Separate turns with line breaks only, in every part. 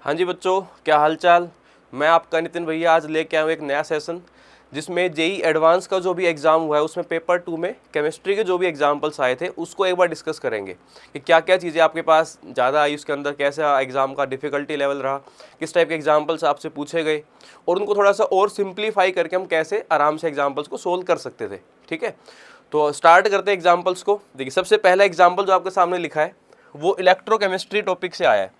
हाँ जी बच्चों, क्या हाल चाल। मैं आपका नितिन भैया आज लेके आया हूँ एक नया सेशन जिसमें जेई एडवांस का जो भी एग्ज़ाम हुआ है उसमें पेपर 2 में केमिस्ट्री के जो भी एग्जाम्पल्स आए थे उसको एक बार डिस्कस करेंगे कि क्या क्या चीज़ें आपके पास ज़्यादा आई, उसके अंदर कैसा एग्ज़ाम का डिफ़िकल्टी लेवल रहा, किस टाइप के एग्जाम्पल्स आपसे पूछे गए और उनको थोड़ा सा और सिंप्लीफाई करके हम कैसे आराम से एग्जाम्पल्स को सोल्व कर सकते थे। ठीक है, तो स्टार्ट करते हैं एग्जाम्पल्स को। देखिए, सबसे पहला एग्जाम्पल जो आपके सामने लिखा है वो इलेक्ट्रोकेमिस्ट्री टॉपिक से आया है।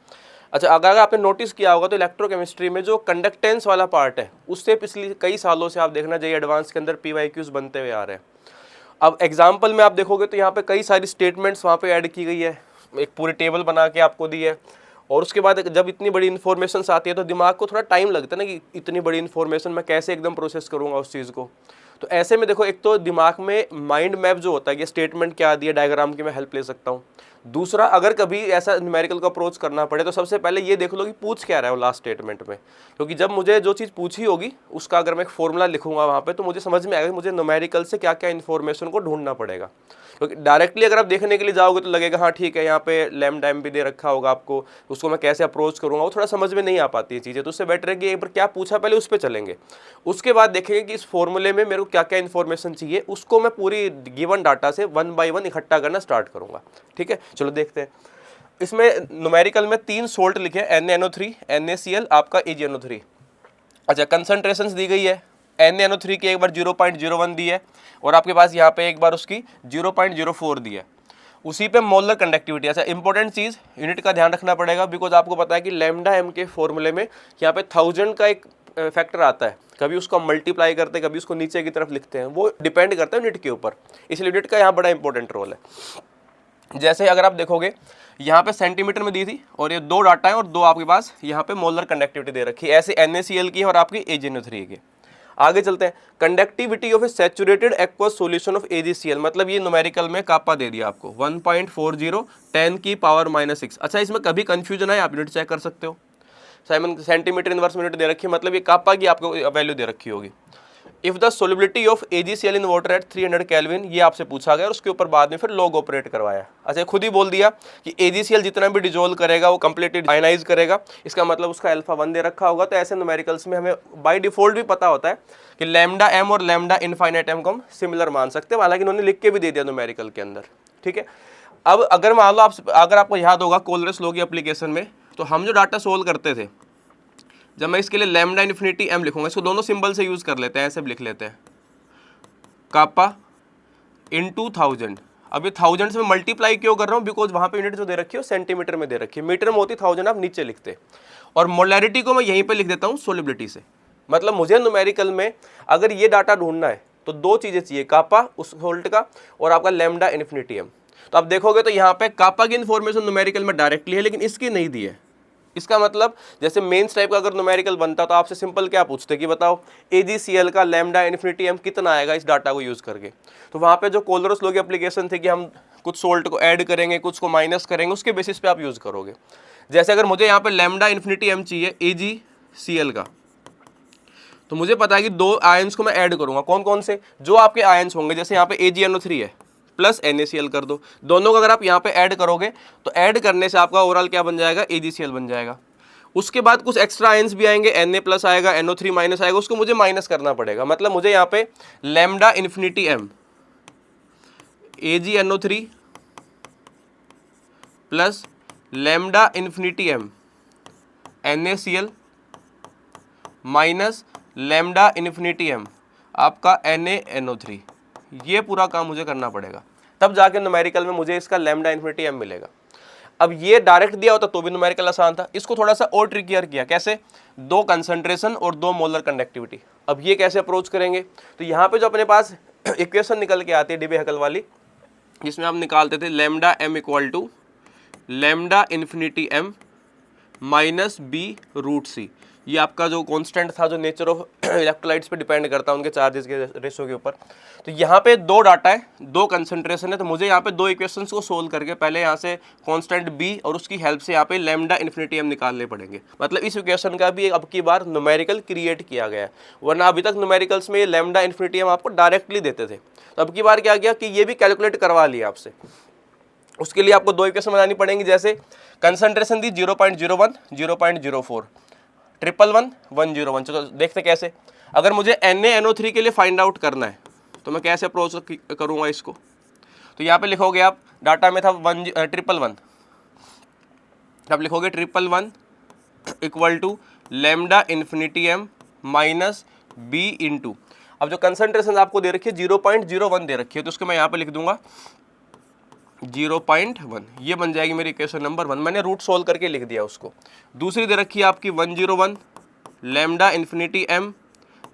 अच्छा, अगर आपने नोटिस किया होगा तो इलेक्ट्रोकेमिस्ट्री में जो कंडक्टेंस वाला पार्ट है उससे पिछले कई सालों से आप देखना जेईई एडवांस के अंदर पीवाईक्यूज बनते हुए आ रहे हैं। अब एग्जाम्पल में आप देखोगे तो यहाँ पे कई सारी स्टेटमेंट्स वहाँ पे ऐड की गई है, एक पूरी टेबल बना के आपको दी है। और उसके बाद जब इतनी बड़ी इन्फॉर्मेशन आती है तो दिमाग को थोड़ा टाइम लगता है ना कि इतनी बड़ी इन्फॉर्मेशन मैं कैसे एकदम प्रोसेस करूँगा उस चीज़ को। तो ऐसे में देखो, एक तो दिमाग में माइंड मैप जो होता है कि स्टेटमेंट क्या दी है, डायग्राम की मैं हेल्प ले सकता हूँ। दूसरा, अगर कभी ऐसा न्यूमेरिकल का अप्रोच करना पड़े तो सबसे पहले ये देख लो कि पूछ क्या रहा है वो लास्ट स्टेटमेंट में, क्योंकि जब मुझे जो चीज़ पूछी होगी उसका अगर मैं एक फॉर्मूला लिखूंगा वहाँ पे तो मुझे समझ में आएगा कि मुझे न्यूमेरिकल से क्या क्या इन्फॉर्मेशन को ढूंढना पड़ेगा। क्योंकि डायरेक्टली अगर आप देखने के लिए जाओगे तो लगेगा हाँ ठीक है, यहाँ पे लैम्डा एम भी दे रखा होगा आपको, उसको मैं कैसे अप्रोच करूँगा वो थोड़ा समझ में नहीं आ पाती है चीज़ें। तो उससे बेटर है कि एक बार क्या पूछा पहले उस पर चलेंगे, उसके बाद देखेंगे कि इस फॉर्मूले में मेरे को क्या क्या इन्फॉर्मेशन चाहिए, उसको मैं पूरी गिवन डाटा से 1 बाय 1 इकट्ठा करना स्टार्ट करूँगा। ठीक है, चलो देखते हैं। इसमें न्यूमेरिकल में 3 सोल्ट लिखे हैं, NaNO3, NaCl, आपका AgNO3। अच्छा, कंसंट्रेशंस दी गई है। NaNO3 की एक बार 0.01 दी है और आपके पास यहाँ पे एक बार उसकी 0.04 दी है। उसी पे मोलर कंडक्टिविटी। अच्छा, इंपॉर्टेंट चीज़, यूनिट का ध्यान रखना पड़ेगा बिकॉज आपको पता है कि लैम्डा एम के फॉर्मूले में यहाँ पे 1000 का एक फैक्टर आता है, कभी उसको मल्टीप्लाई करते हैं कभी उसको नीचे की तरफ लिखते हैं, वो डिपेंड करता है यूनिट के ऊपर, इसलिए यूनिट का यहाँ बड़ा इंपॉर्टेंट रोल है। जैसे अगर आप देखोगे यहाँ पे सेंटीमीटर में दी थी और ये 2 डाटा है और 2 आपके पास यहाँ पे मोलर कंडक्टिविटी दे रखी है, ऐसे NaCl की और आपकी AgNO3 की। आगे चलते हैं, conductivity of A saturated aqueous solution of AgCl, मतलब ये न्यूमेरिकल में कापा दे दिया आपको 1.40 10 की पावर -6। अच्छा, इसमें कभी कंफ्यूजन है आप यूनिट चेक कर सकते हो, साइमन सेंटीमीटर इनवर्स मिनट दे रखी है, मतलब ये कापा की आपको वैल्यू दे रखी होगी। If the solubility of AgCl in water at 300 kelvin, ये आपसे पूछा गया और उसके ऊपर बाद में फिर लॉग ऑपरेट करवाया। अच्छा, खुद ही बोल दिया कि AgCl जितना भी डिजोल्व करेगा वो कंप्लीटली आयनाइज करेगा, इसका मतलब उसका α1 दे रखा होगा। तो ऐसे न्यूमेरिकल्स में हमें बाय डिफॉल्ट भी पता होता है कि लैम्डा एम और लैम्डा इनफाइनाइट एम को हम सिमिलर मान सकते हैं, हालांकि उन्होंने लिख के भी दे दिया न्यूमेरिकल के अंदर। ठीक है, अब अगर मान लो अगर आपको याद होगा कोलरिस लॉ की एप्लीकेशन में, तो हम जो डाटा सोल्व करते थे, जब मैं इसके लिए लैम्डा इन्फिनिटी एम लिखूंगा, इसको दोनों सिंबल से यूज कर लेते हैं, ऐसे भी लिख लेते हैं, कापा इंटू 1000। अब ये 1000 से मैं मल्टीप्लाई क्यों कर रहा हूँ, बिकॉज वहाँ पे यूनिट जो दे रखी है सेंटीमीटर में दे रखी है, मीटर में होती 1000 आप नीचे लिखते, और मोलैरिटी को मैं यहीं पे लिख देता हूँ सोलिबिलिटी से। मतलब मुझे न्यूमेरिकल में अगर ये डाटा ढूंढना है तो 2 चीज़ें चाहिए, कापा उस सोल्ट का और आपका लैम्डा इन्फिनिटी एम। तो आप देखोगे तो यहाँ पे कापा की इन्फॉर्मेशन न्यूमेरिकल में डायरेक्टली है लेकिन इसकी नहीं दी है। इसका मतलब जैसे मेंस टाइप का अगर न्यूमेरिकल बनता तो आपसे सिंपल क्या पूछते कि बताओ AgCl का लैम्डा इन्फिनिटी एम कितना आएगा इस डाटा को यूज़ करके। तो वहाँ पे जो कोलरिस लॉ की एप्लीकेशन थी कि हम कुछ सोल्ट को ऐड करेंगे कुछ को माइनस करेंगे, उसके बेसिस पे आप यूज़ करोगे। जैसे अगर मुझे यहाँ पे लैम्डा इन्फिनिटी एम चाहिए AgCl का, तो मुझे पता है कि 2 आयंस को मैं ऐड करूँगा, कौन कौन से, जो आपके आयंस होंगे। जैसे यहाँ पे AgNO3 है प्लस NaCl कर दो, दोनों को अगर आप यहाँ पे ऐड करोगे तो ऐड करने से आपका ओवरऑल क्या बन जाएगा, AgCl बन जाएगा। उसके बाद कुछ एक्स्ट्रा आयंस भी आएंगे, Na प्लस आएगा, NO3 माइनस आएगा, उसको मुझे माइनस करना पड़ेगा। मतलब मुझे यहाँ पे lambda infinity m AgNO3 plus lambda infinity m NaCl minus lambda infinity m आपका NaNO3, ये पूरा काम मुझे करना पड़ेगा, तब जाके न्यूमेरिकल में मुझे इसका लैम्डा इन्फिनिटी एम मिलेगा। अब ये डायरेक्ट दिया होता तो भी न्यूमेरिकल आसान था, इसको थोड़ा सा और ट्रिकियर किया। कैसे, 2 कंसंट्रेशन और 2 मोलर कंडक्टिविटी। अब ये कैसे अप्रोच करेंगे, तो यहाँ पे जो अपने पास इक्वेशन निकल के आती है डिबे-हैकल वाली, जिसमें हम निकालते थे lambda M equal to lambda infinity M minus B root C. ये आपका जो कांस्टेंट था जो नेचर ऑफ इलेक्ट्रोलाइट्स पे डिपेंड करता है उनके चार्जेस के रेशो के ऊपर। तो यहाँ पे 2 डाटा है, 2 कंसंट्रेशन है, तो मुझे यहाँ पे 2 इक्वेशंस को सोल्व करके पहले यहाँ से कांस्टेंट बी और उसकी हेल्प से यहाँ पे लैम्डा इन्फिनिटी एम निकालने पड़ेंगे। मतलब इस इक्वेशन का भी अब की बार न्यूमेरिकल क्रिएट किया गया है, वरना अभी तक न्यूमेरिकल्स में लैम्डा इन्फिनिटी एम आपको डायरेक्टली देते थे। तो अब की बार क्या किया कि ये भी कैलकुलेट करवा लिया आपसे। उसके लिए आपको 2 इक्वेशन बनानी पड़ेंगी। जैसे कंसंट्रेशन दी 0.01, 0.04, 111, 101। चलो देखते कैसे। अगर मुझे NaNO3 के लिए फाइंड आउट करना है तो मैं कैसे अप्रोच करूँगा इसको। तो यहाँ पे लिखोगे आप, डाटा में था 111, अब लिखोगे 111 equal to lambda infinity m minus B into, अब जो कंसंट्रेशन आपको दे रखी है 0.01 दे रखी है, तो उसको मैं यहाँ पे लिख दूंगा 0.1, ये बन जाएगी मेरी इक्वेशन नंबर 1। मैंने रूट सोल्व करके लिख दिया उसको। दूसरी दे रखी है आपकी 101 lambda infinity m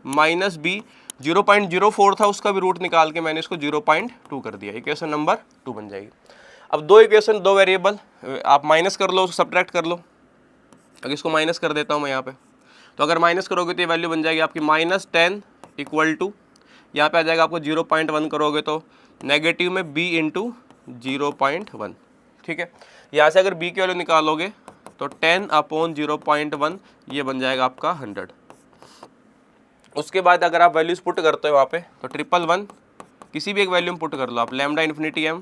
minus B, 0.04 था, उसका भी रूट निकाल के मैंने इसको 0.2 कर दिया, इक्वेशन नंबर 2 बन जाएगी। अब दो इक्वेशन, दो वेरिएबल, आप माइनस कर लो, सब्ट्रैक्ट कर लो। अगर इसको माइनस कर देता हूँ मैं यहाँ पे, तो अगर माइनस करोगे तो ये वैल्यू बन जाएगी आपकी -10 इक्वल टू, यहाँ पे आ जाएगा आपको 0.1 करोगे तो नेगेटिव में b इंटू 0.1। ठीक है, यहाँ से अगर b की वैल्यू निकालोगे तो 10/0.1, ये बन जाएगा आपका 100। उसके बाद अगर आप वैल्यूज पुट करते हो वहाँ पे, तो 111 किसी भी एक वैल्यू में पुट कर लो आप, lambda infinity m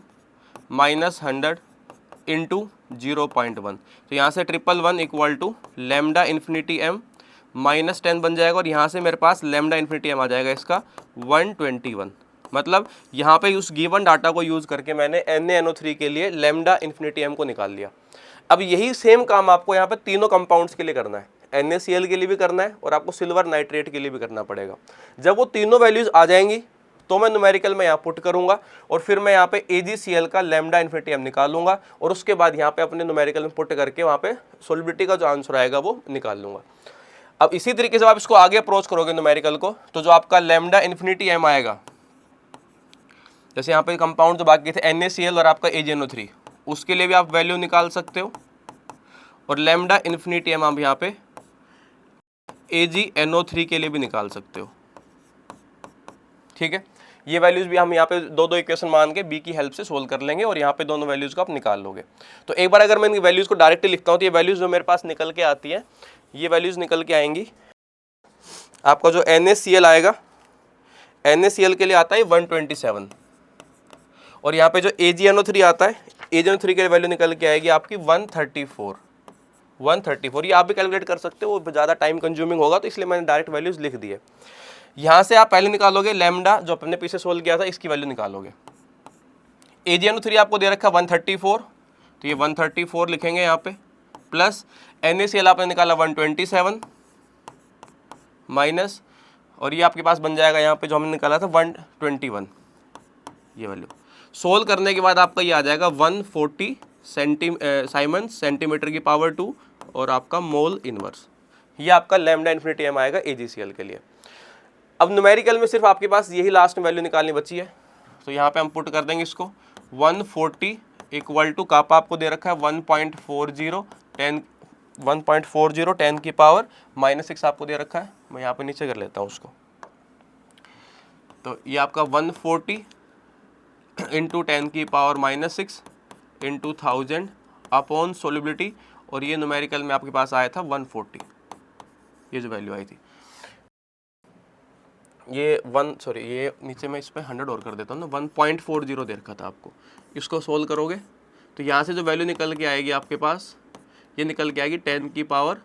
minus 100 into 0.1, तो यहाँ से 111 equal to lambda infinity m minus 10 बन जाएगा, और यहाँ से मेरे पास लैम्डा इन्फिनिटी m आ जाएगा इसका 121। मतलब यहाँ पे उस गिवन डाटा को यूज़ करके मैंने NaNO3 के लिए लैम्डा इन्फिनिटी m को निकाल लिया। अब यही सेम काम आपको यहाँ पे तीनों कंपाउंड्स के लिए करना है, NaCl के लिए भी करना है और आपको सिल्वर नाइट्रेट के लिए भी करना पड़ेगा। जब वो तीनों वैल्यूज़ आ जाएंगी तो मैं न्यूमेरिकल में यहाँ पुट करूँगा, और फिर मैं यहाँ पे AgCl का लैम्डा इन्फिनिटी m निकालूंगा, और उसके बाद यहाँ पे अपने न्यूमेरिकल में पुट करके वहाँ पे सोलिबिलिटी का जो आंसर आएगा वो निकाल लूँगा। अब इसी तरीके से आप इसको आगे अप्रोच करोगे न्यूमेरिकल को, तो जो आपका लैम्डा इन्फिनिटी m आएगा, जैसे यहाँ पे कंपाउंड जो बाकी थे NaCl और आपका AgNO3, उसके लिए भी आप वैल्यू निकाल सकते हो, और लैम्डा इन्फिनिटी m आप यहाँ पे AgNO3 के लिए भी निकाल सकते हो। ठीक है, ये वैल्यूज भी हम यहाँ पे दो दो इक्वेशन मान के b की हेल्प से सोल्व कर लेंगे, और यहाँ पे दोनों वैल्यूज को आप निकाल लोगे। तो एक बार अगर मैं इन वैल्यूज को डायरेक्टली लिखता हूँ तो ये वैल्यूज जो मेरे पास निकल के आती है, ये वैल्यूज निकल के आएंगी आपका जो NaCl आएगा, NaCl के लिए आता है 127, और यहाँ पे जो AgNO3 आता है, AgNO3 के लिए वैल्यू निकल के आएगी आपकी 134। ये आप भी कैलकुलेट कर सकते हो, वो ज़्यादा टाइम कंज्यूमिंग होगा, तो इसलिए मैंने डायरेक्ट वैल्यूज लिख दी है। यहाँ से आप पहले निकालोगे लैम्डा, जो अपने पीछे सोल्व किया था, इसकी वैल्यू निकालोगे। AgNO3 आपको दे रखा 134, तो ये 134 लिखेंगे यहाँ पे, प्लस NaCl आपने निकाला 127 माइनस, और ये आपके पास बन जाएगा यहाँ पे जो हमने निकाला था 121। ये वैल्यू सोल्व करने के बाद आपका ये आ जाएगा 140 साइमंस सेंटीमीटर की पावर 2 और आपका मोल इनवर्स। ये आपका लैम्डा इन्फिनिटी m आएगा AgCl के लिए। अब न्यूमेरिकल में सिर्फ आपके पास यही लास्ट में वैल्यू निकालनी बची है, तो यहाँ पे हम पुट कर देंगे इसको 140 इक्वल टू कापा आपको दे रखा है 1.40 10 की पावर -6 आपको दे रखा है। मैं यहाँ पे नीचे कर लेता हूँ उसको, तो ये आपका 140 इंटू 10 की पावर -6 इंटू 1000 अपॉन सोलिबिलिटी, और ये न्यूमेरिकल में आपके पास आया था 140, ये जो वैल्यू आई थी। ये ये नीचे मैं इस पर 100 और कर देता हूँ ना, 1.40 दे रखा था आपको। इसको सोल्व करोगे तो यहाँ से जो वैल्यू निकल के आएगी आपके पास, ये निकल के आएगी 10 की पावर,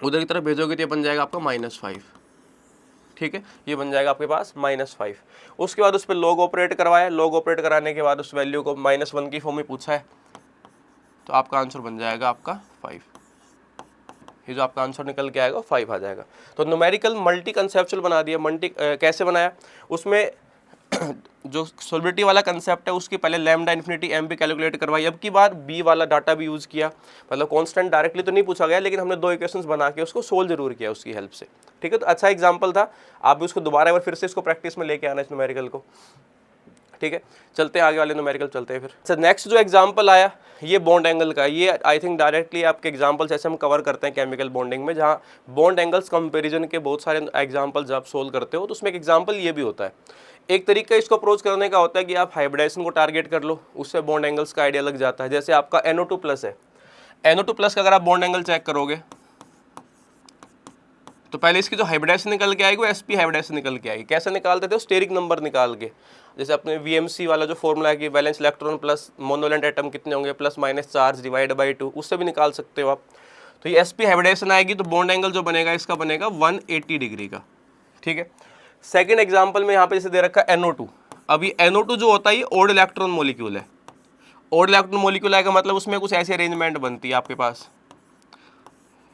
उधर की तरफ भेजोगे तो ये बन जाएगा आपका -5। ठीक है, ये बन जाएगा आपके पास -5। उसके बाद उस पर लॉग ऑपरेट करवाया, लॉग ऑपरेट कराने के बाद उस वैल्यू को -1 की फॉर्म में पूछा है, तो आपका आंसर बन जाएगा आपका 5। ये जो आपका आंसर निकल के आएगा 5 आ जाएगा। तो न्यूमेरिकल मल्टी कंसेप्चुअल बना दिया। कैसे बनाया, उसमें जो सोलिबिलिटी वाला कंसेप्ट है उसकी पहले लैम्डा इन्फिनिटी m भी कैलकुलेट करवाई, अब की बार b वाला डाटा भी यूज़ किया। मतलब कांस्टेंट डायरेक्टली तो नहीं पूछा गया, लेकिन हमने दो इक्वेशंस बना के उसको सोल्व जरूर किया उसकी हेल्प से। ठीक है, तो अच्छा एग्जाम्पल था, आप भी उसको दोबारा एक बार फिर से इसको प्रैक्टिस में लेके आना इस न्यूमेरिकल को। ठीक है, चलते हैं आगे वाले न्यूमेरिकल चलते हैं फिर। अच्छा, नेक्स्ट जो एग्जांपल आया ये बॉन्ड एंगल का। ये आई थिंक डायरेक्टली आपके एग्जांपल्स ऐसे हम कवर करते हैं केमिकल बॉन्डिंग में, जहाँ बॉन्ड एंगल्स कंपैरिजन के बहुत सारे एग्जांपल्स आप सोल्व करते हो, तो उसमें एक एग्जांपल ये भी होता है। एक तरीका इसको अप्रोच करने का होता है कि आप हाइब्रिडाइजेशन को टारगेट कर लो, उससे बॉन्ड एंगल्स का आइडिया लग जाता है। जैसे आपका NO2+ है, NO2+ का अगर आप बॉन्ड एंगल चेक करोगे तो पहले इसकी जो हाइब्रिडाइजेशन निकल के आएगी वो sp हाइब्रिडाइजेशन निकल के आएगी। कैसे निकालते थे, स्टेरिक नंबर निकाल के। जैसे अपने VMC वाला जो फॉर्मूला है कि valence electron plus monovalent atom कितने होंगे, plus minus charge divide by 2, उससे भी निकाल सकते हो आप। तो ये sp हाइब्रिडेशन आएगी तो बॉन्ड एंगल जो बनेगा इसका बनेगा 180 डिग्री का, ठीक है। सेकंड एग्जांपल में यहाँ पे जैसे दे रखा है NO2। अब ये NO2 जो होता है ये ओड इलेक्ट्रॉन मॉलिक्यूल है। ओड इलेक्ट्रॉन मॉलिक्यूल आएगा मतलब उसमें कुछ ऐसी अरेंजमेंट बनती है आपके पास,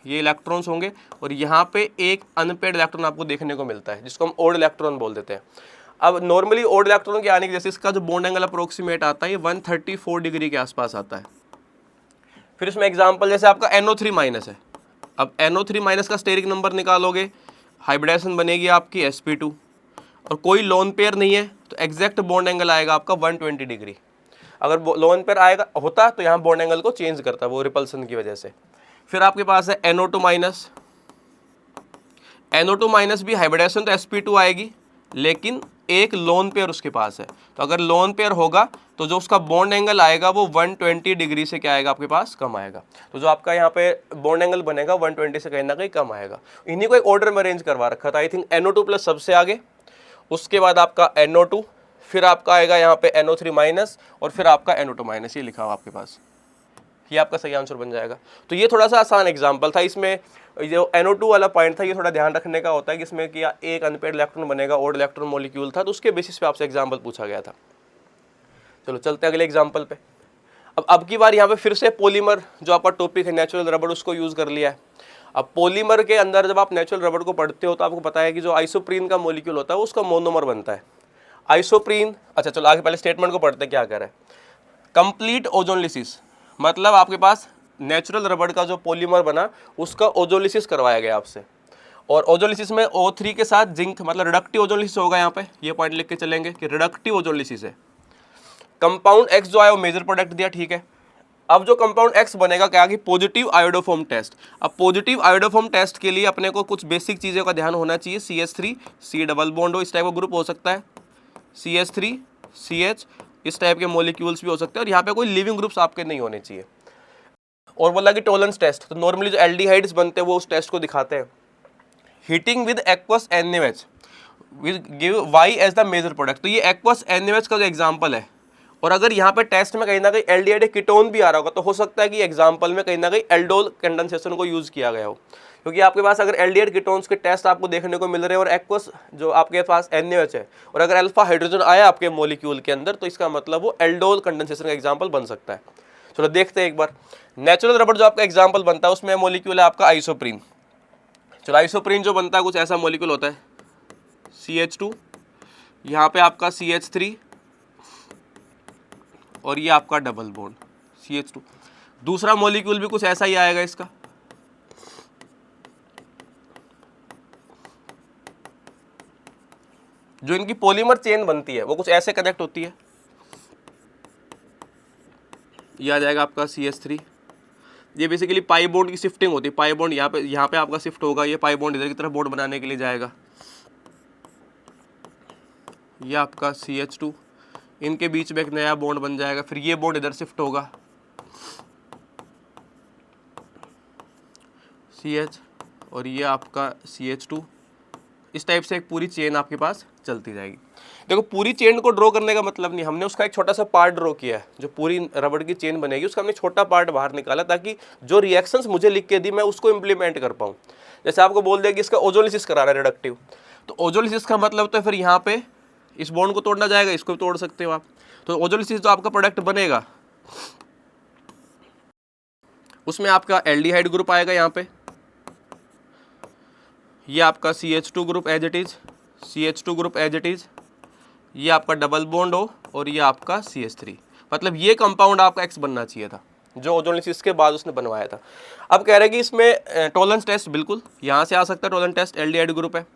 ये इलेक्ट्रॉन्स होंगे और यहाँ पे एक अनपेड इलेक्ट्रॉन आपको देखने को मिलता है जिसको हम ओड इलेक्ट्रॉन बोल देते हैं। अब नॉर्मली ओड इलेक्ट्रॉन के आने की जैसे इसका जो बॉन्ड एंगल अप्रोक्सीमेट आता है ये 134 डिग्री के आसपास आता है। फिर इसमें एग्जांपल जैसे आपका NO3 माइनस है, अब NO3 माइनस का स्टेरिक नंबर निकालोगे, हाइब्रिडेशन बनेगी आपकी sp2 और कोई लोन पेयर नहीं है तो एग्जैक्ट बॉन्ड एंगल आएगा आपका 120 डिग्री। अगर लोन पेयर आएगा होता तो यहाँ बॉन्ड एंगल को चेंज करता वो रिपल्सन की वजह से। फिर आपके पास है NO2 माइनस, NO2 माइनस भी हाइब्रिडेशन तो sp2 आएगी लेकिन एक लोन पेयर उसके पास है, तो अगर लोन पेयर होगा तो जो उसका बॉन्ड एंगल आएगा वो 120 डिग्री से क्या आएगा आपके पास, कम आएगा। तो जो आपका यहाँ पे बॉन्ड एंगल बनेगा 120 से कहीं ना कहीं कम आएगा। इन्हीं को एक ऑर्डर में अरेंज करवा रखा था, आई थिंक NO2 प्लस सबसे आगे, उसके बाद आपका NO2, फिर आपका आएगा यहाँ पे NO3 माइनस और फिर आपका NO2 माइनस, ये लिखा हुआ आपके पास, ये आपका सही आंसर बन जाएगा। तो ये थोड़ा सा आसान एग्जाम्पल था। इसमें जो NO2 वाला पॉइंट था ये थोड़ा ध्यान रखने का होता है कि इसमें कि एक अनपेड इलेक्ट्रॉन बनेगा, ओड इलेक्ट्रॉन मॉलिक्यूल था, तो उसके बेसिस पे आपसे एग्जाम्पल पूछा गया था। चलो चलते हैं अगले एग्जाम्पल पे। अब की बार यहाँ पे फिर से पॉलीमर जो आपका टॉपिक है नेचुरल रबड़ उसको यूज़ कर लिया है। अब पॉलीमर के अंदर जब आप नेचुरल रबड़ को पढ़ते हो तो आपको पता है कि जो आइसोप्रीन का मॉलिक्यूल होता है उसका मोनोमर बनता है आइसोप्रीन। अच्छा चलो आगे पहले स्टेटमेंट को पढ़ते हैं क्या कह रहा है। कंप्लीट ओजोनलिसिस मतलब आपके पास नेचुरल रबड़ का जो पॉलीमर बना उसका ओजोलिसिस करवाया गया आपसे, और ओजोलिसिस में O3 के साथ जिंक मतलब रिडक्टिव ओजोलिसिस होगा। यहाँ पे ये पॉइंट लिख के चलेंगे कि रिडक्टिव ओजोलिसिस है। कंपाउंड X जो आया वो मेजर प्रोडक्ट दिया, ठीक है। अब जो कंपाउंड X बनेगा क्या कि पॉजिटिव आयोडोफॉर्म टेस्ट। अब पॉजिटिव आयोडोफॉर्म टेस्ट के लिए अपने को कुछ बेसिक चीज़ों का ध्यान होना चाहिए। CH3 C डबल बॉन्ड हो, इस टाइप का ग्रुप हो सकता है, CH3 CH, इस टाइप के मॉलिक्यूल्स भी हो सकते हैं, और यहाँ पे कोई लिविंग ग्रुप्स आपके नहीं होने चाहिए। और बोला कि टॉलरेंस टेस्ट, तो नॉर्मली जो एल्डिहाइड्स बनते हैं वो उस टेस्ट को दिखाते हैं। Heating with aqueous NaOH will give Y as the major product, तो ये एक्वस NaOH का जो एग्जांपल है। और अगर यहाँ पे टेस्ट में कहीं ना कहीं एल्डिहाइड कीटोन भी आ रहा होगा तो हो सकता है कि एग्जांपल में कहीं ना कहीं एल्डोल कंडेंसेशन को यूज़ किया गया हो, क्योंकि आपके पास अगर एल्डिहाइड कीटोन्स के टेस्ट आपको देखने को मिल रहे हैं और एक्वस जो आपके पास NaOH है और अगर अल्फा हाइड्रोजन आया आपके मॉलिक्यूल के अंदर तो इसका मतलब वो एल्डोल कंडेंसेशन का एग्जाम्पल बन सकता है। चलो देखते हैं एक बार। नेचुरल रबड़ जो आपका एग्जाम्पल बनता है उसमें मॉलिक्यूल है आपका आइसोप्रीन। चलो आइसोप्रीन जो बनता है कुछ ऐसा मॉलिक्यूल होता है CH2, यहाँ पे आपका CH3 और ये आपका डबल बॉन्ड CH2। दूसरा मॉलिक्यूल भी कुछ ऐसा ही आएगा इसका, जो इनकी पॉलीमर चेन बनती है वो कुछ ऐसे कनेक्ट होती है। ये आ जाएगा आपका CH3, ये बेसिकली पाई बॉन्ड की शिफ्टिंग होती है। पाई बॉन्ड यहाँ पे आपका शिफ्ट होगा, ये पाई बॉन्ड इधर की तरफ बॉन्ड बनाने के लिए जाएगा। ये आपका CH2, इनके बीच में एक नया बॉन्ड बन जाएगा, फिर ये बॉन्ड इधर शिफ्ट होगा CH, और ये आपका CH2। इस टाइप से एक पूरी चेन आपके पास चलती जाएगी। देखो पूरी चेन को ड्रॉ करने का मतलब नहीं, हमने उसका एक छोटा सा पार्ट ड्रॉ किया है। जो पूरी रबड़ की चेन बनेगी उसका हमने छोटा पार्ट बाहर निकाला ताकि जो रिएक्शंस मुझे लिख के दी मैं उसको इम्प्लीमेंट कर पाऊँ। जैसे आपको बोल दिया कि इसका ओजोलिसिस करा रहा है रिडक्टिव, तो ओजोलिसिस का मतलब तो फिर यहाँ पे इस बॉन्ड को तोड़ना जाएगा, इसको भी तोड़ सकते हो आप। तो ओजोलिसिस जो आपका प्रोडक्ट बनेगा उसमें आपका एल्डिहाइड ग्रुप आएगा यहाँ पे, ये आपका CH2 group as it is, CH2 group as it is, ये आपका डबल बॉन्ड हो और ये आपका CH3। मतलब ये कंपाउंड आपका X बनना चाहिए था जो ओजोलिसिस के बाद उसने बनवाया था। अब कह रहे हैं कि इसमें टॉलरेंस टेस्ट बिल्कुल यहाँ से आ सकता है, टॉलरेंस टेस्ट एल्डिहाइड ग्रुप है,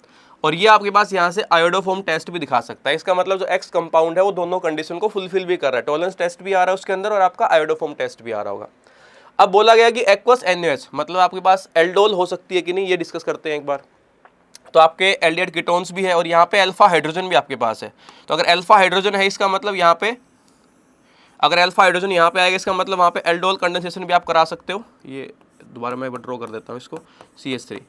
और ये आपके पास यहाँ से आयोडोफॉर्म टेस्ट भी दिखा सकता है। इसका मतलब जो X कंपाउंड है वो दोनों कंडीशन को फुलफिल भी कर रहा है, टॉलरेंस टेस्ट भी आ रहा है उसके अंदर और आपका आयोडोफॉर्म टेस्ट भी आ रहा होगा। अब बोला गया कि एक्वस NaOH मतलब आपके पास एल्डोल हो सकती है कि नहीं, ये डिस्कस करते हैं एक बार। तो आपके एल्डिहाइड कीटोन्स भी है और यहाँ पे अल्फा हाइड्रोजन भी आपके पास है। तो अगर अल्फा हाइड्रोजन है इसका मतलब यहाँ पे, अगर अल्फा हाइड्रोजन यहाँ पे आएगा इसका मतलब वहाँ पे एल्डोल कंडेंसेशन भी आप करा सकते हो। ये दोबारा मैं ड्रॉ कर देता हूँ इसको CH3।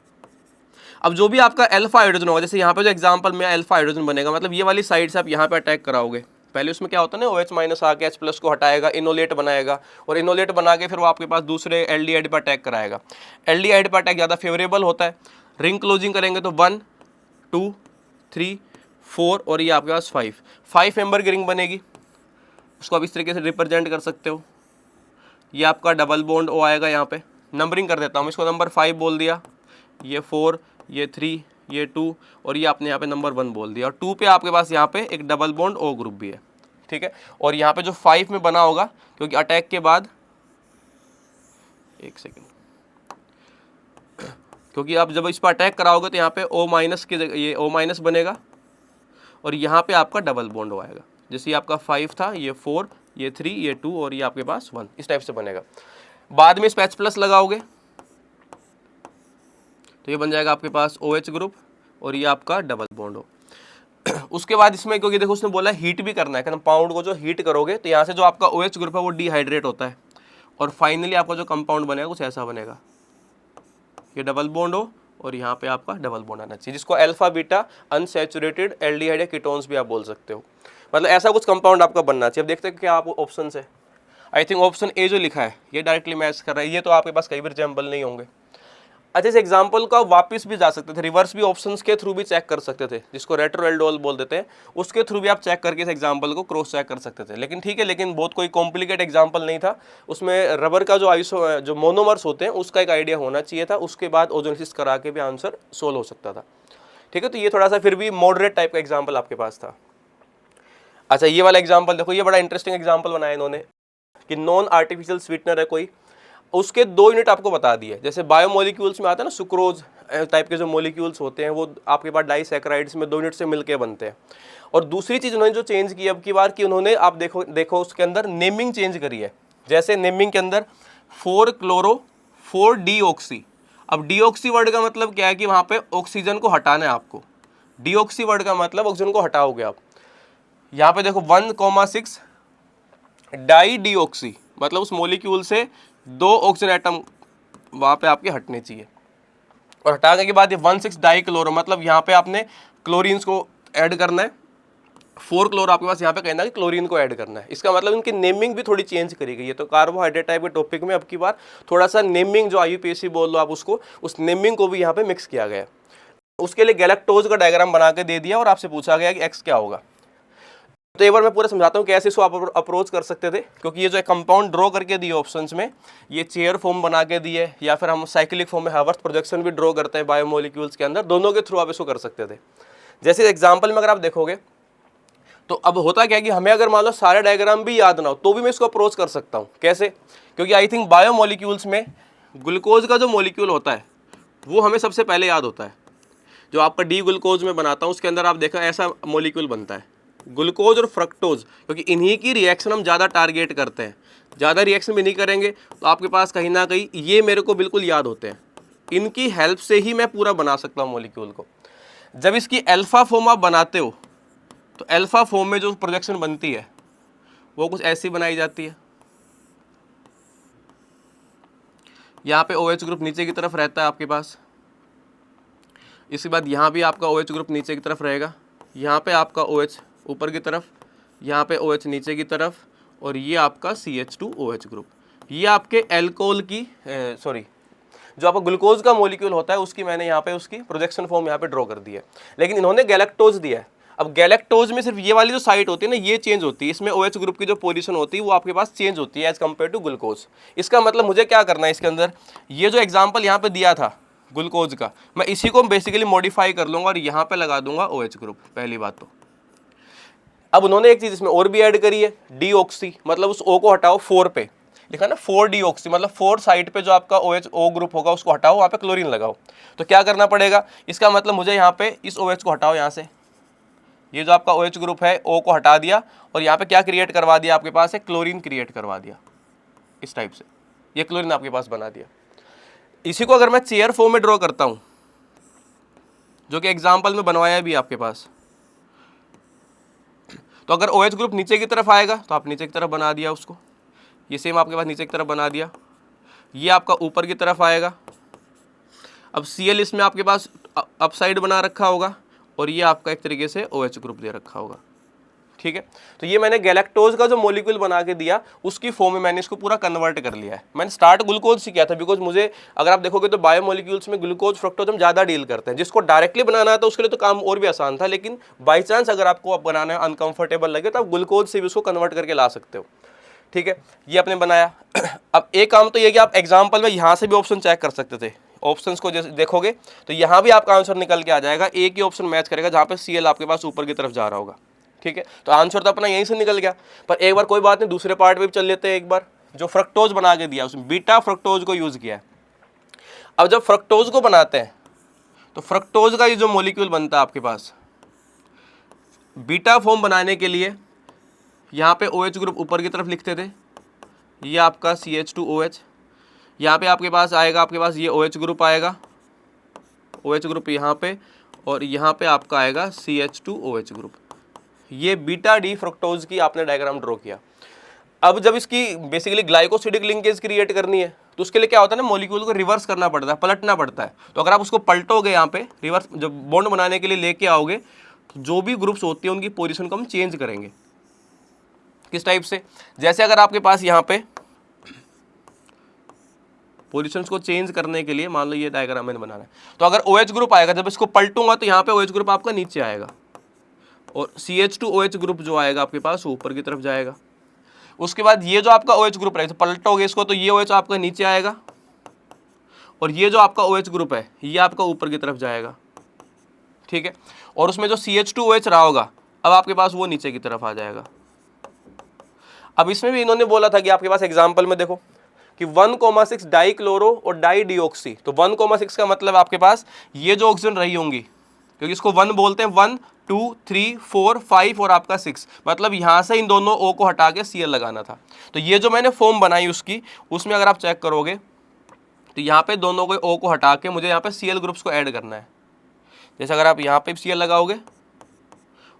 अब जो भी आपका अल्फा हाइड्रोजन होगा, जैसे यहाँ पे जो एग्जांपल में अल्फा हाइड्रोजन बनेगा, मतलब ये वाली साइड से आप यहाँ पे अटैक कराओगे, पहले उसमें क्या होता है ना, OH माइनस आके H+ को हटाएगा, इनोलेट बनाएगा, और इनोलेट बना के फिर वो आपके पास दूसरे एल्डिहाइड पर अटैक कराएगा। एल्डिहाइड पर अटैक ज़्यादा फेवरेबल होता है। रिंग क्लोजिंग करेंगे तो 1 2 3 4 और ये आपके पास 5 मेंबर की रिंग बनेगी। उसको आप इस तरीके से रिप्रेजेंट कर सकते हो। ये आपका डबल बॉन्ड O आएगा, यहाँ पे नंबरिंग कर देता हूँ, इसको नंबर 5 बोल दिया, ये 4, ये 3, ये 2 और ये आपने यहाँ पे नंबर 1 बोल दिया। और 2 पे आपके पास यहाँ पे एक डबल बॉन्ड O ग्रुप भी है, ठीक है। और यहाँ पे जो 5 में बना होगा, क्योंकि अटैक के बाद, एक सेकेंड, क्योंकि आप जब इस पर अटैक कराओगे तो यहाँ पे O- की जगह ये O- बनेगा और यहाँ पे आपका डबल बॉन्ड O आएगा। जैसे आपका 5 था, ये 4, ये 3, ये 2 और ये आपके पास 1, इस टाइप से बनेगा। बाद में इस पे H+ लगाओगे तो ये बन जाएगा आपके पास OH ग्रुप और ये आपका डबल बॉन्ड हो। उसके बाद इसमें, क्योंकि देखो उसने बोला हीट भी करना है, कंपाउंड को जो हीट करोगे तो यहाँ से जो आपका OH ग्रुप है वो डिहाइड्रेट होता है और फाइनली आपका जो कंपाउंड बनेगा कुछ ऐसा बनेगा, ये डबल बॉन्ड हो और यहाँ पे आपका डबल बॉन्ड आना चाहिए, जिसको अल्फा बीटा अनसैचुरेटेड एल्डिहाइड या कीटोन्स भी आप बोल सकते हो। मतलब ऐसा कुछ कंपाउंड आपका बनना चाहिए। अब देखते हैं क्या आप ऑप्शन है। आई थिंक ऑप्शन ए जो लिखा है ये डायरेक्टली मैच कर रहा है, ये तो आपके पास कई बार रिजेंबल नहीं होंगे। अच्छा, इस एग्जाम्पल को आप वापस भी जा सकते थे, रिवर्स भी ऑप्शंस के थ्रू भी चेक कर सकते थे, जिसको रेट्रोएल्डोल बोल देते हैं, उसके थ्रू भी आप चेक करके इस एग्जाम्पल को क्रॉस चेक कर सकते थे। लेकिन ठीक है, लेकिन बहुत कोई कॉम्प्लिकेट एग्जाम्पल नहीं था, उसमें रबर का जो मोनोमर्स होते हैं उसका एक आइडिया होना चाहिए था, उसके बाद ओजोनिसिस करा के भी आंसर सोल्व हो सकता था, ठीक है। तो ये थोड़ा सा फिर भी मॉडरेट टाइप का एग्जाम्पल आपके पास था। अच्छा, ये वाला एग्जाम्पल देखो, ये बड़ा इंटरेस्टिंग एग्जाम्पल बनाया इन्होंने कि नॉन आर्टिफिशियल स्वीटनर है कोई, उसके 2 यूनिट आपको बता दिए। जैसे बायोमोलिक्यूल्स में आता है ना, सुक्रोज टाइप के जो मोलिक्यूल्स होते हैं वो आपके पास डाइसैकेराइड्स में 2 यूनिट से मिलके बनते हैं। और दूसरी चीज़ उन्होंने जो चेंज की अब की बार कि उन्होंने, आप देखो उसके अंदर नेमिंग चेंज करी है। जैसे नेमिंग के अंदर 4 क्लोरो 4 डीऑक्सी। अब डीऑक्सी वर्ड का मतलब क्या है कि वहाँ पे ऑक्सीजन को हटाना है आपको। डीऑक्सी वर्ड का मतलब ऑक्सीजन को हटाओगे आप। यहाँ पे देखो 1,6 डाई डीऑक्सी, मतलब उस मोलिक्यूल से 2 ऑक्सीजन एटम वहाँ पे आपके हटने चाहिए। और हटाने के बाद ये 1,6 डाई क्लोरो, मतलब यहाँ पे आपने क्लोरीन्स को ऐड करना है। 4 क्लोरो आपके पास यहाँ पे कहना है कि क्लोरीन को ऐड करना है। इसका मतलब इनकी नेमिंग भी थोड़ी चेंज करी गई है। तो कार्बोहाइड्रेट टाइप के टॉपिक में अब की बार थोड़ा सा नेमिंग, जो IUPAC बोल लो आप उसको, उस नेमिंग को भी यहाँ पे मिक्स किया गया है। उसके लिए गैलेक्टोज का डायग्राम बना के दे दिया और आपसे पूछा गया कि X क्या होगा। तो एक बार मैं पूरा समझाता हूँ कैसे इसको आप अप्रोच कर सकते थे, क्योंकि ये जो कंपाउंड ड्रॉ करके दिए ऑप्शंस में, ये चेयर फॉर्म बना के दिए या फिर हम साइक्लिक फॉर्म में हावर्थ प्रोजेक्शन भी ड्रॉ करते हैं बायोमोलिक्यूल्स के अंदर, दोनों के थ्रू आप इसको कर सकते थे। जैसे एग्जाम्पल में अगर आप देखोगे तो अब होता क्या है कि हमें अगर मान लो सारे डायग्राम भी याद ना हो तो भी मैं इसको अप्रोच कर सकता हूँ। कैसे? क्योंकि आई थिंक बायोमोलिक्यूल्स में ग्लूकोज का जो मोलिक्यूल होता है वो हमें सबसे पहले याद होता है। जो आपका डी ग्लूकोज में बनाता हूँ उसके अंदर आप देखा ऐसा मोलिक्यूल बनता है, ग्लूकोज और फ्रक्टोज, क्योंकि इन्हीं की रिएक्शन हम ज़्यादा टारगेट करते हैं। ज़्यादा रिएक्शन भी नहीं करेंगे तो आपके पास कहीं ना कहीं ये मेरे को बिल्कुल याद होते हैं। इनकी हेल्प से ही मैं पूरा बना सकता हूँ मोलिक्यूल को। जब इसकी अल्फा फॉर्म आप बनाते हो तो अल्फा फॉर्म में जो प्रोजेक्शन बनती है वो कुछ ऐसी बनाई जाती है। यहाँ पे OH ग्रुप नीचे की तरफ रहता है आपके पास, इसके बाद यहाँ भी आपका OH ग्रुप नीचे की तरफ रहेगा, यहाँ पे आपका OH ऊपर की तरफ, यहाँ पे OH नीचे की तरफ, और ये आपका CH2OH ग्रुप। ये आपके एल्कोहल की जो आपका ग्लूकोज का मॉलिक्यूल होता है उसकी मैंने यहाँ पे उसकी प्रोजेक्शन फॉर्म यहाँ पे ड्रॉ कर दी है। लेकिन इन्होंने गैलेक्टोज दिया है। अब गैलेक्टोज में सिर्फ ये वाली जो साइट होती है ना ये चेंज होती है, इसमें OH ग्रुप की जो पोजीशन होती है वो आपके पास चेंज होती है एज कम्पेयर टू ग्लूकोज। इसका मतलब मुझे क्या करना है इसके अंदर, ये जो एग्जाम्पल यहाँ पे दिया था ग्लूकोज का, मैं इसी को बेसिकली मॉडिफाई कर लूँगा और यहाँ पे लगा दूंगा OH ग्रुप। पहली बात तो अब उन्होंने एक चीज़ इसमें और भी ऐड करी है, डीऑक्सी, मतलब उस O को हटाओ, 4 पे लिखा ना 4 डीऑक्सी, मतलब 4 साइड पे जो आपका O ग्रुप होगा उसको हटाओ, वहाँ पे क्लोरीन लगाओ। तो क्या करना पड़ेगा, इसका मतलब मुझे यहाँ पे इस OH को हटाओ, यहाँ से ये जो आपका OH ग्रुप है O को हटा दिया और यहाँ पे क्या क्रिएट करवा दिया आपके पास है, क्लोरीन क्रिएट करवा दिया इस टाइप से, ये क्लोरीन आपके पास बना दिया। इसी को अगर मैं चेयर फॉर्म में ड्रॉ करता हूँ, जो कि एग्जाम्पल में बनवाया भी आपके पास, तो अगर OH ग्रुप नीचे की तरफ आएगा तो आप नीचे की तरफ बना दिया उसको, ये सेम आपके पास नीचे की तरफ बना दिया, ये आपका ऊपर की तरफ आएगा। अब Cl इसमें आपके पास अप साइड बना रखा होगा और ये आपका एक तरीके से OH ग्रुप दे रखा होगा, ठीक है। तो ये मैंने गैलेक्टोज का जो मॉलिक्यूल बना के दिया उसकी फॉर्म में मैंने इसको पूरा कन्वर्ट कर लिया है। मैंने स्टार्ट ग्लूकोज से किया था बिकॉज मुझे, अगर आप देखोगे तो बायोमोलिक्यूल्स में ग्लूकोज फ्रक्टोज हम ज़्यादा डील करते हैं। जिसको डायरेक्टली बनाना था उसके लिए तो काम और भी आसान था, लेकिन बाई चांस अगर आपको अब बनाना है, अनकंफर्टेबल लगे, तो आप ग्लूकोज से भी उसको कन्वर्ट करके ला सकते हो, ठीक है। ये आपने बनाया। अब एक काम तो ये कि आप एग्जाम्पल में यहाँ से भी ऑप्शन चेक कर सकते थे। ऑप्शंस को जैसे देखोगे तो यहाँ भी आपका आंसर निकल के आ जाएगा, एक ही ऑप्शन मैच करेगा जहाँ पे Cl आपके पास ऊपर की तरफ जा रहा होगा, ठीक है। तो आंसर तो अपना यहीं से निकल गया। पर एक बार कोई बात नहीं, दूसरे पार्ट पे भी चल लेते हैं एक बार। जो फ्रक्टोज बना के दिया उसमें बीटा फ्रक्टोज को यूज किया है। अब जब फ्रक्टोज को बनाते हैं तो फ्रक्टोज का ये जो मॉलिक्यूल बनता है आपके पास, बीटा फॉर्म बनाने के लिए यहाँ पे OH ग्रुप ऊपर की तरफ लिखते थे, ये आपका CH2OH। यहाँ पे आपके पास आएगा, आपके पास ये OH ग्रुप आएगा, OH ग्रुप यहाँ पे, और यहाँ पे आपका आएगा CH2OH ग्रुप। ये बीटा डी फ्रक्टोज की आपने डायग्राम ड्रॉ किया। अब जब इसकी बेसिकली ग्लाइकोसिडिक लिंकेज क्रिएट करनी है तो उसके लिए क्या होता है ना, मॉलिक्यूल को रिवर्स करना पड़ता है, पलटना पड़ता है। तो अगर आप उसको पलटोगे यहाँ पे, रिवर्स जब बॉन्ड बनाने के लिए लेके आओगे, तो जो भी ग्रुप्स होती है उनकी पोजीशन को हम चेंज करेंगे। किस टाइप से? जैसे अगर आपके पास यहाँ पे पोजीशंस को चेंज करने के लिए मान लो ये डायग्राम मैंने बनाना है, तो अगर OH ग्रुप आएगा, जब इसको पलटूंगा तो यहाँ पे OH ग्रुप आपका नीचे आएगा और CH2OH ग्रुप जो आएगा आपके पास ऊपर की तरफ जाएगा। उसके बाद ये जो आपका OH ग्रुप रहेगा, पलटोगे इसको तो ये OH आपका नीचे आएगा और ये जो आपका OH ग्रुप है ये आपका ऊपर की तरफ जाएगा, ठीक है। और उसमें जो CH2OH रहा होगा अब आपके पास वो नीचे की तरफ आ जाएगा। अब इसमें भी इन्होंने बोला था कि आपके पास एग्जाम्पल में देखो कि 1,6 डाइक्लोरो और डाई डिऑक्सी। तो 1,6 का मतलब आपके पास ये जो ऑक्सीजन रही होंगी, क्योंकि इसको 1 बोलते हैं, 1 2 3 4 5 और आपका 6, मतलब यहाँ से इन दोनों O को हटा के Cl लगाना था। तो ये जो मैंने फॉर्म बनाई उसकी, उसमें अगर आप चेक करोगे तो यहाँ पे दोनों को O को हटा के मुझे यहाँ पे Cl ग्रुप्स को ऐड करना है। जैसे अगर आप यहाँ पे Cl लगाओगे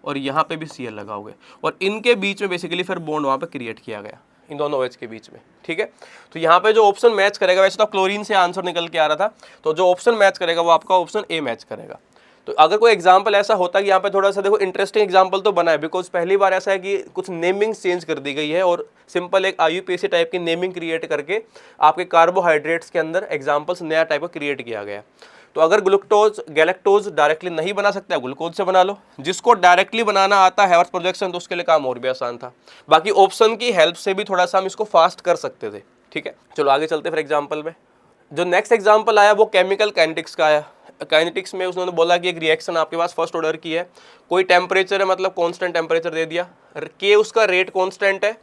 और यहाँ पे भी Cl लगाओगे और इनके बीच में बेसिकली फिर बॉन्ड वहाँ पे क्रिएट किया गया, इन दोनों OH के बीच में, ठीक है। तो यहाँ पे जो ऑप्शन मैच करेगा, वैसे तो क्लोरीन से आंसर निकल के आ रहा था, तो जो ऑप्शन मैच करेगा वो आपका ऑप्शन A मैच करेगा। तो अगर कोई एग्जाम्पल ऐसा होता कि यहाँ पे थोड़ा सा देखो इंटरेस्टिंग एग्जाम्पल तो बना है, बिकॉज पहली बार ऐसा है कि कुछ नेमिंग चेंज कर दी गई है और सिंपल एक IUPAC टाइप की नेमिंग क्रिएट करके आपके कार्बोहाइड्रेट्स के अंदर एग्जाम्पल्स नया टाइप का क्रिएट किया गया। तो अगर ग्लूकोज गैलेक्टोज डायरेक्टली नहीं बना सकता है, ग्लूकोज से बना लो। जिसको डायरेक्टली बनाना आता है हैवर्थ प्रोजेक्शन, तो उसके लिए काम और भी आसान था। बाकी ऑप्शन की हेल्प से भी थोड़ा सा हम इसको फास्ट कर सकते थे, ठीक है। चलो आगे चलते फिर एग्जाम्पल में। जो नेक्स्ट एग्जाम्पल आया वो केमिकल काइनेटिक्स का आया। काइनेटिक्स में उसने बोला कि एक रिएक्शन आपके पास फर्स्ट ऑर्डर की है, कोई टेम्परेचर है, मतलब कांस्टेंट टेम्परेचर दे दिया, के उसका रेट कांस्टेंट है,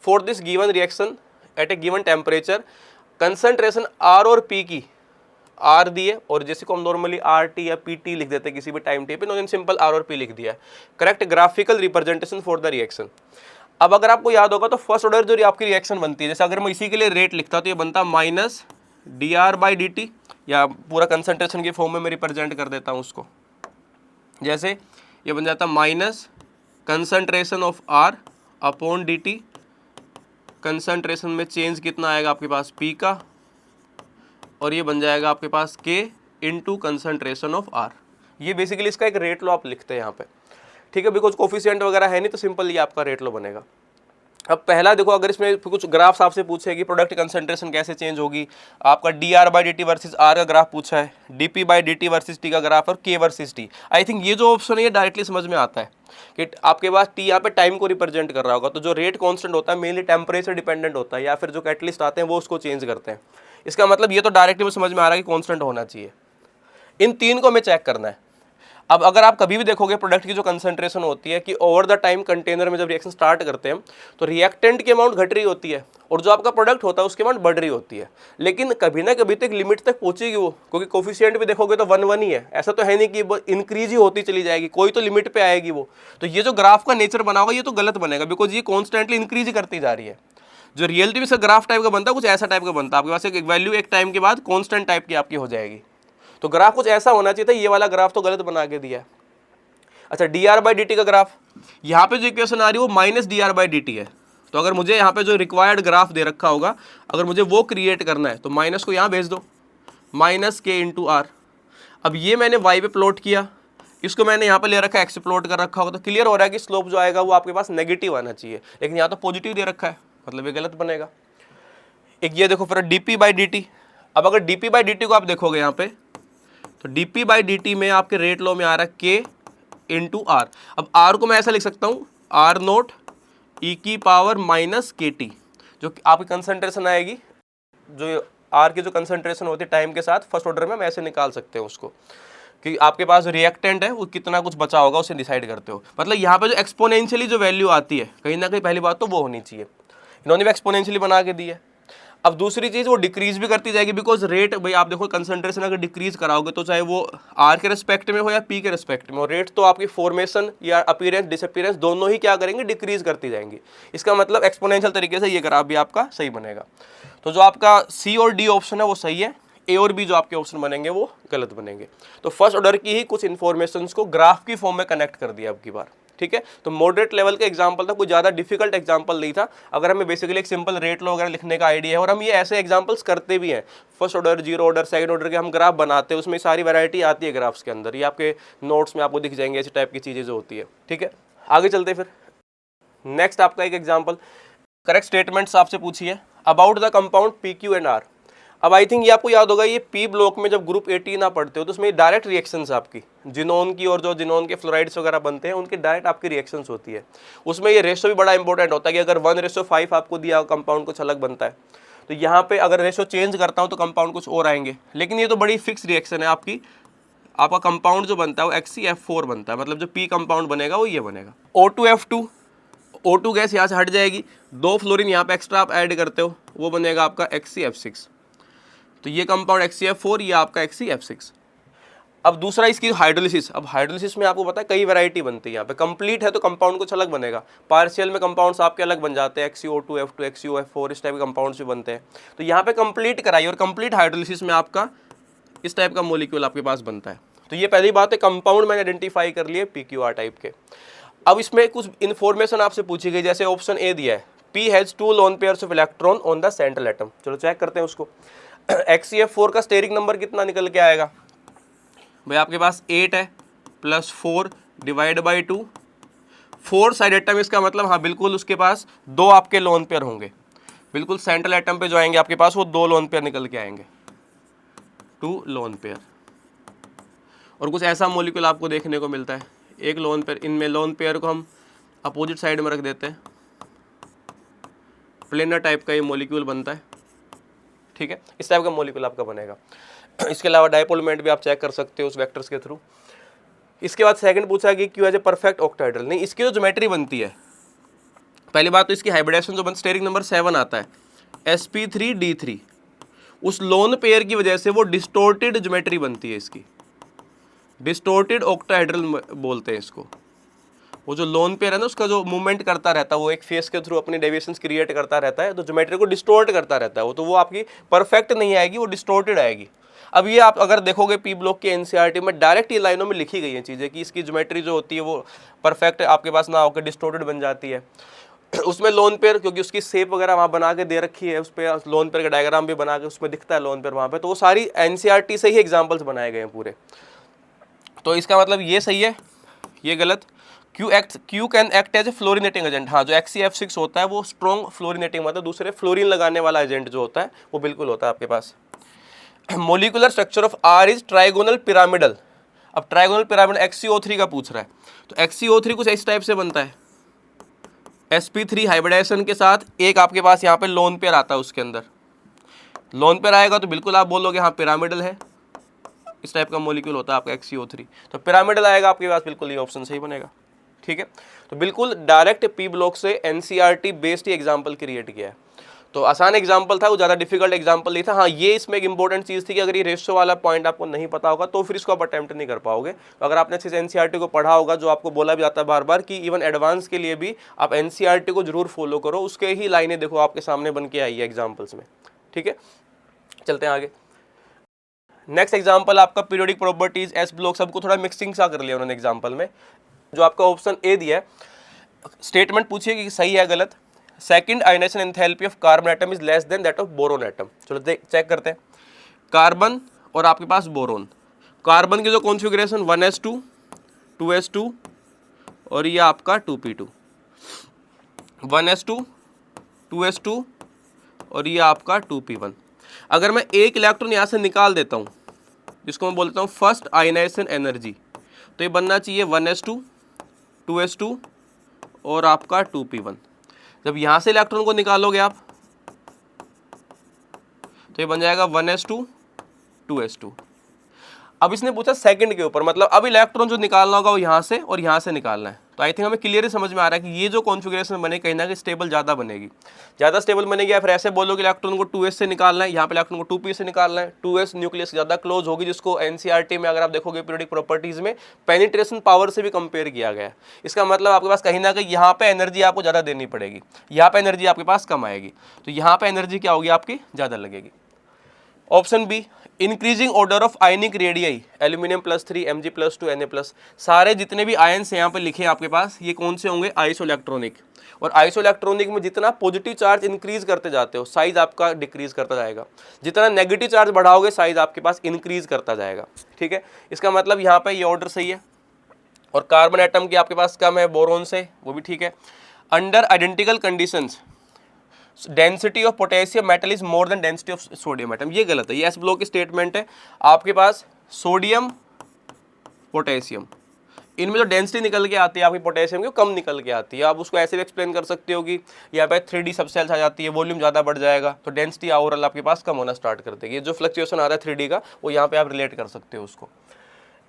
for this given reaction at A given temperature concentration R और P की R दिए, और जैसे को हम नॉर्मली RT या PT लिख देते हैं किसी भी टाइम टेप पे, उन्होंने सिंपल R और P लिख दिया है। Correct graphical representation for the reaction. अब अगर आपको याद होगा तो फर्स्ट ऑर्डर जो आपकी रिएक्शन बनती है, जैसे अगर मैं इसी के लिए रेट लिखता तो ये बनता -dR/dt, या पूरा कंसंट्रेशन की फॉर्म में मैं रिप्रेजेंट कर देता हूँ उसको। जैसे ये बन जाता minus concentration of R upon dt, concentration में चेंज कितना आएगा आपके पास P का, और ये बन जाएगा आपके पास K into concentration of R। ये बेसिकली इसका एक रेट लो आप लिखते हैं यहाँ पे, ठीक है, बिकॉज कोफिशिएंट वगैरह है नहीं तो सिंपल ये आपका रेट लो बनेगा। अब पहला देखो, अगर इसमें कुछ ग्राफ्स आपसे पूछे कि प्रोडक्ट कंसंट्रेशन कैसे चेंज होगी, आपका dR/dt वर्सेस R का ग्राफ पूछा है, dP/dt वर्सेस T का ग्राफ और K versus T। I think ये जो ऑप्शन है ये डायरेक्टली समझ में आता है कि आपके पास T यहाँ पे टाइम को रिप्रेजेंट कर रहा होगा, तो जो रेट कांस्टेंट होता है मेनली टेम्परेचर डिपेंडेंट होता है, या फिर जो कैटलिस्ट आते हैं वो उसको चेंज करते हैं। इसका मतलब ये तो डायरेक्टली समझ में आ रहा है कि कांस्टेंट होना चाहिए। इन तीन को हमें चेक करना है। अब अगर आप कभी भी देखोगे प्रोडक्ट की जो कंसंट्रेशन होती है कि ओवर द टाइम कंटेनर में जब रिएक्शन स्टार्ट करते हैं तो रिएक्टेंट की अमाउंट घट रही होती है और जो आपका प्रोडक्ट होता है उसकी अमाउंट बढ़ रही होती है, लेकिन कभी ना कभी तक लिमिट तक पहुंचेगी वो, क्योंकि कोफिशिएंट भी देखोगे तो 1 ही है। ऐसा तो है नहीं कि इंक्रीज ही होती चली जाएगी, कोई तो लिमिट पे आएगी वो। तो ये जो ग्राफ का नेचर बना होगा ये तो गलत बनेगा, बिकॉज ये कॉन्स्टेंटली इंक्रीज ही करती जा रही है। जो रियलिटी में ग्राफ टाइप का बनता है कुछ ऐसा टाइप का बनता है, आपके पास एक वैल्यू एक टाइम के बाद कॉन्स्टेंट टाइप की आपकी हो जाएगी। तो ग्राफ कुछ ऐसा होना चाहिए था, ये वाला ग्राफ तो गलत बना के दिया है। अच्छा, dR/dt का ग्राफ, यहाँ पे जो इक्वेशन आ रही है वो -dR/dt है। तो अगर मुझे यहाँ पे जो रिक्वायर्ड ग्राफ दे रखा होगा, अगर मुझे वो क्रिएट करना है तो माइनस को यहाँ भेज दो, -K × R। अब ये मैंने y पे प्लॉट किया, इसको मैंने यहाँ पे ले रखा है x प्लॉट कर रखा होगा, तो क्लियर हो रहा है कि स्लोप जो आएगा वो आपके पास नेगेटिव आना चाहिए, लेकिन यहाँ तो पॉजिटिव दे रखा है, मतलब ये गलत बनेगा। एक ये देखो फिर dp/dt, अब अगर dp/dt को आप देखोगे यहाँ पे, तो dp/dt में आपके रेट लॉ में आ रहा है k इंटू आर। अब r को मैं ऐसा लिख सकता हूँ r0 e⁻−kt, जो आपकी कंसंट्रेशन आएगी, जो r की जो कंसंट्रेशन होती है टाइम के साथ फर्स्ट ऑर्डर में हम ऐसे निकाल सकते हैं उसको, कि आपके पास रिएक्टेंट है वो कितना कुछ बचा होगा उसे डिसाइड करते हो। मतलब यहाँ पे जो एक्सपोनेंशियली जो वैल्यू आती है कहीं ना कहीं पहली बात तो वो होनी चाहिए, इन्होंने भी एक्सपोनेंशियली बना के दी है। अब दूसरी चीज़ वो डिक्रीज भी करती जाएगी, बिकॉज रेट भाई आप देखो कंसंट्रेशन अगर डिक्रीज कराओगे तो चाहे वो आर के रिस्पेक्ट में हो या पी के रिस्पेक्ट में हो, रेट तो आपकी फॉर्मेशन या अपीयरेंस डिसअपीयरेंस दोनों ही क्या करेंगे, डिक्रीज करती जाएंगी। इसका मतलब एक्सपोनेंशियल तरीके से ये ग्राफ भी आपका सही बनेगा। तो जो आपका सी और डी ऑप्शन है वो सही है, ए और बी जो आपके ऑप्शन बनेंगे वो गलत बनेंगे। तो फर्स्ट ऑर्डर की ही कुछ इन्फॉर्मेशन को ग्राफ की फॉर्म में कनेक्ट कर दिया अब की बार, ठीक है। तो मॉडरेट लेवल का एग्जांपल था, कोई ज़्यादा डिफिकल्ट एग्जांपल नहीं था। अगर हमें बेसिकली एक सिंपल रेट लॉ वगैरह लिखने का आइडिया है, और हम ये ऐसे एग्जांपल्स करते भी हैं, first order, zero order, second order के हम ग्राफ बनाते हैं, उसमें सारी वैरायटी आती है ग्राफ्स के अंदर, ये आपके नोट्स में आपको दिख जाएंगे ऐसी टाइप की चीज़ें जो होती है, ठीक है। आगे चलते फिर नेक्स्ट आपका एक एग्जाम्पल, करेक्ट स्टेटमेंट्स आपसे पूछी है अबाउट द कंपाउंड PQ&R। अब आई थिंक ये आपको याद होगा, ये पी ब्लॉक में जब ग्रुप 18 आप पढ़ते हो तो उसमें डायरेक्ट रिएक्शंस आपकी जिनोन की, और जो जिनोन के फ्लोराइड्स वगैरह बनते हैं उनके डायरेक्ट आपकी रिएक्शंस होती है। उसमें ये रेशो भी बड़ा इंपॉर्टेंट होता है कि अगर 1:5 आपको दिया कंपाउंड कुछ अलग बनता है, तो यहाँ पे अगर रेशो चेंज करता हूँ तो कंपाउंड कुछ और आएंगे। लेकिन ये तो बड़ी फिक्स रिएक्शन है आपकी, आपका कंपाउंड जो बनता है वो HCF4 बनता है, मतलब जो पी कंपाउंड बनेगा वो ये बनेगा। O2F2, O2 गैस यहाँ से हट जाएगी, 2 फ्लोरीन यहाँ पे एक्स्ट्रा आप ऐड करते हो, वो बनेगा आपका HCF6। तो ये कंपाउंड HCF4, ये आपका HCF6। अब दूसरा इसकी हाइड्रोलिसिस। अब हाइड्रोलिसिस में आपको पता है कई वैरायटी बनती है, यहाँ पे कंप्लीट है तो कंपाउंड कुछ अलग बनेगा, पार्शियल में कंपाउंड्स आपके अलग बन जाते हैं, XCO2F2, XCOF4 इस टाइप के कंपाउंड्स भी बनते हैं। तो यहाँ पे कंप्लीट कराइए, और कंप्लीट हाइड्रोलिसिस में आपका इस टाइप का मोलिक्यूल आपके पास बनता है। तो ये पहली बात है, कंपाउंड मैंने आइडेंटिफाई कर लिए PQR टाइप के। अब इसमें कुछ इन्फॉर्मेशन आपसे पूछी गई, जैसे ऑप्शन ए दिया है P has 2 lone pairs of electron on the central atom. चलो चेक करते हैं उसको। HCF4 का स्टेरिक नंबर कितना निकल के आएगा भाई, आपके पास 8 है plus 4 divide by 2, 4 side atom, इसका मतलब हाँ बिल्कुल उसके पास 2 आपके लोन पेयर होंगे, बिल्कुल सेंट्रल एटम पे जो आएंगे आपके पास वो 2 लोन पेयर निकल के आएंगे, 2 लोन पेयर। और कुछ ऐसा मॉलिक्यूल आपको देखने को मिलता है, एक लोन पेयर, इनमें लोन पेयर को हम अपोजिट साइड में रख देते हैं, प्लेनर टाइप का ये मॉलिक्यूल बनता है, ठीक है। इस टाइप का मॉलिक्यूल आपका बनेगा। इसके अलावा डायपोल मोमेंट भी आप चेक कर सकते हो उस वेक्टर्स के थ्रू। इसके बाद सेकंड पूछा कि क्यों एज ए परफेक्ट ऑक्टाहेड्रल, नहीं इसकी जो ज्योमेट्री बनती है, पहली बात तो इसकी हाइब्रिडेशन जो बनती है, स्टेरिक नंबर 7 आता है sp3d3, उस लोन पेयर की वजह से वो डिस्टोर्टेड ज्योमेट्री बनती है इसकी, डिस्टोर्टेड ऑक्टाहेड्रल बोलते हैं इसको। वो जो लोन पेयर है ना उसका जो मूवमेंट करता रहता है, वो एक फेस के थ्रू अपनी डेविएशंस क्रिएट करता रहता है, तो ज्योमेट्री को डिस्टोर्ट करता रहता है वो, तो वो आपकी परफेक्ट नहीं आएगी, वो डिस्टोर्टेड आएगी। अब ये आप अगर देखोगे पी ब्लॉक के एनसीईआरटी में डायरेक्ट ये लाइनों में लिखी गई हैं चीज़ें कि इसकी ज्योमेट्री जो होती है वो परफेक्ट आपके पास ना होकर डिस्टोर्टेड बन जाती है। उसमें लोन पेयर, क्योंकि उसकी शेप वगैरह वहाँ बना के दे रखी है, उस पर लोन पेयर का डायग्राम भी बना के उसमें दिखता है लोन पेयर वहाँ पे, तो वो सारी एनसीईआरटी से ही एग्जाम्पल्स बनाए गए हैं पूरे। तो इसका मतलब ये सही है, ये गलत। Q can act as a fluorinating agent, हाँ जो XCF6 होता है वो स्ट्रॉन्ग फ्लोरिनेटिंग, मतलब दूसरे फ्लोरीन लगाने वाला एजेंट जो होता है वो बिल्कुल होता है आपके पास। Molecular structure of R is trigonal pyramidal. अब ट्राइगोनल पिरामिड XCO3 का पूछ रहा है, तो XCO3 कुछ इस टाइप से बनता है, sp3 हाइब्रिडाइजेशन के साथ एक आपके पास यहाँ पे लोन पेयर आता है, उसके अंदर लोन पेयर आएगा तो बिल्कुल आप बोलोगे हाँ पिरामिडल है, इस टाइप का मॉलिक्यूल होता है आपका XCO3, तो पिरामिडल आएगा आपके पास, बिल्कुल ये ऑप्शन सही बनेगा, ठीक है। तो बिल्कुल डायरेक्ट पी ब्लॉक से एनसीईआरटी बेस्ड ही एग्जाम्पल क्रिएट किया है। तो आसान एग्जाम्पल था, वो ज़्यादा डिफिकल्ट एग्जाम्पल नहीं था। हाँ ये इसमें एक इंपॉर्टेंट चीज़ थी कि अगर ये रेशो वाला पॉइंट आपको नहीं पता होगा तो फिर इसको आप अटेम्प्ट नहीं कर पाओगे। तो अगर आपने अच्छे से एनसीईआरटी को पढ़ा होगा, जो आपको बोला भी जाता है बार बार कि इवन एडवांस के लिए भी आप एनसीईआरटी को जरूर फॉलो करो, उसके ही लाइनें देखो आपके सामने बन के आई है एग्जाम्पल्स में, ठीक है। चलते हैं आगे। नेक्स्ट एग्जाम्पल आपका पीरियोडिक प्रॉपर्टीज एस ब्लॉक, सबको थोड़ा मिक्सिंग सा कर लिया उन्होंने एग्जाम्पल में। जो आपका ऑप्शन ए दिया है, स्टेटमेंट पूछिए कि सही है गलत। Second ionization enthalpy of carbon atom is less than that of boron atom. चलो चेक करते हैं। कार्बन और आपके पास बोरोन, कार्बन की जो कॉन्फ़िगरेशन 1s2 2s2 और ये आपका 2p2, 1s2 2s2 और ये आपका 2p1। अगर मैं एक इलेक्ट्रॉन यहाँ से निकाल देता हूँ जिसको मैं बोलता हूँ फर्स्ट आयनाइजेशन एनर्जी, तो ये बनना चाहिए 1s2 2s2 और आपका 2p1। जब यहाँ से इलेक्ट्रॉन को निकालोगे आप तो ये बन जाएगा 1s2 2s2। अब इसने पूछा सेकंड के ऊपर, मतलब अब इलेक्ट्रॉन जो निकालना होगा वो यहाँ से और यहाँ से निकालना है। तो आई थिंक हमें क्लियरली समझ में आ रहा है कि ये जो कॉन्फ़िगरेशन बने कहीं ना कहीं स्टेबल ज़्यादा बनेगी, ज़्यादा स्टेबल बनेगी। या फिर ऐसे बोलोगे इलेक्ट्रॉन को 2s से निकालना है, यहाँ पे इलेक्ट्रॉन को 2p से निकालना है। 2s न्यूक्लियस ज़्यादा क्लोज होगी, जिसको एनसीईआरटी में अगर आप देखोगे पीरियोडिक प्रॉपर्टीज़ में पेनिट्रेशन पावर से भी कंपेयर किया गया है। इसका मतलब आपके पास कहीं ना कहीं यहाँ पे एनर्जी आपको ज़्यादा देनी पड़ेगी, यहाँ पे एनर्जी आपके पास कम आएगी, तो यहाँ पे एनर्जी क्या होगी आपकी ज़्यादा लगेगी। Option B, increasing order of ionic radii aluminium +3 Mg+2 Na+। सारे जितने भी आयन्स यहाँ पे लिखे हैं आपके पास, ये कौन से होंगे? आइसोइलेक्ट्रॉनिक। और आइसोइलेक्ट्रॉनिक में जितना पॉजिटिव चार्ज इंक्रीज करते जाते हो साइज आपका डिक्रीज करता जाएगा, जितना नेगेटिव चार्ज बढ़ाओगे साइज आपके पास इंक्रीज करता जाएगा। ठीक है, इसका मतलब यहाँ पे ये ऑर्डर सही है। और कार्बन एटम की आपके पास कम है बोरोन से, वो भी ठीक है। Under identical conditions density of potassium metal is more than density of sodium atom, ये गलत है। ये एस ब्लॉक की स्टेटमेंट है। आपके पास सोडियम पोटेशियम, इनमें जो डेंसिटी निकल के आती है आपकी पोटेशियम की, वो कम निकल के आती है। आप उसको ऐसे भी एक्सप्लेन कर सकते हो कि यहाँ पे 3D सबसेल्स आ जाती है, वॉल्यूम ज़्यादा बढ़ जाएगा, तो डेंसिटी ओवरऑल आपके पास कम होना स्टार्ट कर देगी। ये जो फ्लक्चुएशन आ रहा है 3D का, वो यहाँ पे आप रिलेट कर सकते हो उसको।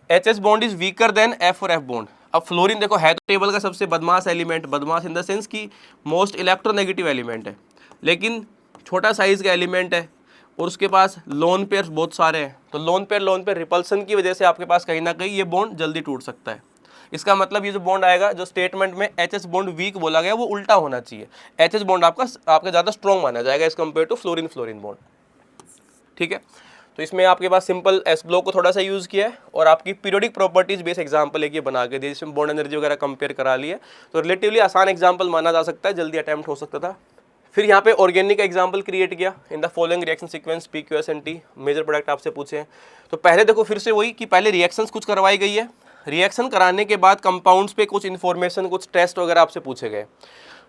HS bond is weaker then F और F बॉन्ड। अब फ्लोरीन देखो है तो टेबल का सबसे बदमाश एलिमेंट, बदमाश इन द सेंस की मोस्ट इलेक्ट्रोनेगेटिव एलिमेंट है, लेकिन छोटा साइज का एलिमेंट है और उसके पास लोन पेयर्स बहुत सारे हैं। तो लोन पेयर रिपल्सन की वजह से आपके पास कहीं ना कहीं ये बॉन्ड जल्दी टूट सकता है। इसका मतलब ये जो बॉन्ड आएगा, जो स्टेटमेंट में HS बॉन्ड वीक बोला गया, वो उल्टा होना चाहिए। HS बॉन्ड आपका ज़्यादा स्ट्रॉन्ग माना जाएगा as compare to fluorine bond. ठीक है, तो इसमें आपके पास सिंपल एस ब्लॉक को थोड़ा सा यूज़ किया है और आपकी पीरियोडिक प्रॉपर्टीज बेस एग्जांपल एक ये बना के दिए, जिसमें बॉन्ड एनर्जी वगैरह कंपेयर करा लिए। तो रिलेटिवली आसान एग्जांपल माना जा सकता है, जल्दी अटैम्प्ट हो सकता था। फिर यहाँ पे ऑर्गेनिक का एग्जांपल क्रिएट किया। In the following reaction sequence PQSNT major product आपसे पूछे हैं। तो पहले देखो फिर से वही कि पहले रिएक्शंस कुछ करवाई गई है, रिएक्शन कराने के बाद कंपाउंड्स पे कुछ इन्फॉर्मेशन, कुछ टेस्ट वगैरह आपसे पूछे गए।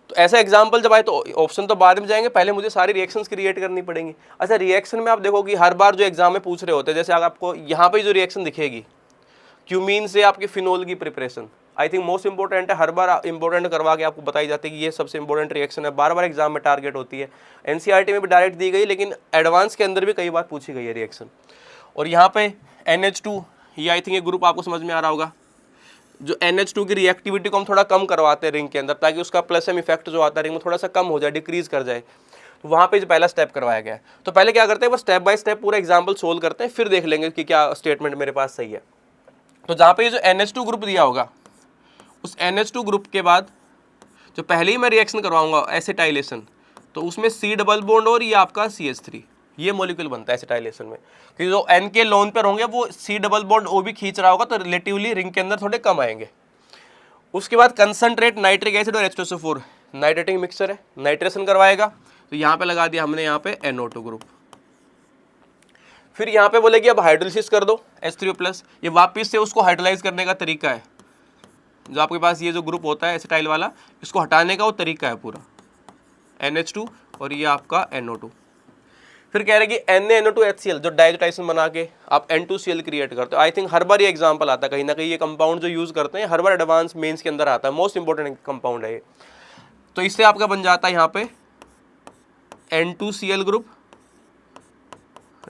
तो ऐसा एग्जाम्पल जब आए तो ऑप्शन तो बाद में जाएंगे, पहले मुझे सारी रिएक्शंस क्रिएट करनी पड़ेंगी। अच्छा, रिएक्शन में आप देखो कि हर बार जो एग्जाम में पूछ रहे होते हैं, जैसे अगर आपको यहाँ पे जो रिएक्शन दिखेगी क्यूमीन से आपके फिनोल की preparation, I think most important है, हर बार इंपॉर्टेंट करवा के आपको बताई जाती है कि ये सबसे इंपॉर्टेंट रिएक्शन है, बार बार एग्जाम में टारगेट होती है। एनसीईआरटी में भी डायरेक्ट दी गई, लेकिन एडवांस के अंदर भी कई बार पूछी गई है रिएक्शन। और यहाँ पे NH2, ये आई थिंक ये ग्रुप आपको समझ में आ रहा होगा। जो NH2 की रिएक्टिविटी को हम थोड़ा कम करवाते हैं रिंग के अंदर, ताकि उसका प्लस एम इफेक्ट जो आता है रिंग में थोड़ा सा कम हो जाए, डिक्रीज कर जाए। तो वहाँ पे जो पहला स्टेप करवाया गया है। तो पहले क्या करते हैं, बस स्टेप बाय स्टेप पूरा एग्जाम्पल सोल्व करते हैं, फिर देख लेंगे कि क्या स्टेटमेंट मेरे पास सही है। तो जहाँ पे ये जो NH2 ग्रुप दिया होगा, उस NH2 ग्रुप के बाद जो पहले ही मैं रिएक्शन करवाऊंगा एसिटाइलेशन, तो उसमें C डबल बॉन्ड और ये आपका CH3, ये मॉलिक्यूल बनता है एसिटाइलेशन में। क्योंकि जो N के लोन पर होंगे वो C डबल बॉन्ड O भी खींच रहा होगा, तो रिलेटिवली रिंग के अंदर थोड़े कम आएंगे। उसके बाद कंसंट्रेट नाइट्रिक एसिड और H2SO4 नाइट्रेटिंग मिक्सचर है, नाइट्रेशन करवाएगा। तो यहाँ पे लगा दिया हमने यहाँ पे NO2 ग्रुप। फिर यहाँ पे बोले कि अब हाइड्रोलिसिस कर दो H3O+, ये वापस से उसको हाइड्रोलाइज करने का तरीका है। जो आपके पास ये जो ग्रुप होता है एसिटाइल वाला, इसको हटाने का वो तरीका है पूरा, NH2 और ये आपका NO2। फिर कह रहे कि NaNO2HCl जो डाइजोटाइसन बना के आप N2Cl क्रिएट करते हो। आई थिंक हर बार ये एग्जांपल आता है, कहीं ना कहीं ये कंपाउंड जो यूज़ करते हैं हर बार एडवांस मेंस के अंदर आता है, मोस्ट इंपॉर्टेंट कंपाउंड है ये। तो इससे आपका बन जाता है यहाँ पे N2Cl ग्रुप,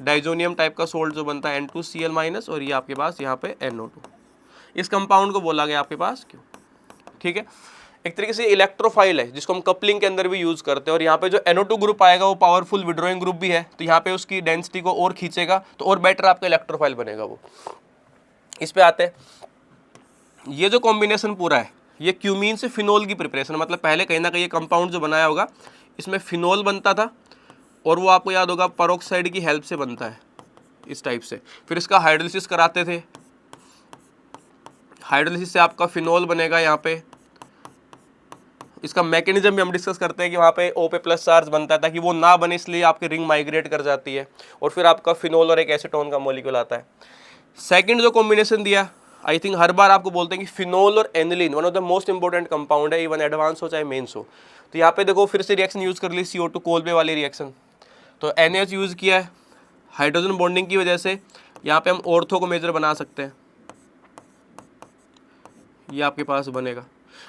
डाइजोनियम टाइप का सोल्ट जो बनता है N2Cl- और ये आपके पास यहाँ पे NO2। इस कंपाउंड को बोला गया आपके पास क्यों? ठीक है, एक तरीके से इलेक्ट्रोफाइल है, जिसको हम कपलिंग के अंदर भी यूज करते हैं। और यहाँ पे जो NO2 ग्रुप आएगा वो पावरफुल विड्रॉइंग ग्रुप भी है, तो यहाँ पे उसकी डेंसिटी को और खींचेगा, तो और बेटर आपका इलेक्ट्रोफाइल बनेगा वो। इस पे आते हैं, ये जो कॉम्बिनेशन पूरा है ये क्यूमीन से फिनोल की प्रिपरेशन, मतलब पहले कहीं ना कहीं ये कंपाउंड जो बनाया होगा इसमें फिनोल बनता था, और वो आपको याद होगा पेरोक्साइड की हेल्प से बनता है इस टाइप से। फिर इसका हाइड्रोलिसिस कराते थे, हाइड्रोलिसिस से आपका फिनोल बनेगा यहाँ पे। इसका मैकेनिज्म भी हम डिस्कस करते हैं कि वहाँ पे O पे प्लस चार्ज बनता है, ताकि वो ना बने इसलिए आपकी रिंग माइग्रेट कर जाती है, और फिर आपका फिनोल और एक एसीटोन का मॉलिक्यूल आता है। सेकंड जो कॉम्बिनेशन दिया, आई थिंक हर बार आपको बोलते हैं कि फिनोल और aniline one of the most important compound है, इवन एडवांस हो चाहे मेंस हो। तो यहाँ पे देखो फिर से रिएक्शन यूज कर ली, CO2 कोलबे वाली रिएक्शन, तो NH यूज किया है हाइड्रोजन बॉन्डिंग की वजह से। यहाँ पे हम ऑर्थो को मेजर बना सकते हैं, ये आपके पास बनेगा।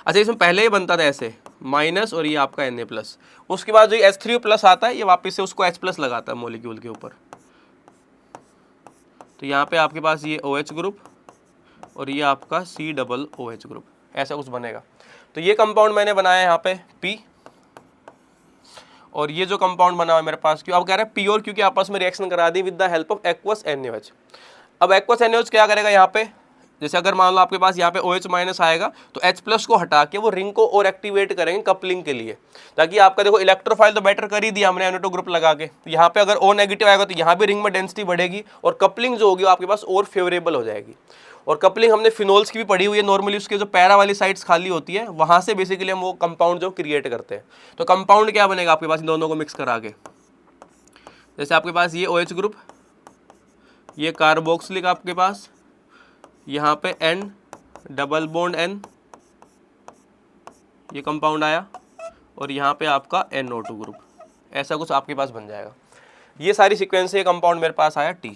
अच्छा इसमें पहले ही बनता था ऐसे माइनस और ये आपका Na+, उसके बाद जो H3+ आता है ये वापस से उसको H+ लगाता है मॉलिक्यूल के ऊपर, तो यहाँ पे आपके पास ये OH ग्रुप और ये आपका COOH ग्रुप, ऐसा कुछ बनेगा। तो ये कंपाउंड मैंने बनाया है यहाँ पे P, और ये जो कंपाउंड बना हुआ है मेरे पास क्यों, अब कह रहे हैं P और Q की आपस में रिएक्शन करा दी with the help of aqueous NaOH। अब एक्वस NaOH क्या करेगा यहाँ पे, जैसे अगर मान लो आपके पास यहाँ पे OH- आएगा तो H+ को हटा के वो रिंग को और एक्टिवेट करेंगे कपलिंग के लिए, ताकि आपका देखो इलेक्ट्रोफाइल तो बेटर कर ही दिया हमने NO2 ग्रुप लगा के, यहाँ पे अगर O- आएगा तो यहाँ भी रिंग में डेंसिटी बढ़ेगी और कपलिंग जो होगी आपके पास और फेवरेबल हो जाएगी। और कपलिंग हमने फिनोल्स की भी पढ़ी हुई है, नॉर्मली उसके जो पैरा वाली साइड्स खाली होती है वहाँ से बेसिकली हम वो कंपाउंड जो क्रिएट करते हैं। तो कंपाउंड क्या बनेगा आपके पास इन दोनों को मिक्स करा के, जैसे आपके पास ये OH ग्रुप, ये कार्बोक्सिलिक आपके पास, यहाँ पे N डबल बॉन्ड N, ये कंपाउंड आया, और यहाँ पे आपका NO2 ग्रुप, ऐसा कुछ आपके पास बन जाएगा। ये सारी सीक्वेंस से ये कंपाउंड मेरे पास आया T।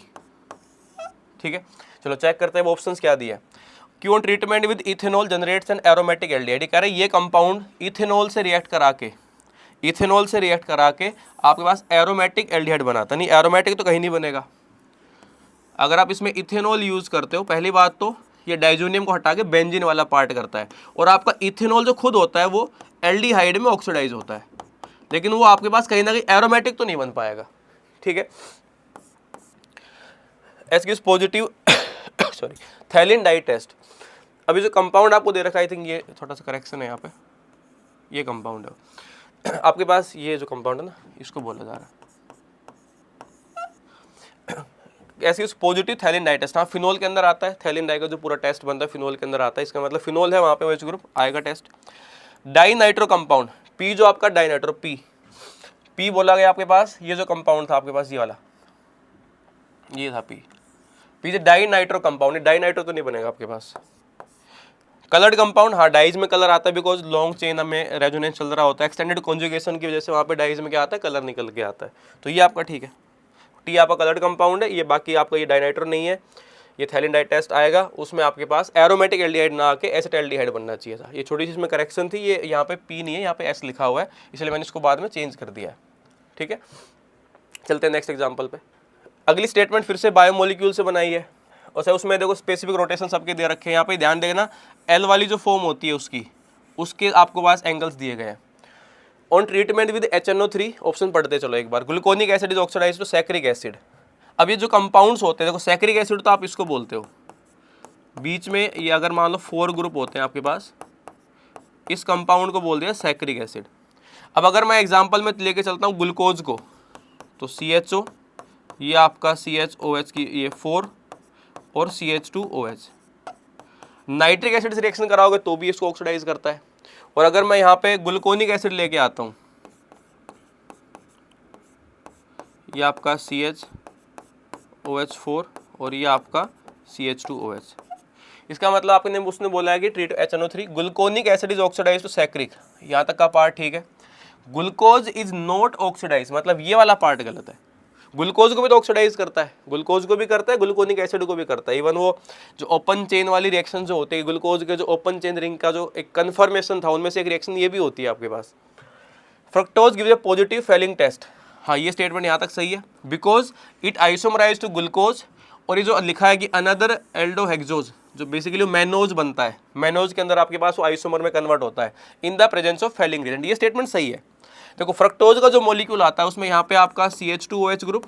ठीक है, चलो चेक करते हैं वो ऑप्शंस क्या दिया। क्यों treatment with ethanol generates an aromatic aldehyde, कह रहे ये कंपाउंड इथेनॉल से रिएक्ट करा के, इथेनॉल से रिएक्ट करा के आपके पास एरोमेटिक एल्डिहाइड बनाता, नहीं एरोमेटिक तो कहीं नहीं बनेगा। अगर आप इसमें इथेनॉल यूज करते हो, पहली बात तो ये डाइजोनियम को हटा के बेंजीन वाला पार्ट करता है, और आपका इथेनॉल जो खुद होता है वो एल्डिहाइड में ऑक्सीडाइज होता है, लेकिन वो आपके पास कहीं ना कहीं एरोमेटिक तो नहीं बन पाएगा। ठीक है, S positive sorry phthalein dye test. अभी जो कंपाउंड आपको दे रखा है, आई थिंक ये थोड़ा सा करेक्शन है यहाँ पे, ये कंपाउंड है आपके पास, ये जो कंपाउंड है ना इसको बोला जा रहा है ऐसे पॉजिटिव थैलिन डाई टेस्ट। हाँ फिनोल के अंदर आता है, थैलिन डाई का जो पूरा टेस्ट बनता है फिनोल के अंदर आता है, इसका मतलब फिनोल है वहाँ पे OH ग्रुप आएगा test. Di nitro compound P, जो आपका डाई नाइट्रो P बोला गया आपके पास, ये जो कंपाउंड था आपके पास ये वाला, ये था P जो डाई नाइट्रो कंपाउंड है, डाई नाइट्रो तो नहीं बनेगा आपके पास। कलर्ड कंपाउंड, हाँ डाइज में कलर आता है बिकॉज लॉन्ग चेन में रेजोनेंस चल रहा होता है, एक्सटेंडेड कॉन्जुगेशन की वजह से वहाँ पे डाइज में क्या आता है, कलर निकल के आता है, तो ये आपका ठीक है। T आपका कलर्ड कंपाउंड है, ये बाकी आपका ये डाइनाइट्रो नहीं है, ये थैलिन डाई टेस्ट आएगा, उसमें आपके पास एरोमेटिक एल्डिहाइड ना आके एसिटाल्डिहाइड बनना चाहिए था। ये छोटी सी इसमें करेक्शन थी, ये यहाँ पे P नहीं है, यहाँ पे S लिखा हुआ है, इसलिए मैंने इसको बाद में चेंज कर दिया है। ठीक है, चलते हैं नेक्स्ट एग्जाम्पल पे। अगली स्टेटमेंट फिर से बायोमोलिक्यूल से बनाई है, और सर उसमें देखो स्पेसिफिक रोटेशन सबके दे रखे हैं, यहाँ पे ध्यान देना L वाली जो फॉर्म होती है उसके आपको पास एंगल्स दिए गए हैं। On treatment with HNO3, option पढ़ते चलो एक बार। Gluconic acid is oxidized to saccharic acid. अब ये जो कंपाउंड्स होते हैं देखो, सैक्रिक एसिड तो आप इसको बोलते हो, बीच में ये अगर मान लो 4 ग्रुप होते हैं आपके पास, इस कंपाउंड को बोल दिया सैक्रिक एसिड। अब अगर मैं एग्जांपल में लेके चलता हूँ ग्लूकोज को, तो CHO, ये आपका CHOH की ये 4 और CH2OH, नाइट्रिक एसिड से रिएक्शन कराओगे तो भी इसको ऑक्सीडाइज करता है। और अगर मैं यहाँ पे ग्लूकोनिक एसिड लेके आता हूँ, ये आपका CHOH4 और ये आपका CH2OH, इसका मतलब आपने उसने बोला है कि treat HNO3 gluconic acid is oxidise to saccharic, यहाँ तक का पार्ट ठीक है। ग्लूकोज इज नॉट ऑक्सीडाइज, मतलब ये वाला पार्ट गलत है। ग्लूकोज को भी तो ऑक्सीडाइज करता है, ग्लूकोज को भी करता है, ग्लूकोनिक एसिड को भी करता है। इवन वो जो ओपन चेन वाली रिएक्शन जो होती है, ग्लूकोज के जो ओपन चेन रिंग का जो एक कन्फर्मेशन था, उनमें से एक रिएक्शन ये भी होती है आपके पास। Fructose gives a positive Fehling test, हाँ ये स्टेटमेंट यहाँ तक सही है, because it isomerise to glucose. और ये जो लिखा है कि अनदर एल्डोहेक्सोज, जो बेसिकली मैनोज बनता है, मैनोज के अंदर आपके पास वो आइसोमर में कन्वर्ट होता है in the presence of Fehling reagent, ये स्टेटमेंट सही है। देखो फ्रक्टोज का जो मॉलिक्यूल आता है उसमें यहाँ पे आपका CH2OH ग्रुप,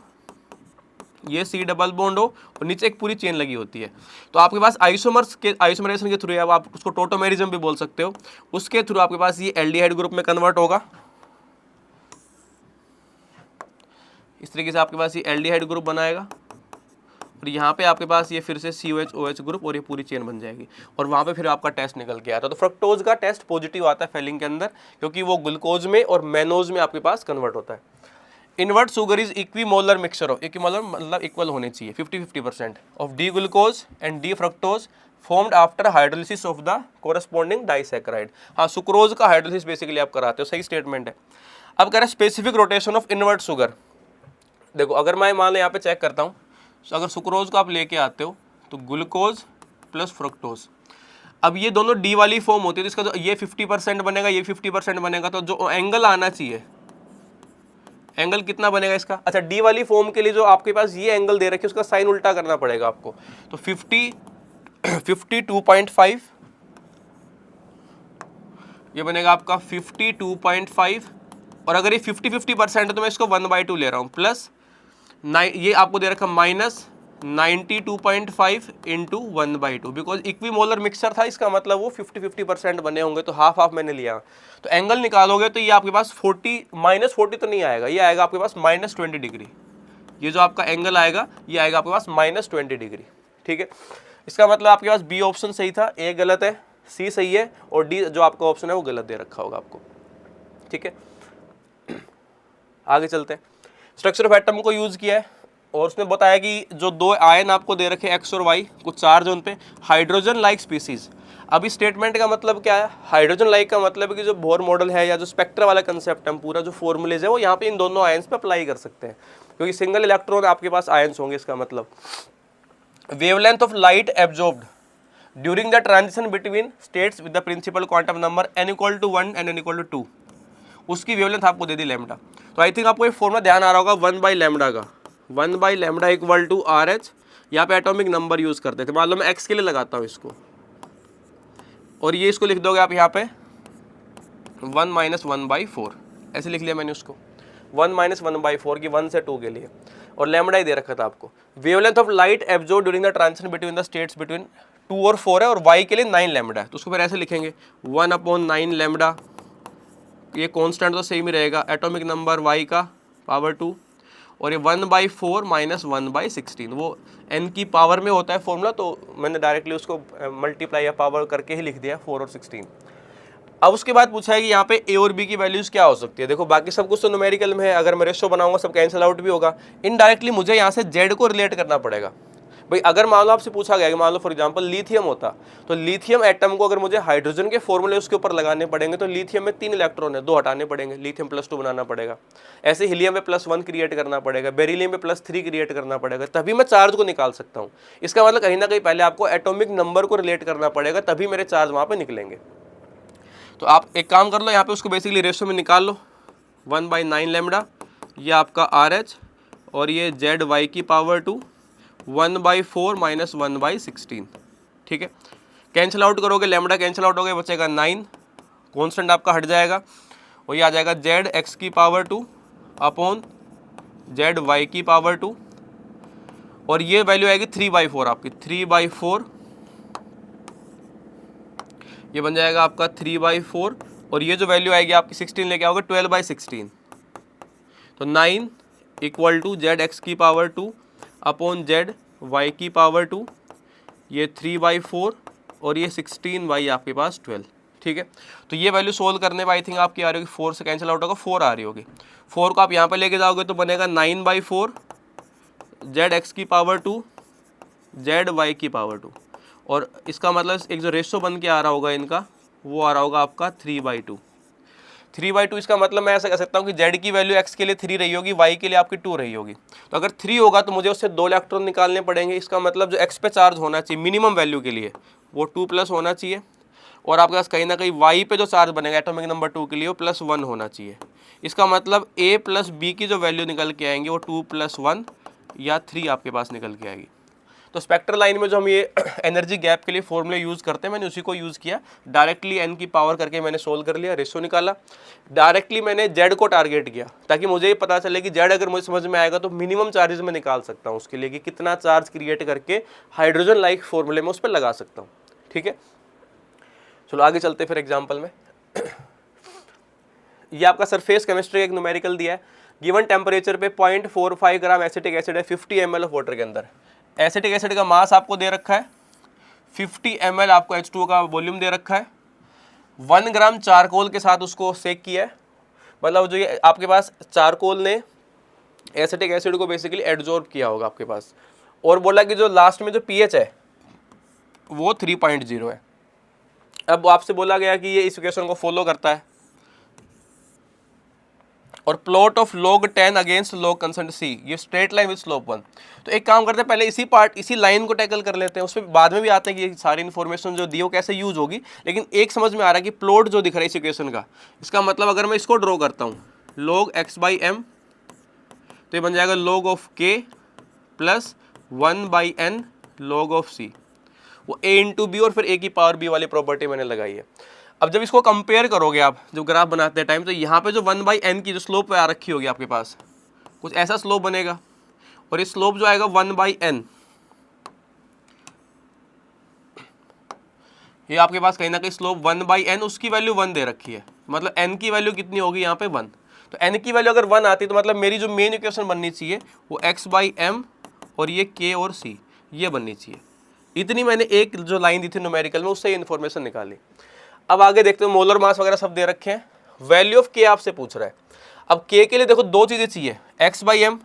ये C डबल बॉन्ड हो और नीचे एक पूरी चेन लगी होती है, तो आपके पास आइसोमर्स के आइसोमराइजेशन के थ्रू है, आप उसको टोटोमेरिज्म भी बोल सकते हो, उसके थ्रू आपके पास ये एल्डिहाइड ग्रुप में कन्वर्ट होगा। इस तरीके से आपके पास ये एल्डिहाइड ग्रुप बनाएगा, और यहाँ पे आपके पास ये फिर से COH ग्रुप और ये पूरी चेन बन जाएगी, और वहाँ पे फिर आपका टेस्ट निकल के आता है। तो फ्रक्टोज का टेस्ट पॉजिटिव आता है फेलिंग के अंदर, क्योंकि वो ग्लूकोज में और मैनोज में आपके पास कन्वर्ट होता है। Invert sugar is equimolar mixture of, equimolar मतलब इक्वल होने चाहिए 50-50% of D glucose and D fructose formed after hydrolysis of the corresponding disaccharide. हाँ, सुक्रोज का हाइड्रोलिसिस बेसिकली आप कराते हो, सही स्टेटमेंट है। अब कह रहा है specific rotation of invert sugar. देखो अगर मैं मान लो यहाँ पे चेक करता हूँ, तो अगर सुक्रोज को आप लेके आते हो तो ग्लूकोज प्लस फ्रक्टोज, अब ये दोनों डी वाली फॉर्म होती है, तो इसका जो ये 50% बनेगा, ये 50% बनेगा, तो जो एंगल आना चाहिए, एंगल कितना बनेगा इसका? अच्छा, डी वाली फॉर्म के लिए जो आपके पास ये एंगल दे रखे उसका साइन उल्टा करना पड़ेगा आपको, तो 52.5 ये बनेगा आपका 52.5, और अगर ये 50-50% है तो मैं इसको 1/2 ले रहा हूँ, प्लस ये आपको दे रखा minus 92.5 into 1/2, because equimolar mixture था, इसका मतलब वो 50-50% बने होंगे, तो हाफ हाफ मैंने लिया। तो एंगल निकालोगे तो ये आपके पास -40 तो नहीं आएगा, ये आएगा आपके पास -20 डिग्री। ये जो आपका एंगल आएगा ये आएगा आपके पास -20 डिग्री। ठीक है, इसका मतलब आपके पास बी ऑप्शन सही था, ए गलत है, सी सही है, और डी जो आपका ऑप्शन है वो गलत दे रखा होगा आपको। ठीक है, आगे चलते हैं। स्ट्रक्चर ऑफ एटम को यूज किया है, और उसने बताया कि जो दो आयन आपको दे रखे एक्स और वाई, कुछ चार्ज उन पे, हाइड्रोजन लाइक स्पीसीज। अभी स्टेटमेंट का मतलब क्या है? हाइड्रोजन लाइक का मतलब है कि जो बोर मॉडल है या जो स्पेक्ट्रा वाला कंसेप्ट है, पूरा जो फॉर्मूलेज है वो यहाँ पे इन दोनों आयंस पे अप्लाई कर सकते हैं, क्योंकि सिंगल इलेक्ट्रॉन आपके पास आयंस होंगे। इसका मतलब wavelength of light absorbed during the transition between states with the principal quantum number n = 1 and n = 2, उसकी वेवलेंथ आपको दे दी लैम्डा। तो आई थिंक आपको ये फॉर्मूला ध्यान आ रहा होगा 1/λ का, 1/λ = RH। यहाँ पे एटॉमिक नंबर यूज करते थे, मान लो मैं x के लिए लगाता हूँ इसको, और ये इसको लिख दोगे आप यहाँ पे 1 - 1/4, ऐसे लिख लिया मैंने उसको, 1 - 1/4 की 1 से 2 के लिए, और लैम्डा ही दे रखा था आपको। Wavelength of light absorb during the transition between the states between 2 और 4 है, और y के लिए 9 लैम्डा है, तो उसको फिर ऐसे लिखेंगे 1/9 लैम्डा, ये कांस्टेंट तो सेम ही रहेगा, एटॉमिक नंबर y का पावर 2, और ये 1/4 - 1/16, वो n की पावर में होता है फॉर्मूला, तो मैंने डायरेक्टली उसको मल्टीप्लाई या पावर करके ही लिख दिया 4 और 16। अब उसके बाद पूछा है कि यहाँ पे a और b की वैल्यूज क्या हो सकती है। देखो बाकी सब कुछ तो न्यूमेरिकल में है, अगर मैं रेशो बनाऊंगा सब कैंसिल आउट भी होगा, इनडायरेक्टली मुझे यहाँ से z को रिलेट करना पड़ेगा। भाई अगर मान लो आपसे पूछा गया कि मान लो फॉर एग्जांपल लिथियम होता, तो लिथियम एटम को अगर मुझे हाइड्रोजन के फॉर्मूले उसके ऊपर लगाने पड़ेंगे, तो लिथियम में 3 इलेक्ट्रॉन है, 2 हटाने पड़ेंगे, लिथियम +2 बनाना पड़ेगा। ऐसे हीलियम में +1 क्रिएट करना पड़ेगा, बेरिलियम में +3 क्रिएट करना पड़ेगा, तभी मैं चार्ज को निकाल सकता हूँ। इसका मतलब कहीं ना कहीं पहले आपको एटॉमिक नंबर को रिलेट करना पड़ेगा, तभी मेरे चार्ज वहाँ पर निकलेंगे। तो आप एक काम कर लो, यहाँ पे उसको बेसिकली रेशो में निकाल लो, 1/9 लैम्डा, ये आपका RH, और ये ZY⁴ 1/4 - 1/16। ठीक है, कैंसिल आउट करोगे, लैम्डा कैंसिल आउट हो गया, बचेगा 9, कॉन्स्टेंट आपका हट जाएगा, और ये आ जाएगा ZX⁴ अपॉन ZY⁴, और ये वैल्यू आएगी 3/4 आपकी, 3/4, ये बन जाएगा आपका 3/4, और ये जो वैल्यू आएगी आपकी 16 लेके आओगे 12/16, तो 9 = ZX⁴ अपॉन ZY⁴, ये 3/4, और ये 16 आपके पास 12। ठीक है, तो ये वैल्यू सोल्व करने पर आई थिंक आपकी आ रही होगी 4 से कैंसिल आउट होगा, 4 आ रही होगी। 4 को आप यहाँ पे लेके जाओगे तो बनेगा 9/4 ZX⁴ ZY⁴, और इसका मतलब एक जो रेशो बन के आ रहा होगा इनका, वो आ रहा होगा आपका 3/2। 3/2 इसका मतलब मैं ऐसा कह सकता हूँ कि Z की वैल्यू X के लिए 3 रही होगी, Y के लिए आपकी 2 रही होगी। तो अगर 3 होगा तो मुझे उससे 2 इलेक्ट्रॉन निकालने पड़ेंगे। इसका मतलब जो X पे चार्ज होना चाहिए मिनिमम वैल्यू के लिए वो 2+ होना चाहिए, और आपके पास कहीं ना कहीं Y पे जो चार्ज बनेगा एटॉमिक नंबर 2 के लिए वो +1 होना चाहिए। इसका मतलब A + B की जो वैल्यू निकल के आएंगी वो 2 + 1 या 3 आपके पास निकल के आएगी। तो स्पेक्ट्रल लाइन में जो हम ये एनर्जी गैप के लिए फॉर्मूले यूज़ करते हैं, मैंने उसी को यूज़ किया, डायरेक्टली n की पावर करके मैंने सोल्व कर लिया, रेशो निकाला, डायरेक्टली मैंने Z को टारगेट किया, ताकि मुझे ये पता चले कि Z अगर मुझे समझ में आएगा तो मिनिमम चार्जेस मैं निकाल सकता हूँ उसके लिए, कि कितना चार्ज क्रिएट करके हाइड्रोजन लाइक फॉर्मूले में उस पर लगा सकता हूँ। ठीक है, चलो आगे चलते फिर एग्जाम्पल में। ये आपका सरफेस केमिस्ट्री एक न्यूमेरिकल दिया है, गिवन टेम्परेचर पे 0.45 ग्राम एसिटिक एसिड है 50 ml ऑफ वाटर के अंदर। एसिटिक एसिड का मास आपको दे रखा है, 50 ml आपको H2O का वॉल्यूम दे रखा है, 1 ग्राम चारकोल के साथ उसको सेक किया है। मतलब जो ये आपके पास चारकोल ने एसिटिक एसिड को बेसिकली एडजॉर्ब किया होगा आपके पास। और बोला कि जो लास्ट में जो पीएच है वो 3.0 है। अब आपसे बोला गया कि ये इस इक्वेशन को फॉलो करता है और plot of log 10 against log constant c, ये स्ट्रेट लाइन विद स्लोप 1। तो एक काम करते हैं, पहले इसी लाइन को टैकल कर लेते हैं, उस पर बाद में भी आते हैं कि ये सारी इन्फॉर्मेशन जो दी हो कैसे यूज होगी। लेकिन एक समझ में आ रहा है कि प्लॉट जो दिख रहा है इस इक्वेशन का, इसका मतलब अगर मैं इसको ड्रॉ करता हूँ log x/m, तो ये बन जाएगा log of k plus 1/n log of c, वो a इंटू बी और फिर a की पावर b वाली प्रॉपर्टी मैंने लगाई है। अब जब इसको कंपेयर करोगे आप जब ग्राफ बनाते हैं टाइम, तो यहाँ पे जो 1/n की जो स्लोप आ रखी होगी आपके पास, कुछ ऐसा स्लोप बनेगा, और इस स्लोप जो आएगा 1/n, ये आपके पास कहीं ना कहीं स्लोप 1/n, उसकी वैल्यू 1 दे रखी है, मतलब n की वैल्यू कितनी होगी यहाँ पे 1। तो n की वैल्यू अगर 1 आती तो मतलब मेरी जो मेन इक्वेशन बननी चाहिए वो x/m और ये k और c ये बननी चाहिए। इतनी मैंने एक जो लाइन दी थी न्यूमेरिकल में उससे ये इन्फॉर्मेशन निकाली। अब आगे देखते हो, मोलर मास वगैरह सब दे रखे हैं, वैल्यू ऑफ के आपसे पूछ रहा है। अब के लिए देखो दो चीजें चाहिए, x/m,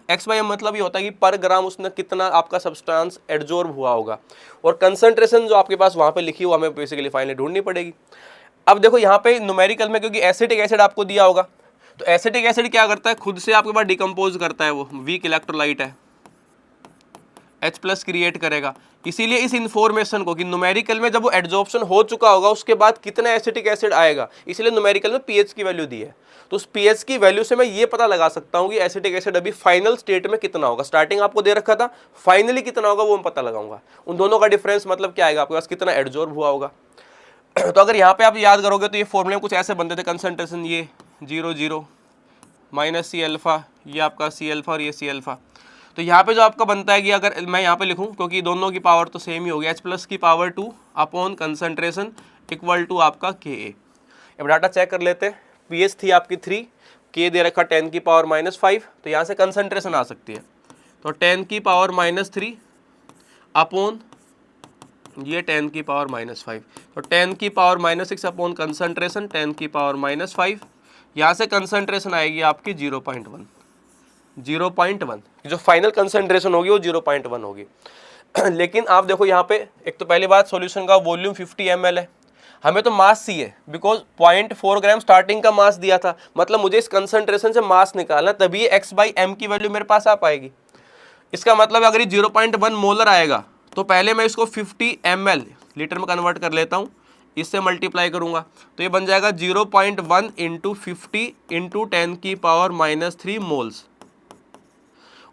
मतलब ये होता है कि पर ग्राम उसने कितना आपका सब्सटेंस एडजॉर्ब हुआ होगा, और कंसंट्रेशन जो आपके पास वहां पे लिखी हुआ हमें बेसिकली फाइनली ढूंढनी पड़ेगी। अब देखो यहाँ पे न्यूमेरिकल में क्योंकि एसिटिक एसिड आपको दिया होगा, तो एसिटिक एसिड क्या करता है, खुद से आपके पास डिकम्पोज करता है, वो वीक इलेक्ट्रोलाइट है, H+ क्रिएट करेगा। इसीलिए इस इंफॉर्मेशन को कि न्यूमेरिकल में जब वो एडजॉर्प्शन हो चुका होगा उसके बाद कितना एसिटिक एसिड आएगा, इसलिए न्यूमेरिकल में पीएच की वैल्यू दी है। तो उस पीएच की वैल्यू से मैं ये पता लगा सकता हूँ कि एसिटिक एसिड अभी फाइनल स्टेट में कितना होगा। स्टार्टिंग आपको दे रखा था, फाइनली कितना होगा वो मैं पता लगाऊंगा। उन दोनों का डिफरेंस मतलब क्या आएगा, आपके पास कितना एडजॉर्ब हुआ होगा। तो अगर यहाँ पे आप याद करोगे तो ये फॉर्मूले कुछ ऐसे बनते थे, कंसंट्रेशन ये 0 माइनस C अल्फा, ये आपका C अल्फा और ये C अल्फा। तो यहाँ पे जो आपका बनता है कि अगर मैं यहाँ पे लिखूँ, क्योंकि दोनों की पावर तो सेम ही होगी, H+ की power 2 upon concentration equal to आपका Ka। अब डाटा चेक कर लेते हैं, पीएच थी आपकी 3, K दे रखा 10 की पावर -5, तो यहाँ से कंसंट्रेशन आ सकती है, तो 10 की पावर -3 अपॉन ये 10 की पावर -5, तो 10 की पावर -6 अपॉन कंसंट्रेशन 10 की पावर -5, यहाँ से कंसंट्रेशन आएगी आपकी 0.1, जो फाइनल कंसंट्रेशन होगी वो 0.1 होगी। लेकिन आप देखो यहाँ पे, एक तो पहली बात सॉल्यूशन का वॉल्यूम 50 ml है, हमें तो मास चाहिए, बिकॉज 0.4 ग्राम स्टार्टिंग का मास दिया था, मतलब मुझे इस कंसंट्रेशन से मास निकालना, तभी x/m की वैल्यू मेरे पास आ पाएगी। इसका मतलब अगर ये 0.1 मोलर आएगा तो पहले मैं इसको 50 ml लीटर में कन्वर्ट कर लेता हूँ, इससे मल्टीप्लाई करूंगा, तो ये बन जाएगा 0.1 इंटू 50 इंटू 10 की पावर -3 मोल्स।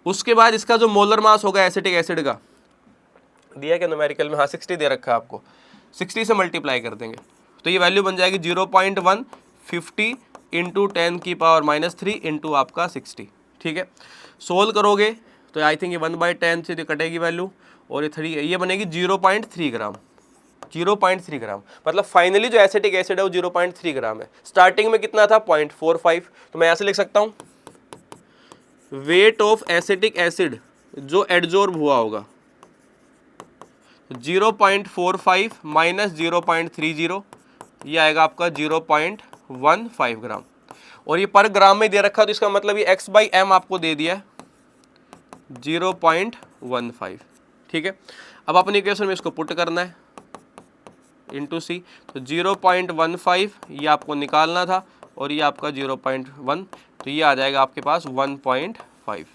उसके बाद इसका जो मोलर मास होगा एसिटिक एसिड का, दिया क्या न्यूमेरिकल में, हाँ 60 दे रखा है आपको, 60 से मल्टीप्लाई कर देंगे, तो ये वैल्यू बन जाएगी 0.1 50 इंटू 10 की पावर -3 इंटू आपका 60। ठीक है, सोल्व करोगे तो आई थिंक ये 1/10 से कटेगी वैल्यू, और ये 3 ये बनेगी 0.3 ग्राम, 0.3 ग्राम, मतलब फाइनली जो एसिटिक एसिड है वो 0.3 ग्राम है। स्टार्टिंग में कितना था 0.45, तो मैं ऐसे लिख सकता हूँ वेट ऑफ एसिटिक एसिड जो एडजॉर्ब हुआ होगा 0.45 माइनस 0.30, ये आएगा आपका 0.15 ग्राम, और ये पर ग्राम में दे रखा है, तो इसका मतलब ये x/m आपको दे दिया है 0.15। ठीक है, अब अपनी इक्वेशन में इसको पुट करना है इंटू सी, तो 0.15 ये आपको निकालना था, और ये आपका 0.1, तो ये आ जाएगा आपके पास 1.5।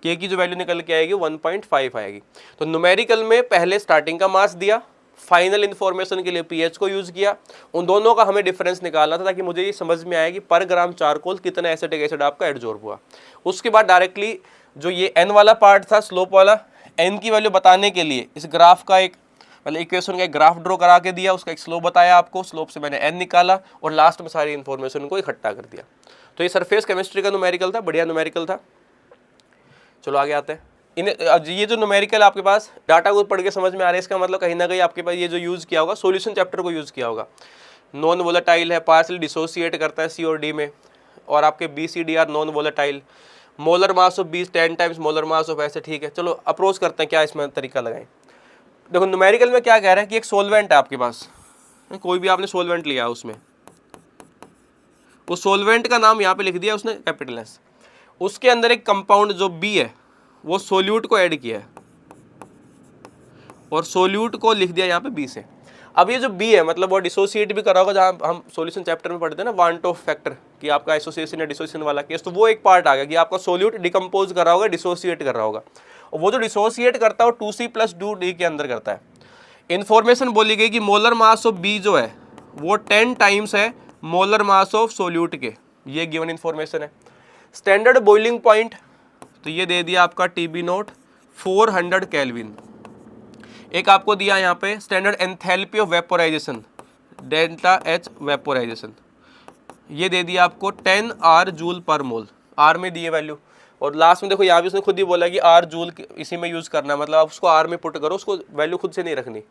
के की जो वैल्यू निकल के आएगी 1.5 आएगी। तो न्यूमेरिकल में पहले स्टार्टिंग का मास दिया, फाइनल इन्फॉर्मेशन के लिए पीएच को यूज किया, उन दोनों का हमें डिफरेंस निकालना था ताकि मुझे ये समझ में आए कि पर ग्राम चारकोल कितना एसिटिक एसिड आपका एडजॉर्ब हुआ। उसके बाद डायरेक्टली जो ये एन वाला पार्ट था स्लोप वाला, एन की वैल्यू बताने के लिए इस ग्राफ का एक मतलब इक्वेशन का एक ग्राफ ड्रॉ करा के दिया, उसका एक स्लोप बताया आपको, स्लोप से मैंने एन निकाला और लास्ट में सारी इन्फॉर्मेशन को इकट्ठा कर दिया। तो ये सरफेस केमिस्ट्री का न्यूमेरिकल था, बढ़िया न्यूमेरिकल था। चलो आगे आते हैं। ये जो न्यूमेरिकल आपके पास डाटा को पढ़ के समझ में आ रहा है, इसका मतलब कहीं ना कहीं आपके पास ये जो यूज़ किया होगा सॉल्यूशन चैप्टर को यूज़ किया होगा। नॉन वोलेटाइल है, पार्शियल डिसोसिएट करता है सी और डी में, और आपके B C D are non volatile, molar mass of 10 times molar mass of ऐसे। ठीक है, चलो अप्रोच करते हैं क्या इसमें तरीका लगाएं। देखो न्यूमेरिकल में क्या कह रहा है कि एक सोलवेंट है आपके पास, कोई भी आपने सोलवेंट लिया उसमें, उस सोलवेंट का नाम यहाँ पे लिख दिया उसने कैपिटल एस, उसके अंदर एक कंपाउंड जो बी है वो सोल्यूट को ऐड किया है और सोल्यूट को लिख दिया यहाँ पे बी से। अब ये जो बी है मतलब वो डिसोसिएट भी करा होगा, जहाँ हम सॉल्यूशन चैप्टर में पढ़ते हैं ना वन ऑफ फैक्टर कि आपका एसोसिएशन या डिसोसिएशन वाला केस, तो वो एक पार्ट आ गया कि आपका सोल्यूट डिकम्पोज कर रहा होगा, डिसोसिएट कर रहा होगा, और वो जो डिसोसिएट करता है वो 2C+2D के अंदर करता है। इन्फॉर्मेशन बोली गई कि मोलर मास ऑफ बी जो है वो 10 टाइम्स है मोलर मास ऑफ सोल्यूट के, ये गिवन इन्फॉर्मेशन है। स्टैंडर्ड बॉइलिंग पॉइंट तो ये दे दिया आपका TB0 400 केल्विन। एक आपको दिया यहाँ पे standard enthalpy of vaporisation delta H vaporisation, ये दे दिया आपको 10 R जूल पर मोल, R में दिए वैल्यू। और लास्ट में देखो यहाँ भी उसने खुद ही बोला कि R जूल इसी में यूज़ करना है, मतलब आप उसको R में पुट करो, उसको वैल्यू खुद से नहीं रखनी।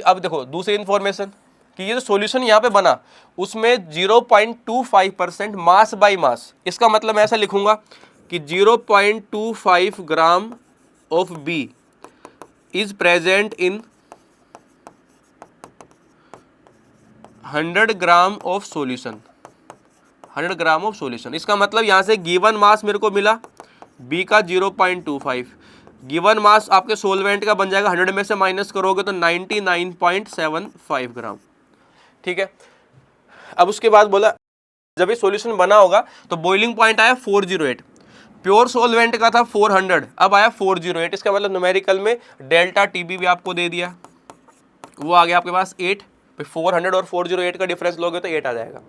अब देखो दूसरी इन्फॉर्मेशन कि ये जो सॉल्यूशन यहाँ पे बना उसमें 0.25% मास बाय मास, इसका मतलब मैं ऐसा लिखूंगा कि 0.25 gram of B is present in 100 gram of solution, 100 gram of solution. इसका मतलब यहाँ से गिवन मास मेरे को मिला बी का 0.25, गिवन मास आपके सोलवेंट का बन जाएगा 100 में से माइनस करोगे तो 99.75 ग्राम। ठीक है, अब उसके बाद बोला जब ये सॉल्यूशन बना होगा तो बॉइलिंग पॉइंट आया 408, प्योर सोलवेंट का था 400, अब आया 408, इसका मतलब न्यूमेरिकल में डेल्टा TB भी आपको दे दिया, वो आ गया आपके पास 8, 400 और 408 का डिफरेंस लोगे तो 8 आ जाएगा।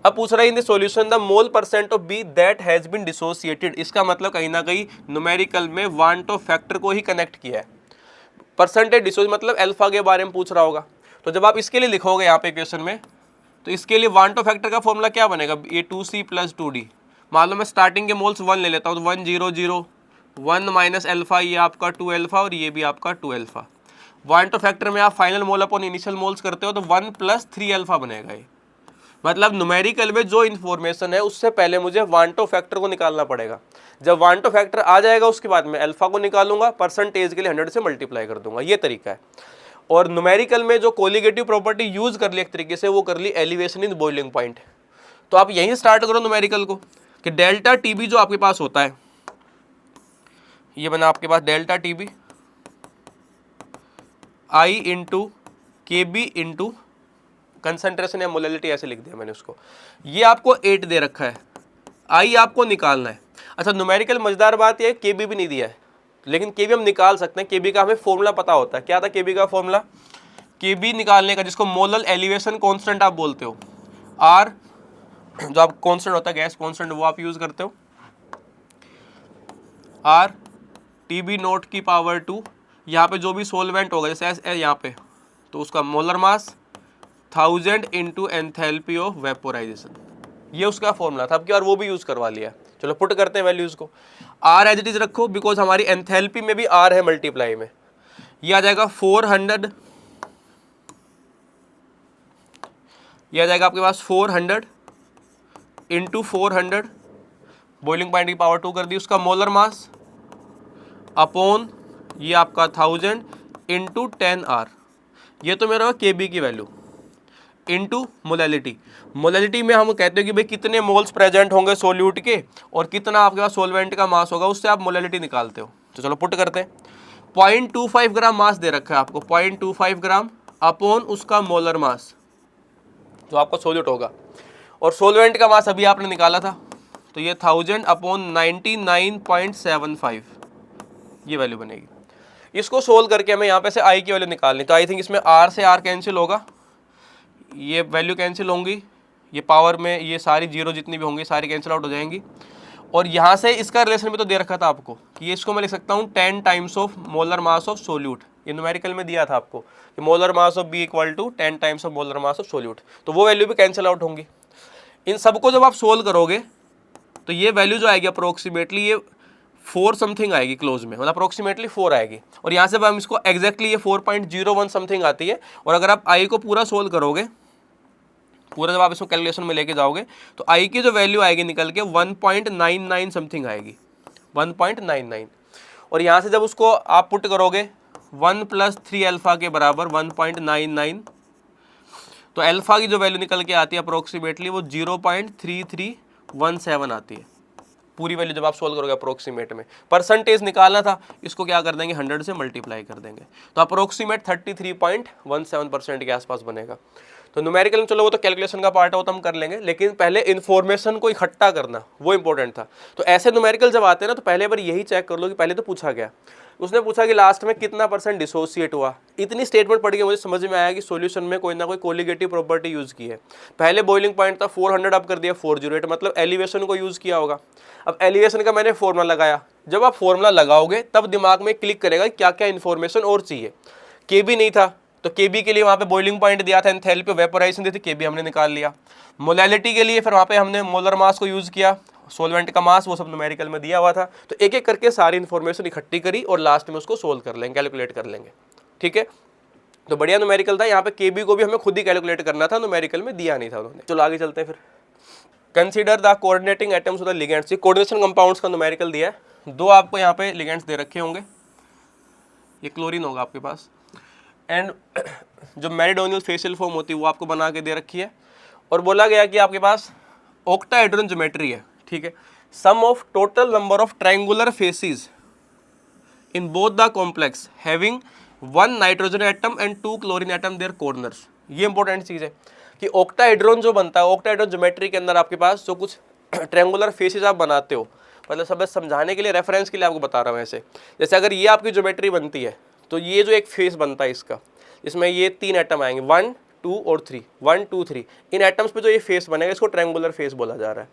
अब पूछ रहा है in the solution the mole percent of B that has been dissociated, इसका मतलब कहीं ना कहीं न्यूमेरिकल में वांट ऑफ फैक्टर को ही कनेक्ट किया है। परसेंटेज डिसोसिएट मतलब अल्फा के बारे में पूछ रहा होगा, तो जब आप इसके लिए लिखोगे यहाँ पे इक्वेशन में तो इसके लिए वांट ऑफ फैक्टर का फॉर्मूला क्या बनेगा, ये 2C+2D। मान लो मैं स्टार्टिंग के मोल्स 1 ले लेता हूँ तो 1 0 0 1 माइनस अल्फा, ये आपका 2 अल्फा और ये भी आपका 2 अल्फा। वांट ऑफ फैक्टर में आप final mole upon initial moles करते हो तो 1 + 3 अल्फा बनेगा ये। मतलब न्यूमेरिकल में जो इन्फॉर्मेशन है उससे पहले मुझे वांट ऑफ फैक्टर को निकालना पड़ेगा। जब वांट ऑफ फैक्टर आ जाएगा उसके बाद मैं अल्फा को निकालूंगा, परसेंटेज के लिए 100 से मल्टीप्लाई कर दूंगा, ये तरीका है। और न्यूमेरिकल में जो कोलिगेटिव प्रॉपर्टी यूज कर ली एक तरीके से, वो कर ली एलिवेशन इन बॉइलिंग पॉइंट। तो आप यहीं स्टार्ट करो न्यूमेरिकल को कि डेल्टा TB जो आपके पास होता है, ये बना आपके पास delta TB I into KB into concentration या मोलैलिटी, ऐसे लिख दिया मैंने उसको। ये आपको 8 दे रखा है, I आपको निकालना है। अच्छा न्यूमेरिकल मजेदार बात ये है KB भी नहीं दिया है, लेकिन KB हम निकाल सकते हैं। KB का हमें फॉर्मूला पता होता है, क्या था KB का फॉर्मूला, KB निकालने का जिसको मोलल एलिवेशन कांस्टेंट आप बोलते हो, R जो आप कांस्टेंट होता है गैस कांस्टेंट वो आप यूज करते हो, R TB0 की पावर 2, यहाँ पे जो भी सोलवेंट होगा जैसे यहाँ पे तो उसका molar mass 1000 into enthalpy of vaporisation, ये उसका फॉर्मूला था। अब की बार वो भी यूज करवा लिया। चलो पुट करते हैं वैल्यूज को, R एज इट इज रखो बिकॉज हमारी एंथैल्पी में भी R है मल्टीप्लाई में, ये आ जाएगा 400, ये आ जाएगा आपके पास 400 इंटू 400 बॉइलिंग पॉइंट की पावर 2 कर दी, उसका मोलर मास अपॉन ये आपका 1000 इंटू 10R, ये तो मेरा KB की वैल्यू इंटू मोलैलिटी। मोलैलिटी में हम कहते हैं कि भाई कितने मोल्स प्रेजेंट होंगे सोल्यूट के और कितना आपके पास सोलवेंट का मास होगा, उससे आप मोलैलिटी निकालते हो। तो चलो पुट करते हैं, 0.25 ग्राम मास दे रखा है आपको, 0.25 ग्राम अपॉन उसका मोलर मास जो आपका सोल्यूट होगा, और सोलवेंट का मास अभी आपने निकाला था तो ये 1000 अपॉन 99.75 ये वैल्यू बनेगी। इसको सोल्व करके हमें यहाँ पे से I की वैल्यू निकालनी, तो आई थिंक इसमें R से R कैंसिल होगा, ये वैल्यू कैंसिल होंगी, ये पावर में ये सारी जीरो जितनी भी होंगी सारी कैंसिल आउट हो जाएंगी। और यहाँ से इसका रिलेशन भी तो दे रखा था आपको कि ये इसको मैं लिख सकता हूँ 10 times of molar mass of solute, ये न्यूमेरिकल में दिया था आपको कि molar mass of B = 10 times of molar mass of solute, तो वो वैल्यू भी कैंसिल आउट होंगी। इन सबको जब आप सोल्व करोगे तो ये वैल्यू जो आएगी अप्रोक्सीमेटली ये 4 समथिंग आएगी क्लोज में, मतलब अप्रोक्सीमेटली 4 आएगी। और यहाँ से हम इसको एग्जैक्टली ये 4.01 समथिंग आती है। और अगर आप I को पूरा सोल्व करोगे, पूरा जब आप इसको कैलकुलेशन में लेके जाओगे तो I की जो वैल्यू आएगी निकल के 1.99 समथिंग आएगी, 1.99। और यहाँ से जब उसको आप पुट करोगे 1 + 3 अल्फा के बराबर 1.99, तो अल्फा की जो वैल्यू निकल के आती है अप्रोक्सीमेटली वो 0.3317 आती है। पूरी वैल्यू जब आप सोल्व करोगे अप्रोक्सीमेट में, परसेंटेज निकालना था, इसको क्या कर देंगे 100 से मल्टीप्लाई कर देंगे, तो अप्रोक्सीमेट 33.17% के आसपास बनेगा। तो न्यूमेरिकल में चलो वो तो कैलकुलेशन का पार्ट है, वो तो हम कर लेंगे, लेकिन पहले इन्फॉर्मेशन को इकट्ठा करना वो इंपॉर्टेंट था। तो ऐसे न्यूमेरिकल जब आते हैं ना, तो पहले बार यही चेक कर लो कि पहले तो पूछा गया, उसने पूछा कि लास्ट में कितना % डिसोसिएट हुआ। इतनी स्टेटमेंट पढ़ के मुझे समझ में आया कि सॉल्यूशन में कोई ना कोई कोलिगेटिव प्रॉपर्टी यूज़ की है। पहले बॉइलिंग पॉइंट था 400, अब कर दिया 408, मतलब एलिवेशन को यूज़ किया होगा। अब एलिवेशन का मैंने फॉर्मूला लगाया, जब आप फॉर्मूला लगाओगे तब दिमाग में क्लिक करेगा क्या क्या इन्फॉर्मेशन और चाहिए। केबी नहीं था तो केबी के लिए वहाँ पे बॉइलिंग पॉइंट दिया था, एंथैल्पी वेपोराइजेशन दी थी, केबी हमने निकाल लिया। मोलैलिटी के लिए फिर वहाँ पे हमने मोलर मास को यूज़ किया, सॉल्वेंट का मास, वो सब न्यूमेरिकल में दिया हुआ था। तो एक एक करके सारी इन्फॉर्मेशन इकट्ठी करी और लास्ट में उसको सोल्व कर लेंगे, कैलकुलेट कर लेंगे। ठीक है, तो बढ़िया न्यूमेरिकल था। यहाँ पे केबी को भी हमें खुद ही कैलकुलेट करना था, न्यूमेरिकल में दिया नहीं था उन्होंने। चलो आगे चलते हैं फिर। Consider the coordinating atoms of the ligands. ये कोऑर्डिनेशन कंपाउंड्स का न्यूमेरिकल दिया है। दो आपको यहाँ पे लिगेंड्स दे रखे होंगे, ये क्लोरीन होगा आपके पास, एंड जो मेरिडोनियल फेशियल फॉर्म होती है वो आपको बना के दे रखी है। और बोला गया कि आपके पास ऑक्टाहेड्रॉन ज्योमेट्री है। ठीक है, sum of total number of triangular faces in both the complex having 1 nitrogen atom and 2 chlorine atom their corners. ये इंपॉर्टेंट चीज़ है कि ऑक्टाहेड्रॉन जो बनता है, ऑक्टाहेड्रॉन ज्योमेट्री के अंदर आपके पास जो कुछ ट्रायंगुलर फेसेस आप बनाते हो, मतलब सब समझाने के लिए, रेफरेंस के लिए आपको बता रहा हूँ ऐसे। जैसे अगर ये आपकी ज्योमेट्री बनती है तो ये जो एक फेस बनता है इसका, इसमें ये 3 एटम आएंगे 1 2 और 3, 1 2 3, इन एटम्स पे जो ये फेस बनेगा इसको ट्रायंगुलर फेस बोला जा रहा है।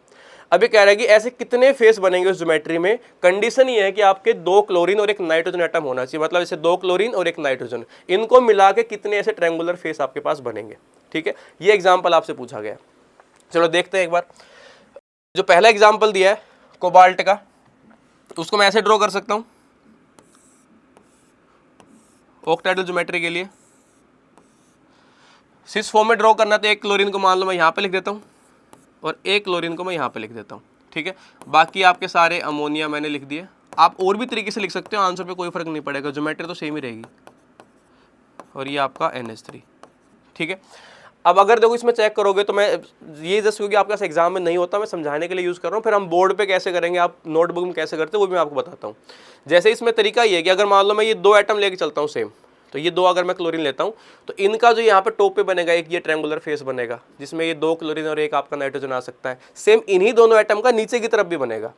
अभी कह रहा है कि ऐसे कितने फेस बनेंगे उस ज्योमेट्री में, कंडीशन ये है कि आपके 2 क्लोरीन और 1 नाइट्रोजन एटम होना चाहिए, मतलब जैसे 2 क्लोरीन और 1 नाइट्रोजन, इनको मिला के कितने ऐसे ट्रायंगुलर फेस आपके पास बनेंगे। ठीक है, ये एग्जाम्पल आपसे पूछा गया। चलो देखते हैं एक बार। जो पहला एग्जाम्पल दिया है कोबाल्ट का, उसको मैं ऐसे ड्रॉ कर सकता हूँ ऑक्टाहेड्रल ज्योमेट्री के लिए। सिस फॉर्म में ड्रॉ करना तो एक क्लोरीन को मान लो मैं यहाँ पे लिख देता हूँ और एक क्लोरीन को मैं यहाँ पे लिख देता हूँ। ठीक है, बाकी आपके सारे अमोनिया मैंने लिख दिए। आप और भी तरीके से लिख सकते हो, आंसर पे कोई फर्क नहीं पड़ेगा, ज्योमेट्री तो सेम ही रहेगी। और ये आपका NH3। ठीक है, अब अगर देखो इसमें चेक करोगे तो मैं ये जस्ट क्योंकि आपके पास एग्जाम में नहीं होता, मैं समझाने के लिए यूज़ कर रहा हूँ, फिर हम बोर्ड पे कैसे करेंगे, आप नोटबुक में कैसे करते हो वो भी मैं आपको बताता हूँ। जैसे इसमें तरीका ये है कि अगर मान लो मैं ये 2 एटम लेके चलता हूँ सेम, तो ये 2 अगर मैं क्लोरीन लेता हूँ तो इनका जो यहाँ पे टॉप पे बनेगा एक ये ट्रायंगुलर फेस बनेगा, जिसमें ये 2 क्लोरीन और 1 आपका नाइट्रोजन आ सकता है। सेम इन्हीं दोनों एटम का नीचे की तरफ भी बनेगा।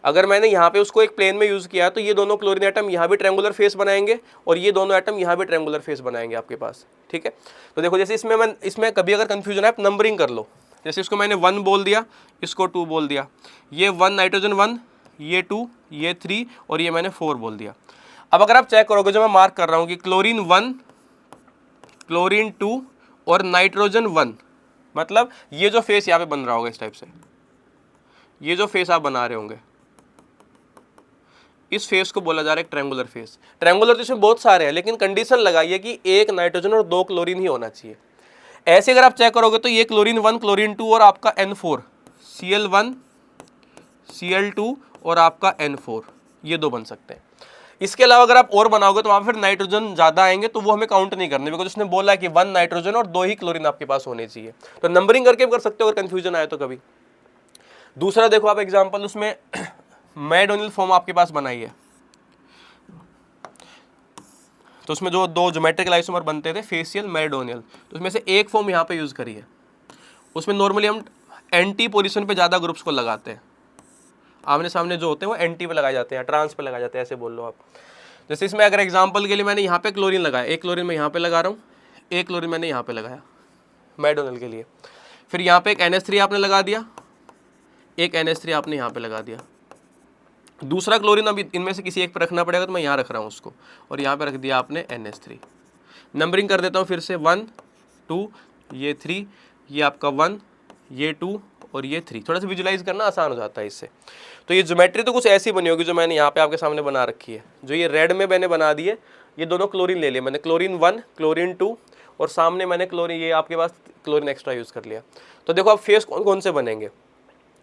अगर मैंने यहाँ पे उसको एक प्लेन में यूज़ किया तो ये दोनों क्लोरीन एटम यहाँ भी ट्रायंगुलर फेस बनाएंगे और ये दोनों एटम यहाँ भी ट्रायंगुलर फेस बनाएंगे आपके पास। ठीक है, तो देखो जैसे इसमें कभी अगर कंफ्यूजन है आप नंबरिंग कर लो। जैसे इसको मैंने 1 बोल दिया, इसको 2 बोल दिया, ये 1 नाइट्रोजन 1, ये 2, ये 3 और ये मैंने 4 बोल दिया। अब अगर आप चेक करोगे जो मैं मार्क कर रहा हूँ कि क्लोरीन 1, क्लोरीन 2 और नाइट्रोजन 1, मतलब ये जो फेस यहाँ पे बन रहा होगा इस टाइप से, ये जो फेस आप बना रहे होंगे इस फेस को बोला जा रहा है एक ट्रायंगुलर फेस। ट्रायंगुलर तो इसमें बहुत सारे हैं, लेकिन कंडीशन लगाइए कि 1 नाइट्रोजन और 2 क्लोरीन ही होना चाहिए। ऐसे अगर आप चेक करोगे तो ये क्लोरीन 1, क्लोरीन 2 और आपका N4, Cl1, Cl2 और आपका N4, ये 2 बन सकते हैं। इसके अलावा अगर आप और बनाओगे तो वहाँ फिर नाइट्रोजन ज़्यादा आएंगे, तो वो हमें काउंट नहीं करने, बिकॉज उसने बोला है कि 1 नाइट्रोजन और 2 ही क्लोरीन आपके पास होने चाहिए। तो नंबरिंग करके भी कर सकते हो अगर कन्फ्यूजन आए तो कभी। दूसरा देखो आप एग्जाम्पल, उसमें मेरिडोनियल फॉर्म आपके पास बनाई है, तो उसमें जो 2 ज्योमेट्रिकल आइसोमर बनते थे फेशियल मेरिडोनियल, तो उसमें से एक फॉर्म यहाँ पे यूज़ करी है। उसमें नॉर्मली हम एंटी पोजीशन पे ज़्यादा ग्रुप्स को लगाते हैं, आमने सामने जो होते हैं वो एंटी पे लगाए जाते हैं, ट्रांस पे लगाए जाते हैं, ऐसे बोल लो आप। जैसे इसमें अगर एग्जाम्पल के लिए मैंने यहाँ पे क्लोरीन लगाया, एक क्लोरीन मैं यहाँ पे लगा रहा हूँ, एक क्लोरीन मैंने यहाँ पे लगाया मेरिडोनियल के लिए, फिर यहाँ पे एक NH3 आपने लगा दिया, एक NH3 आपने यहाँ पे लगा दिया, दूसरा क्लोरीन अभी इनमें से किसी एक पर रखना पड़ेगा तो मैं यहाँ रख रहा हूँ उसको, और यहाँ पे रख दिया आपने NH3। नंबरिंग कर देता हूँ फिर से 1 2, ये 3, ये आपका 1, ये 2 और ये 3। थोड़ा सा विजुलाइज करना आसान हो जाता है इससे। तो ये ज्योमेट्री तो कुछ ऐसी बनी होगी जो मैंने यहाँ पे आपके सामने बना रखी है। जो ये रेड में मैंने बना दी है, ये दोनों क्लोरीन ले लिए मैंने, क्लोरीन 1, क्लोरीन 2 और सामने मैंने क्लोरीन, ये आपके पास क्लोरीन एक्स्ट्रा यूज़ कर लिया। तो देखो अब फेस कौन कौन से बनेंगे,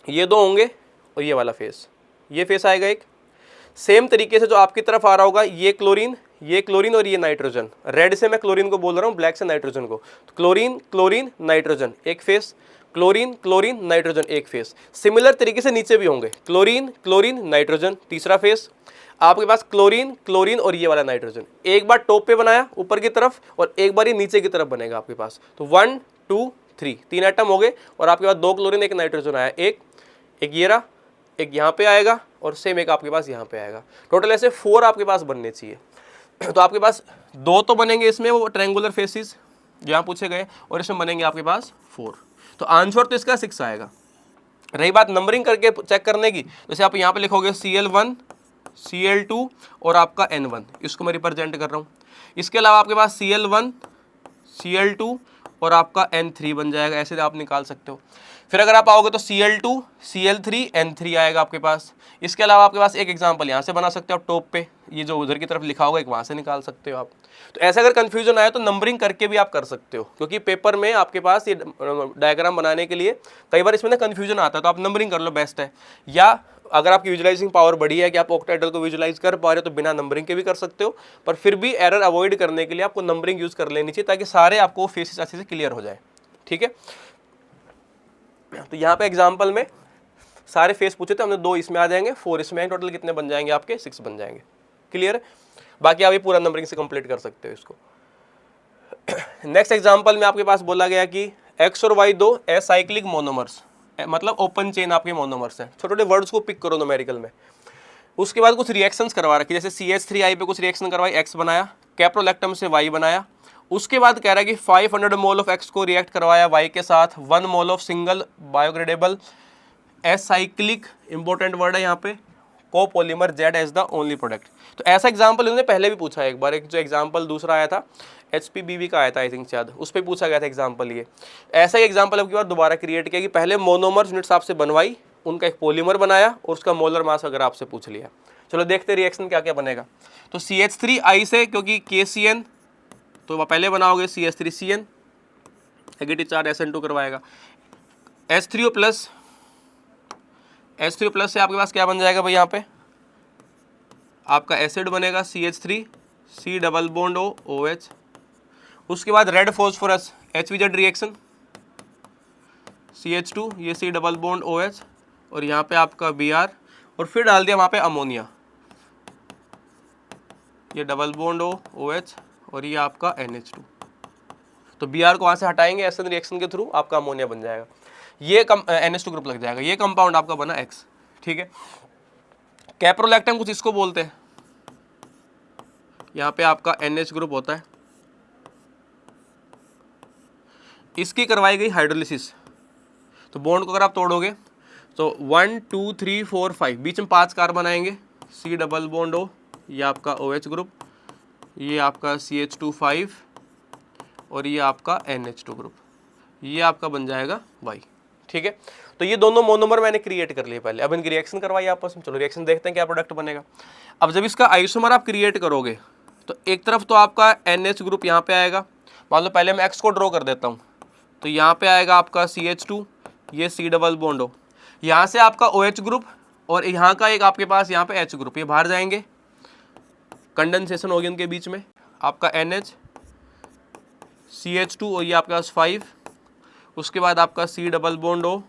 ये 2 होंगे और ये वाला फेस, ये फेस आएगा एक। सेम तरीके से जो आपकी तरफ आ रहा होगा ये क्लोरीन और ये नाइट्रोजन, रेड से मैं क्लोरीन को बोल रहा हूँ, ब्लैक से नाइट्रोजन को, तो क्लोरीन क्लोरीन नाइट्रोजन एक फेस, क्लोरीन क्लोरीन नाइट्रोजन एक फेस। सिमिलर तरीके से नीचे भी होंगे, क्लोरीन क्लोरीन नाइट्रोजन तीसरा फेस, आपके पास क्लोरीन क्लोरीन और ये वाला नाइट्रोजन। एक बार टॉप पे बनाया ऊपर की तरफ और एक बार ये नीचे की तरफ बनेगा आपके पास। तो 1 2 3 तीन एटम हो गए और आपके पास 2 क्लोरीन एक नाइट्रोजन आया, एक ये रहा, एक यहाँ पे आएगा और सेम एक आपके पास यहाँ पे आएगा। टोटल ऐसे 4 आपके पास बनने चाहिए। तो आपके पास 2 तो बनेंगे इसमें वो ट्रायंगुलर फेसिस जहाँ पूछे गए, और इसमें बनेंगे आपके पास 4। तो आंसर तो इसका 6 आएगा। रही बात नंबरिंग करके चेक करने की, जैसे आप यहाँ पे लिखोगे Cl1 Cl2 और आपका N1, इसको मैं रिप्रेजेंट कर रहा हूँ। इसके अलावा आपके पास Cl1 Cl2 और आपका N3 बन जाएगा, ऐसे आप निकाल सकते हो। फिर अगर आप आओगे तो Cl2 Cl3 N3 आएगा आपके पास। इसके अलावा आपके पास एक एग्जांपल यहाँ से बना सकते हो आप टॉप पे, ये जो उधर की तरफ लिखा होगा एक वहाँ से निकाल सकते हो आप। तो ऐसे अगर कन्फ्यूजन आए तो नंबरिंग करके भी आप कर सकते हो, क्योंकि पेपर में आपके पास ये डायग्राम बनाने के लिए कई बार इसमें ना कन्फ्यूजन आता है, तो आप नंबरिंग कर लो बेस्ट है। या अगर आपकी विजुलाइजिंग पावर बढ़ी है कि आप ऑक्टाहेड्रल को विजुलाइज कर पा रहे हो तो बिना नंबरिंग के भी कर सकते हो, पर फिर भी एरर अवॉइड करने के लिए आपको नंबरिंग यूज कर लेनी चाहिए ताकि सारे आपको फेसेस अच्छे से क्लियर हो जाए। ठीक है, तो यहाँ पे एग्जाम्पल में सारे फेस पूछे थे हमने, 2 इसमें आ जाएंगे, 4 इसमें आएंगे, टोटल कितने बन जाएंगे आपके 6 बन जाएंगे। क्लियर है, बाकी आप ये पूरा नंबरिंग से कंप्लीट कर सकते हो इसको। नेक्स्ट एग्जाम्पल में आपके पास बोला गया कि एक्स और वाई 2 एसाइक्लिक मोनोमर्स, मतलब ओपन चेन आपके मोनोमर्स हैं। छोटे छोटे वर्ड्स को पिक करो न्यूमेरिकल में। उसके बाद कुछ रिएक्शंस करवा रखी, जैसे CH3I पे कुछ रिएक्शन करवाई, एक्स बनाया, कैप्रोलैक्टम से वाई बनाया। उसके बाद कह रहा है कि 500 मोल ऑफ एक्स को रिएक्ट करवाया वाई के साथ 1 mole of single biodegradable acyclic, important word है यहाँ पे, copolymer Z as the only product. तो ऐसा एग्जाम्पल इन्होंने पहले भी पूछा है एक बार, एक जो एग्जाम्पल दूसरा आया था HPBV का आया था आई थिंक शायद, उस पर पूछा गया था एग्जाम्पल। ये ऐसा ही एग्जाम्पल अब की बार दोबारा क्रिएट किया कि पहले मोनोमर्स यूनिट्स आपसे बनवाई, उनका एक पॉलीमर बनाया और उसका मोलर मास अगर आपसे पूछ लिया। चलो देखते रिएक्शन क्या क्या बनेगा। तो CH3I से, क्योंकि KCN तो वह पहले बनाओगे CH3CN, नेगेटिव चार्ज SN2 करवाएगा। H3O प्लस से आपके पास क्या बन जाएगा भाई, यहाँ पे आपका एसिड बनेगा CH3 C double bond OH। उसके बाद red phosphorus HVZ reaction, CH2 ये C डबल बॉन्ड OH और यहाँ पे आपका Br, और फिर डाल दिया वहाँ पे अमोनिया, ये डबल बॉन्ड OH और ये आपका NH2। तो Br को वहाँ से हटाएंगे SN रिएक्शन के थ्रू, आपका अमोनिया बन जाएगा, ये NH2 ग्रुप लग जाएगा, ये कंपाउंड आपका बना X। ठीक है, कैप्रोलैक्टम कुछ इसको बोलते हैं, यहाँ पे आपका NH ग्रुप होता है, इसकी करवाई गई हाइड्रोलिसिस। तो बॉन्ड को अगर आप तोड़ोगे तो 1 2 3 4 5 बीच में 5 कार्बन आएंगे, C डबल बॉन्ड O, ये आपका OH ग्रुप, ये आपका CH2 और ये आपका NH2 ग्रुप, ये आपका बन जाएगा Y। ठीक है, तो ये दोनों मोनोमर मैंने क्रिएट कर लिए पहले, अब इनकी रिएक्शन करवाई आपस में। चलो रिएक्शन देखते हैं क्या प्रोडक्ट बनेगा। अब जब इसका आइसोमर आप क्रिएट करोगे तो एक तरफ तो आपका NH ग्रुप यहाँ पे आएगा, मान लो पहले मैं X को ड्रॉ कर देता हूँ, तो यहाँ पे आएगा आपका CH2, ये C डबल बॉन्ड O, यहाँ से आपका OH ग्रुप और यहाँ का एक आपके पास यहाँ पे H ग्रुप, ये बाहर जाएंगे, कंडेंसेशन होगी उनके बीच में, आपका NH CH2 और ये आपके पास 5, उसके बाद आपका C डबल बॉन्ड O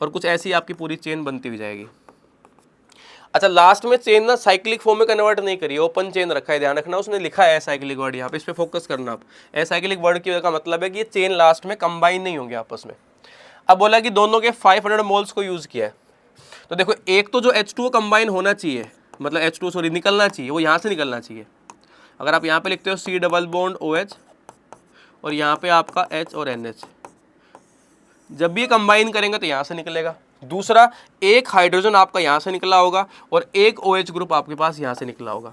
और कुछ ऐसी आपकी पूरी चेन बनती हुई जाएगी। अच्छा, लास्ट में चेन ना साइक्लिक फॉर्म में कन्वर्ट नहीं करी, ओपन चेन रखा है, ध्यान रखना, उसने लिखा है साइक्लिक वर्ड, यहाँ पे इस पे फोकस करना आप। साइक्लिक वर्ड की का मतलब है कि ये चेन लास्ट में कंबाइन नहीं होंगे आपस में। अब बोला कि दोनों के 500 मोल्स को यूज किया है, तो देखो एक तो जो H2O कंबाइन होना चाहिए, मतलब H2O सॉरी निकलना चाहिए, वो यहाँ से निकलना चाहिए। अगर आप यहाँ पे लिखते हो C डबल बॉन्ड OH और यहाँ पे आपका H और NH, जब भी कंबाइन करेंगे तो यहाँ से निकलेगा। दूसरा, एक हाइड्रोजन आपका यहाँ से निकला होगा और एक OH ग्रुप आपके पास यहाँ से निकला होगा।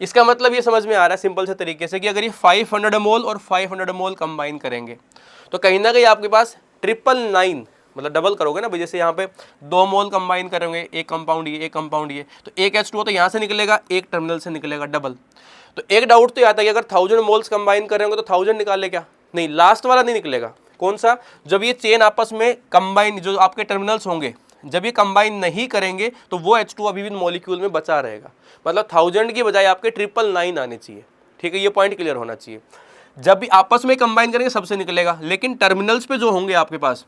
इसका मतलब ये समझ में आ रहा है सिंपल से तरीके से कि अगर ये 500 मोल और 500 मोल कंबाइन करेंगे तो कहीं ना कहीं आपके पास 999, मतलब डबल करोगे ना, जैसे यहाँ पे 2 मोल कंबाइन करेंगे, एक कंपाउंड ये, एक कंपाउंड ये, तो एक H2O तो यहाँ से निकलेगा, एक टर्मिनल से निकलेगा डबल। तो एक डाउट तो आता है कि अगर 1000 मोल्स कंबाइन करेंगे तो 1000 निकाले क्या? नहीं, लास्ट वाला नहीं निकलेगा। कौन सा? जब ये चेन आपस में कंबाइन, जो आपके टर्मिनल्स होंगे, जब ये कंबाइन नहीं करेंगे तो वो H2 अभी भी मॉलिक्यूल में बचा रहेगा। मतलब 1000 की बजाय आपके 999 आने चाहिए। ठीक है, ये पॉइंट क्लियर होना चाहिए। जब भी आपस में कंबाइन करेंगे सबसे निकलेगा, लेकिन टर्मिनल्स पे जो होंगे आपके पास,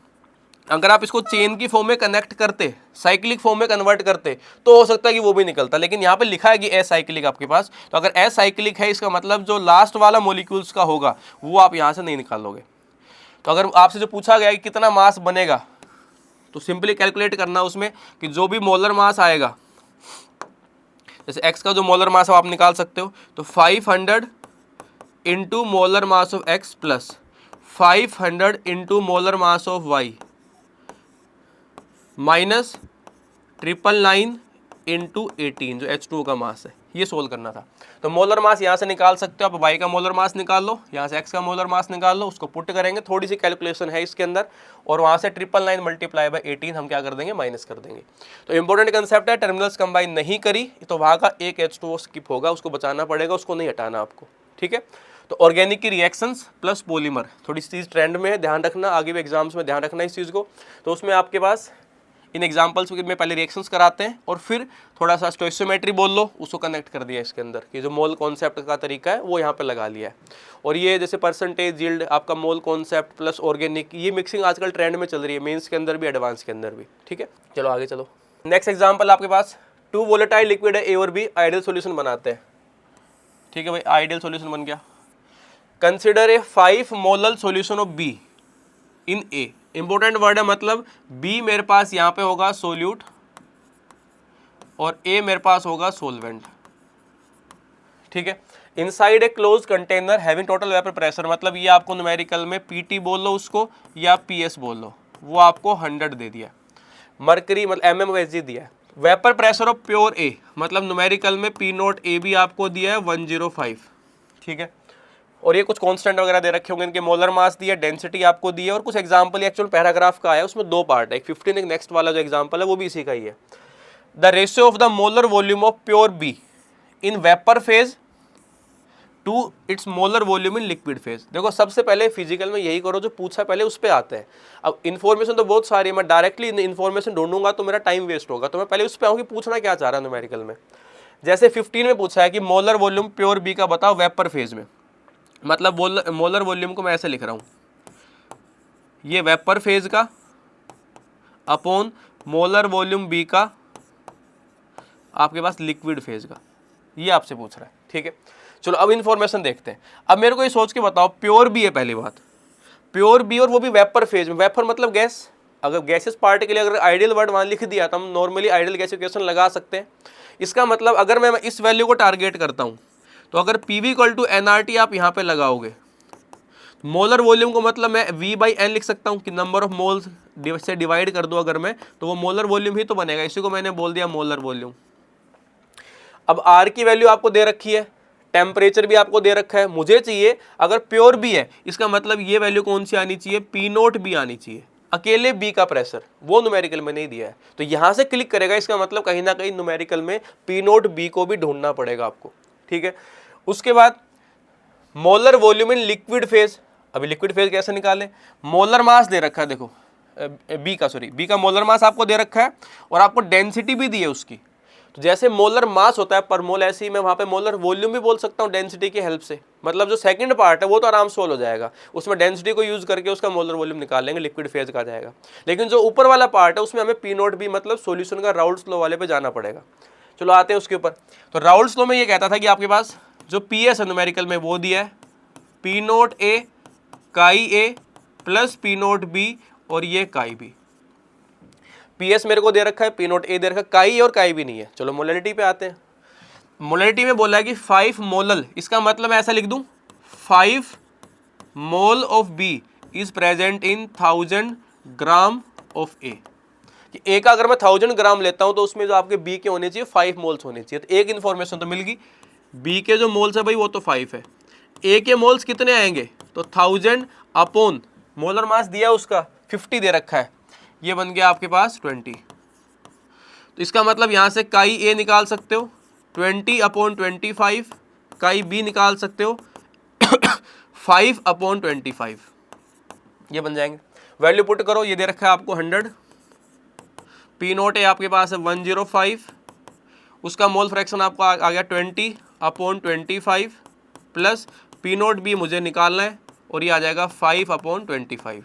अगर आप इसको चेन की फॉर्म में कनेक्ट करते, साइक्लिक फॉर्म में कन्वर्ट करते, तो हो सकता है कि वो भी निकलता, लेकिन यहाँ पे लिखा है कि असाइक्लिक आपके पास, तो अगर असाइक्लिक है इसका मतलब जो लास्ट वाला मॉलिक्यूल्स का होगा वो आप यहाँ से नहीं निकालोगे। तो अगर आपसे जो पूछा गया कि कितना मास बनेगा, तो सिंपली कैलकुलेट करना उसमें कि जो भी मोलर मास आएगा, जैसे x का जो मोलर मास है आप निकाल सकते हो, तो 500 into molar mass of x plus 500 into molar mass of y minus 999 into 18 जो H2O का मास है, ये सोल्व करना था। तो मोलर मास यहाँ से निकाल सकते हो आप, y का मोलर मास निकाल लो, यहाँ से x का मोलर मास निकाल लो, उसको पुट करेंगे, थोड़ी सी कैलकुलेशन है इसके अंदर, और वहाँ से 999 मल्टीप्लाई बाई 18 हम क्या कर देंगे, माइनस कर देंगे। तो इंपॉर्टेंट कंसेप्ट है, टर्मिनल्स कंबाइन नहीं करी तो वहाँ का एक H2O स्किप होगा, उसको बचाना पड़ेगा, उसको नहीं हटाना आपको, ठीक है। तो ऑर्गेनिक की रिएक्शंस प्लस पॉलीमर, थोड़ी सी चीज़ ट्रेंड में है, ध्यान रखना, आगे भी एग्जाम्स में ध्यान रखना इस चीज़ को। तो उसमें आपके पास इन एग्जाम्पल्स में पहले रिएक्शंस कराते हैं और फिर थोड़ा सा स्टोइसियोमेट्री बोल लो, उसको कनेक्ट कर दिया इसके अंदर कि जो मोल कॉन्सेप्ट का तरीका है वो यहाँ पे लगा लिया है। और ये जैसे परसेंटेज यील्ड, आपका मोल कॉन्सेप्ट प्लस ऑर्गेनिक, ये मिक्सिंग आजकल ट्रेंड में चल रही है, मेंस के अंदर भी एडवांस के अंदर भी, ठीक है। चलो आगे चलो, नेक्स्ट एग्जाम्पल आपके पास 2 वोलेटाइल लिक्विड है, ए और बी, आइडियल सोल्यूशन बनाते हैं, ठीक है भाई, आइडियल सोल्यूशन बन गया। Consider a 5 molal solution of be in A, important word है, मतलब बी मेरे पास यहाँ पे होगा सोल्यूट और ए मेरे पास होगा सोलवेंट, ठीक है। Inside a close container having total vapour pressure, मतलब ये आपको न्यूमेरिकल में पीटी बोल लो उसको या पीएस बोल लो, वो आपको 100 दे दिया। मरकरी मतलब mmHg दिया है। वेपर प्रेशर ऑफ प्योर ए, मतलब न्यूमेरिकल में पी नोट ए भी आपको दिया है 105, ठीक है। और ये कुछ कांस्टेंट वगैरह दे रखे होंगे, इनके मोलर मास दिया, डेंसिटी आपको दी है, और कुछ एग्जांपल एक्चुअल पैराग्राफ का आया, उसमें 2 पार्ट है, एक 15 एक नेक्स्ट वाला जो एग्जांपल है वो भी इसी का ही है। The ratio of the molar volume of pure be in vapour phase two it's molar volume in liquid phase. देखो सबसे पहले फिजिकल में यही करो जो पूछा, पहले उस पर आते हैं। अब इन्फॉर्मेशन तो बहुत सारी है, मैं डायरेक्टली इन्फॉर्मेशन ढूंढूंगा तो मेरा टाइम वेस्ट होगा, तो मैं पहले उस पर आऊँ कि पूछना क्या चाह रहा है न्यूमेरिकल में। जैसे 15 में पूछा है कि मोलर वॉल्यूम प्योर बी का बताओ वेपर फेज में, मतलब मोलर वॉल्यूम को मैं ऐसे लिख रहा हूँ, ये वेपर फेज का अपॉन मोलर वॉल्यूम बी का आपके पास लिक्विड फेज का, ये आपसे पूछ रहा है, ठीक है। चलो अब इन्फॉर्मेशन देखते हैं। अब मेरे को ये सोच के बताओ, प्योर बी है पहली बात, प्योर बी और वो भी वेपर फेज में, वेपर मतलब गैस, अगर गैसेस पार्ट के लिए अगर आइडियल वर्ड वहाँ लिख दिया तो हम नॉर्मली आइडियल गैसिफिकेशन लगा सकते हैं। इसका मतलब अगर मैं इस वैल्यू को टारगेट करता हूँ, तो अगर PV इक्वल टू NRT आप यहाँ पे लगाओगे, मोलर वॉल्यूम को मतलब मैं V/N लिख सकता हूँ कि नंबर ऑफ मोल्स से डिवाइड कर दूँ अगर मैं, तो वो मोलर वॉल्यूम ही तो बनेगा, इसी को मैंने बोल दिया मोलर वॉल्यूम। अब R की वैल्यू आपको दे रखी है, टेम्परेचर भी आपको दे रखा है, मुझे चाहिए अगर प्योर बी है, इसका मतलब ये वैल्यू कौन सी आनी चाहिए, P0 भी आनी चाहिए, अकेले बी का प्रेशर, वो न्यूमेरिकल में नहीं दिया है, तो यहाँ से क्लिक करेगा, इसका मतलब कहीं ना कहीं न्यूमेरिकल में P0 बी को भी ढूंढना पड़ेगा आपको, ठीक है। उसके बाद molar volume in liquid phase, अभी लिक्विड फेज कैसे निकालें, मोलर मास दे रखा है, देखो बी का मोलर मास आपको दे रखा है और आपको डेंसिटी भी दी है उसकी, तो जैसे मोलर मास होता है पर मोल, ऐसे ही मैं वहाँ पे मोलर वॉल्यूम भी बोल सकता हूँ डेंसिटी की हेल्प से, मतलब जो सेकंड पार्ट है वो तो आराम से सोल्व हो जाएगा, उसमें डेंसिटी को यूज करके उसका मोलर वॉल्यूम निकाल लेंगे, लिक्विड फेज का जाएगा। लेकिन जो ऊपर वाला पार्ट है उसमें हमें P0 भी मतलब सोल्यूशन का राउल्स लॉ वाले पे जाना पड़ेगा। चलो आते हैं उसके ऊपर। तो राउल्स लॉ में ये कहता था कि आपके पास जो PS है न्यूमेरिकल में वो दिया है P0 A काई A प्लस P0 B और ये काई B। PS मेरे को दे रखा है, P0 A दे रखा है, काई और काई भी नहीं है। चलो मोलैलिटी पे आते हैं। मोलैलिटी में बोला है कि 5 मोलल, इसका मतलब मैं ऐसा लिख दूं 5 mole of B is present in 1000 gram of A। कि A का अगर मैं 1000 ग्राम लेता हूं तो उसमें जो आपके B के होने चाहिए 5 मोल्स होने चाहिए। तो एक इन्फॉर्मेशन तो मिल गई, B के जो मोल्स है भाई वो तो 5 है, A के मोल्स कितने आएंगे, तो 1000 अपॉन मोलर मास दिया उसका 50 दे रखा है, ये बन गया आपके पास 20। तो इसका मतलब यहाँ से काई A निकाल सकते हो 20 अपॉन 25, काई B निकाल सकते हो 5 अपॉन 25, ये बन जाएंगे। वैल्यू पुट करो, ये दे रखा है आपको 100, P0 A आपके पास है 105, उसका मोल फ्रैक्शन आपको आ गया 20 upon 25 plus P naught B मुझे निकालना है और ये आ जाएगा 5/25।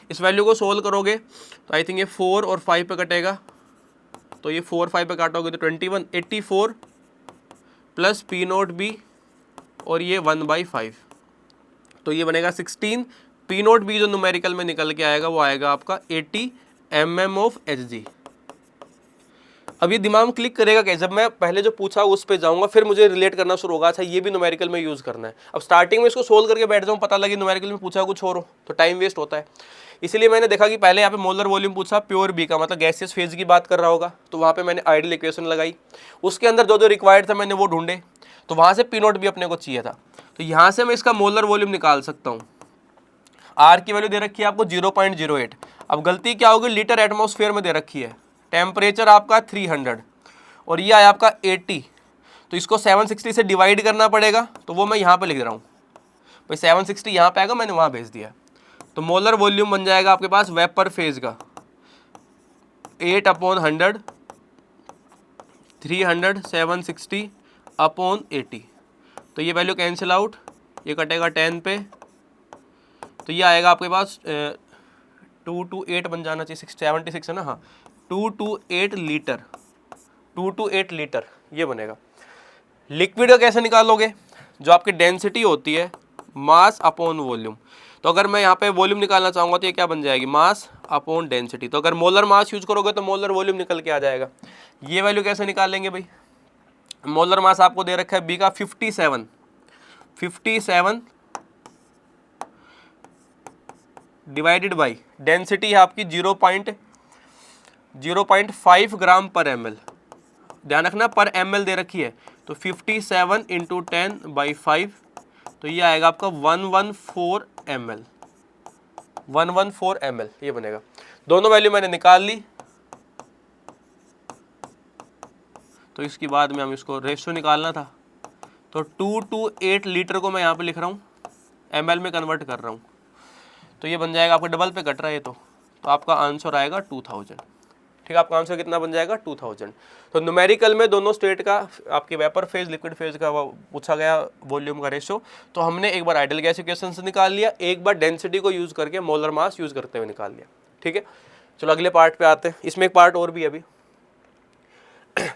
इस वैल्यू को सोल्व करोगे तो आई थिंक ये 4 और 5 पे कटेगा, तो ये 4 5 पे काटोगे तो 21 84 प्लस पी नोट बी और ये 1/5, तो ये बनेगा 16। पी नोट बी जो न्यूमेरिकल में निकल के आएगा वो आएगा आपका 80 mm ऑफ Hg। अब ये दिमाग में क्लिक करेगा कि जब मैं पहले जो पूछा उस पे जाऊंगा फिर मुझे रिलेट करना शुरू होगा, अच्छा ये भी न्यूमेरिकल में यूज़ करना है। अब स्टार्टिंग में इसको सोल्व करके बैठ जाऊँ, पता लगे न्यूमेरिकल में पूछा कुछ और हो तो टाइम वेस्ट होता है। इसलिए मैंने देखा कि पहले यहाँ पे मोलर वॉल्यूम पूछा प्योर बी का, मतलब गैसियस फेज की बात कर रहा होगा, तो वहाँ पे मैंने आइडियल इक्वेशन लगाई, उसके अंदर जो जो रिक्वायर्ड था मैंने वो ढूंढे, तो वहाँ से पी नोट भी अपने को चाहिए था। तो यहाँ से मैं इसका मोलर वॉल्यूम निकाल सकता हूँ। आर की वैल्यू दे रखी है आपको 0.08। अब गलती क्या होगी, लीटर एटमॉस्फेयर में दे रखी है, टेम्परेचर आपका 300 और ये आया आपका 80, तो इसको 760 से डिवाइड करना पड़ेगा, तो वो मैं यहाँ पे लिख रहा हूँ भाई, 760 यहाँ पे आएगा, मैंने वहाँ भेज दिया। तो मोलर वॉल्यूम बन जाएगा आपके पास वेपर फेज का 8/100 300 760/80, तो ये वैल्यू कैंसिल आउट, ये कटेगा 10 पे, तो ये आएगा आपके पास 228 बन जाना चाहिए, 76 है ना, हाँ 228 लीटर, 228 लीटर ये बनेगा। लिक्विड का कैसे निकालोगे, जो आपकी डेंसिटी होती है मास अपॉन वॉल्यूम, तो अगर मैं यहाँ पे वॉल्यूम निकालना चाहूँगा तो ये क्या बन जाएगी, मास अपॉन डेंसिटी। तो अगर मोलर मास यूज करोगे तो मोलर वॉल्यूम निकल के आ जाएगा। ये वैल्यू कैसे निकालेंगे भाई, मोलर मास आपको दे रखा है बी का 57 डिवाइडेड बाई डेंसिटी है आपकी 0.05 ग्राम पर ml, ध्यान रखना पर ml दे रखी है, तो 57 × 10/5, तो ये आएगा आपका 114 ml, 114 ml ये बनेगा। दोनों वैल्यू मैंने निकाल ली, तो इसके बाद में हम इसको रेशियो निकालना था, तो 228 लीटर को मैं यहाँ पे लिख रहा हूँ, ml में कन्वर्ट कर रहा हूँ, तो ये बन जाएगा आपका डबल पे कट रहा है तो आपका आंसर आएगा 2000। ठीक है, आपका आंसर कितना बन जाएगा 2000। तो न्यूमेरिकल में दोनों स्टेट का आपके वेपर फेज लिक्विड फेज का पूछा गया वॉल्यूम का रेशो, तो हमने एक बार आइडियल गैस इक्वेशन से निकाल लिया, एक बार डेंसिटी को यूज करके मोलर मास यूज करते हुए निकाल लिया। ठीक है, चलो अगले पार्ट पे आते हैं। इसमें एक पार्ट और भी अभी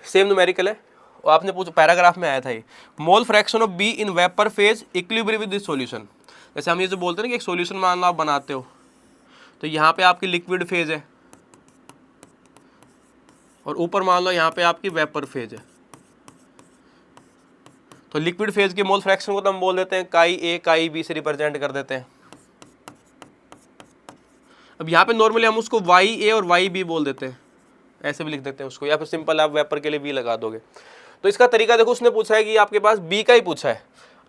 सेम न्यूमेरिकल है, और आपने पूछा पैराग्राफ में आया था ये, mole fraction of be in vapour phase equilibrium with this solution. जैसे हम ये जो बोलते हैं ना कि एक सॉल्यूशन मान लो आप बनाते हो, तो यहाँ पे आपकी लिक्विड फेज है और ऊपर मान लो यहाँ पे आपकी वेपर फेज है, तो लिक्विड फेज के मोल फ्रैक्शन को तो हम बोल देते हैं काई ए काई बी से रिप्रेजेंट कर देते हैं। अब यहाँ पे नॉर्मली हम उसको वाई ए और वाई बी बोल देते हैं, ऐसे भी लिख देते हैं उसको, या फिर सिंपल आप वेपर के लिए बी लगा दोगे। तो इसका तरीका देखो, उसने पूछा है कि आपके पास बी का ही पूछा है,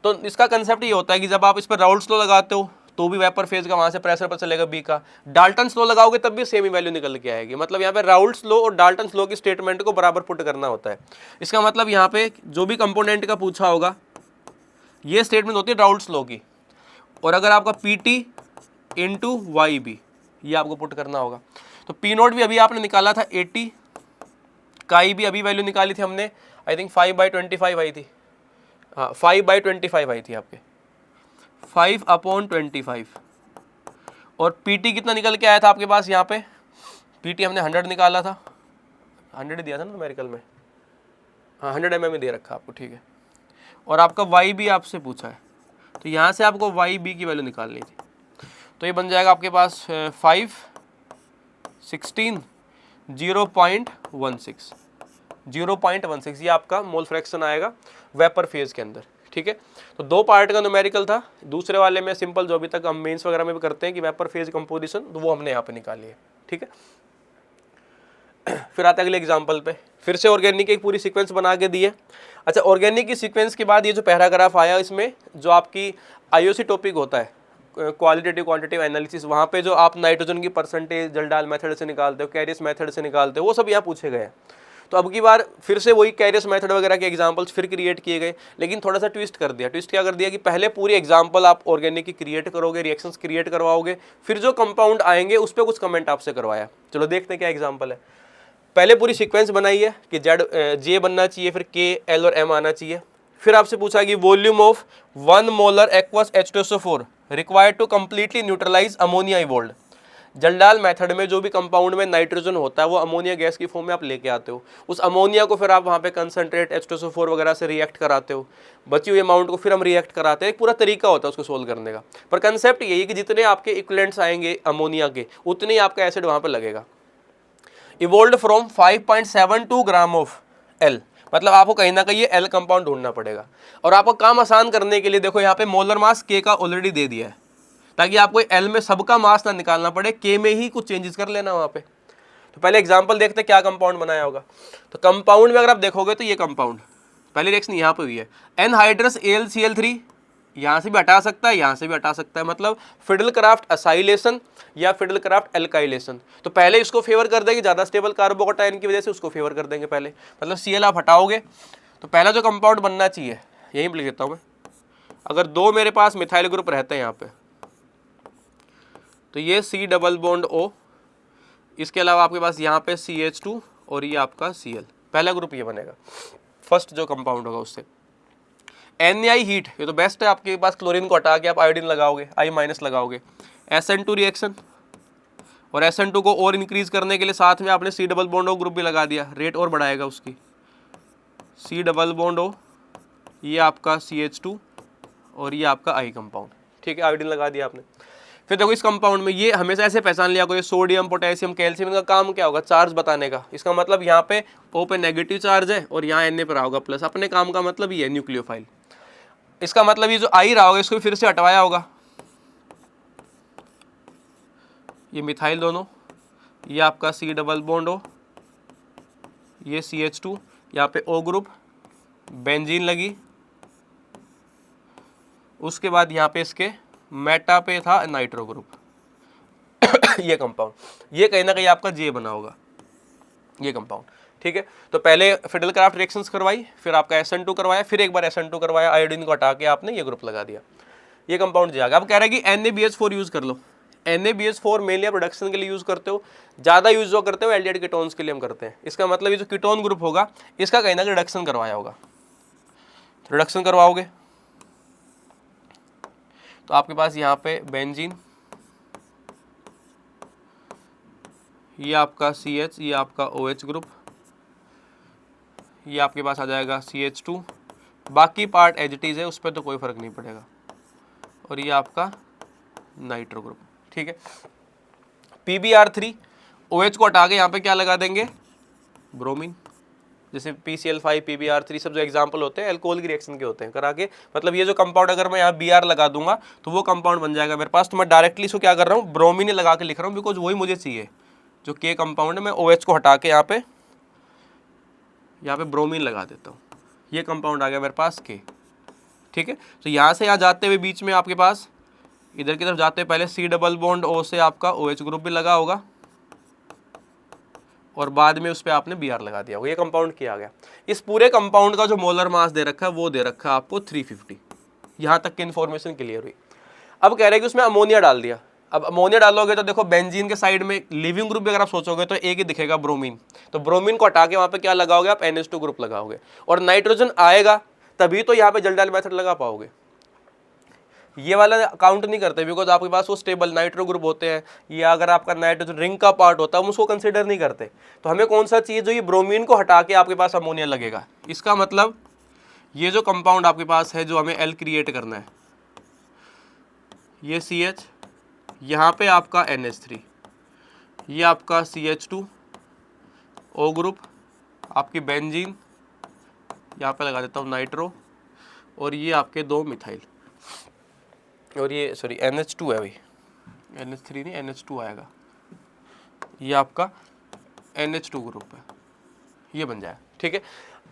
तो इसका कंसेप्ट ये होता है कि जब आप इस पर राउल्ट्स लॉ लगाते हो तो भी वेपर फेज का वहां से प्रेशर पर चलेगा बी का, डाल्टन्स लॉ लगाओगे तब भी सेम ही वैल्यू निकल के आएगी। मतलब यहाँ पे राउल्ट्स लॉ और डाल्टन्स लॉ की स्टेटमेंट को बराबर पुट करना होता है। इसका मतलब यहाँ पे जो भी कंपोनेंट का पूछा होगा ये स्टेटमेंट होती है राउल्ट्स लॉ की, और अगर आपका P T into Y B ये आपको पुट करना होगा। तो पी नोट भी अभी आपने निकाला था 80, काई भी अभी वैल्यू निकाली थी हमने, आई थिंक 5/25 आई थी, हाँ 5/25 आई थी आपके, 5/25। और पीटी कितना निकल के आया था आपके पास, यहाँ पे पीटी हमने 100 निकाला था, 100 दिया था ना न्यूमेरिकल में, हाँ 100 mm दे रखा आपको, ठीक है। और आपका वाई बी आपसे पूछा है, तो यहाँ से आपको वाई बी की वैल्यू निकालनी थी, तो ये बन जाएगा आपके पास 5 16 0.16 ये आपका मोल फ्रैक्शन आएगा वेपर फेज के अंदर। ठीक है, तो दो पार्ट का न्यूमेरिकल था, दूसरे वाले में सिंपल जो अभी तक हम मेंस वगैरह में भी करते हैं कि वेपर फेज कंपोजिशन, तो वो हमने यहाँ पे निकाली है। ठीक है, फिर आते हैं अगले एग्जांपल पे, फिर से ऑर्गेनिक की एक पूरी सीक्वेंस बना के दी है। अच्छा, ऑर्गेनिक की सीक्वेंस के बाद ये जो पैराग्राफ आया इसमें जो आपकी आईओसी टॉपिक होता है, क्वालिटेटिव क्वांटिटेटिव एनालिसिस, वहाँ पे जो आप नाइट्रोजन की परसेंटेज जलडाल मेथड से निकालते हो, कैरियस मेथड से निकालते हो, वो सब यहाँ पूछे गए हैं। तो अब की बार फिर से वही कैरियस मेथड वगैरह के एग्जांपल्स फिर क्रिएट किए गए, लेकिन थोड़ा सा ट्विस्ट कर दिया। ट्विस्ट क्या कर दिया कि पहले पूरी एग्जांपल आप ऑर्गेनिक की क्रिएट करोगे, रिएक्शंस क्रिएट करवाओगे, फिर जो कंपाउंड आएंगे उस पर कुछ कमेंट आपसे करवाया। चलो देखते हैं क्या एग्जाम्पल है। पहले पूरी सीक्वेंस बनाई है कि जेड जे बनना चाहिए, फिर के एल और एम आना चाहिए, फिर आपसे पूछा कि volume of 1 molar aqueous H2SO4 required to completely neutralise ammonia evolved. Kjeldahl method में जो भी कंपाउंड में नाइट्रोजन होता है वो अमोनिया गैस की फॉर्म में आप लेके आते हो, उस अमोनिया को फिर आप वहाँ पे कंसंट्रेट H2SO4 वगैरह से रिएक्ट कराते हो, बची हुई अमाउंट को फिर हम रिएक्ट कराते हैं। एक पूरा तरीका होता है उसको सोल्व करने का, पर कंसेप्ट यही है कि जितने आपके इक्विवेलेंट्स आएंगे अमोनिया के उतने ही आपका एसिड वहाँ पर लगेगा। Evolved from 5.72 gram of L, मतलब आपको कहीं ना कहीं ये एल कंपाउंड ढूंढना पड़ेगा। और आपको काम आसान करने के लिए देखो यहाँ पे मोलर मास के का ऑलरेडी दे दिया है, ताकि आपको एल में सबका मास ना निकालना पड़े, के में ही कुछ चेंजेस कर लेना वहाँ पे। तो पहले एग्जांपल देखते हैं क्या कंपाउंड बनाया होगा। तो कंपाउंड में अगर आप देखोगे तो ये कंपाउंड पहली रिएक्शन यहाँ पे हुई है, एनहाइड्रस AlCl3, यहाँ से भी हटा सकता है, यहाँ से भी हटा सकता है, मतलब फिडलक्राफ्ट असाइलेशन या फिडलक्राफ्ट एल्काइलेशन। तो पहले इसको फेवर कर देंगे, ज़्यादा स्टेबल कार्बोकेटायन की वजह से उसको फेवर कर देंगे पहले, मतलब Cl आप हटाओगे तो पहला जो कंपाउंड बनना चाहिए यहीं पर लिख देता हूँ मैं। अगर दो मेरे पास मिथाइल ग्रुप रहते हैं यहाँ पे, तो ये C डबल बॉन्ड O, इसके अलावा आपके पास यहाँ पे CH2 और ये आपका Cl, पहला ग्रुप ये बनेगा, फर्स्ट जो कंपाउंड होगा उससे। Na हीट, ये तो बेस्ट है, आपके पास क्लोरीन को हटा के आप आयोडीन लगाओगे, I- लगाओगे, SN2 रिएक्शन, और SN2 को और इंक्रीज करने के लिए साथ में आपने C double bond O group भी लगा दिया, रेट और बढ़ाएगा उसकी, C डबल बॉन्ड O, ये आपका CH2 और ये आपका I कंपाउंड, ठीक है, आयोडीन लगा दिया आपने। फिर देखो इस कंपाउंड में ये हमेशा ऐसे पहचान लिया कोई सोडियम पोटेशियम कैल्शियम, का काम क्या होगा, चार्ज बताने का। इसका मतलब यहाँ पे O पे नेगेटिव चार्ज है और यहाँ Na पर होगा प्लस, अपने काम का मतलब ये है न्यूक्लियोफाइल। इसका मतलब ये जो I रहा होगा इसको फिर से हटवाया होगा, ये मिथाइल दोनों, ये आपका C डबल बॉन्ड O, ये CH2, यहाँ पे O ग्रुप, बेंजीन लगी, उसके बाद यहाँ पे इसके मेटा पे था नाइट्रो ग्रुप ये कंपाउंड, ये कहीं ना कहीं आपका J बना होगा ये कंपाउंड, ठीक है। तो पहले फिडलक्राफ्ट रिएक्शंस करवाई, फिर आपका SN2 करवाया, फिर एक बार SN2 करवाया, आयोडीन को हटा के आपने ये ग्रुप लगा दिया, ये कंपाउंड J आ गया। अब कह रहा है कि NaBH4 यूज कर लो। NaBH4 मेनली आप रिडक्शन के लिए यूज करते हो, ज़्यादा यूज जो करते हो एल्डिहाइड कीटोन्स के लिए हम करते हैं। इसका मतलब ये जो कीटोन ग्रुप होगा इसका कहीं ना कहीं रिडक्शन करवाया होगा, रिडक्शन करवाओगे तो आपके पास यहाँ पे बेंजीन, ये आपका CH, ये आपका OH ग्रुप, ये आपके पास आ जाएगा CH2, बाकी पार्ट एज इट इज है, उस पर तो कोई फर्क नहीं पड़ेगा, और ये आपका नाइट्रो ग्रुप, ठीक है। PbR3, OH को हटा के यहाँ पे क्या लगा देंगे, ब्रोमीन, जैसे PCl5 PbR3 सब जो एग्जाम्पल होते हैं अल्कोहल की रिएक्शन के होते हैं करा के, मतलब ये जो कंपाउंड अगर मैं यहाँ Br लगा दूंगा तो वो कंपाउंड बन जाएगा मेरे पास। तो मैं डायरेक्टली इसको क्या कर रहा हूँ, ब्रोमीन लगा के लिख रहा हूँ, बिकॉज वही मुझे चाहिए जो K कंपाउंड है। मैं OH को हटा के यहाँ पे ब्रोमीन लगा देता हूँ, ये कंपाउंड आ गया मेरे पास K, ठीक है। तो यहाँ से यहाँ जाते हुए बीच में आपके पास इधर की तरफ जाते हुए पहले C डबल बॉन्ड O से आपका OH ग्रुप भी लगा होगा और बाद में उस पर आपने Br लगा दिया होगा, ये कंपाउंड किया गया। इस पूरे कंपाउंड का जो मोलर मास दे रखा है वो दे रखा है आपको 350, यहाँ तक की इन्फॉर्मेशन क्लियर हुई। अब कह रहे हैं कि उसमें अमोनिया डाल दिया। अब अमोनिया डालोगे तो देखो बेंजीन के साइड में लिविंग ग्रुप भी अगर आप सोचोगे तो एक ही दिखेगा, ब्रोमीन। तो ब्रोमीन को हटा के वहाँ पे क्या लगाओगे आप, NH2 ग्रुप लगाओगे, और नाइट्रोजन आएगा तभी तो यहाँ पे जलडाल मेथड लगा पाओगे। ये वाला काउंट नहीं करते बिकॉज आपके पास वो स्टेबल नाइट्रो ग्रुप होते हैं, या अगर आपका नाइट्रोजन रिंग का पार्ट होता है हम उसको कंसिडर नहीं करते। तो हमें कौन सा चाहिए, जो ये ब्रोमीन को हटा के आपके पास अमोनिया लगेगा। इसका मतलब ये जो कंपाउंड आपके पास है जो हमें एल क्रिएट करना है, ये CH, यहाँ पे आपका NH3, ये आपका CH2 O ग्रुप, आपकी बेंजीन, यहाँ पे लगा देता हूँ नाइट्रो, और ये आपके दो मिथाइल, और ये सॉरी NH2 है भाई, NH3 नहीं NH2 आएगा, ये आपका NH2 ग्रुप है, ये बन जाए, ठीक है।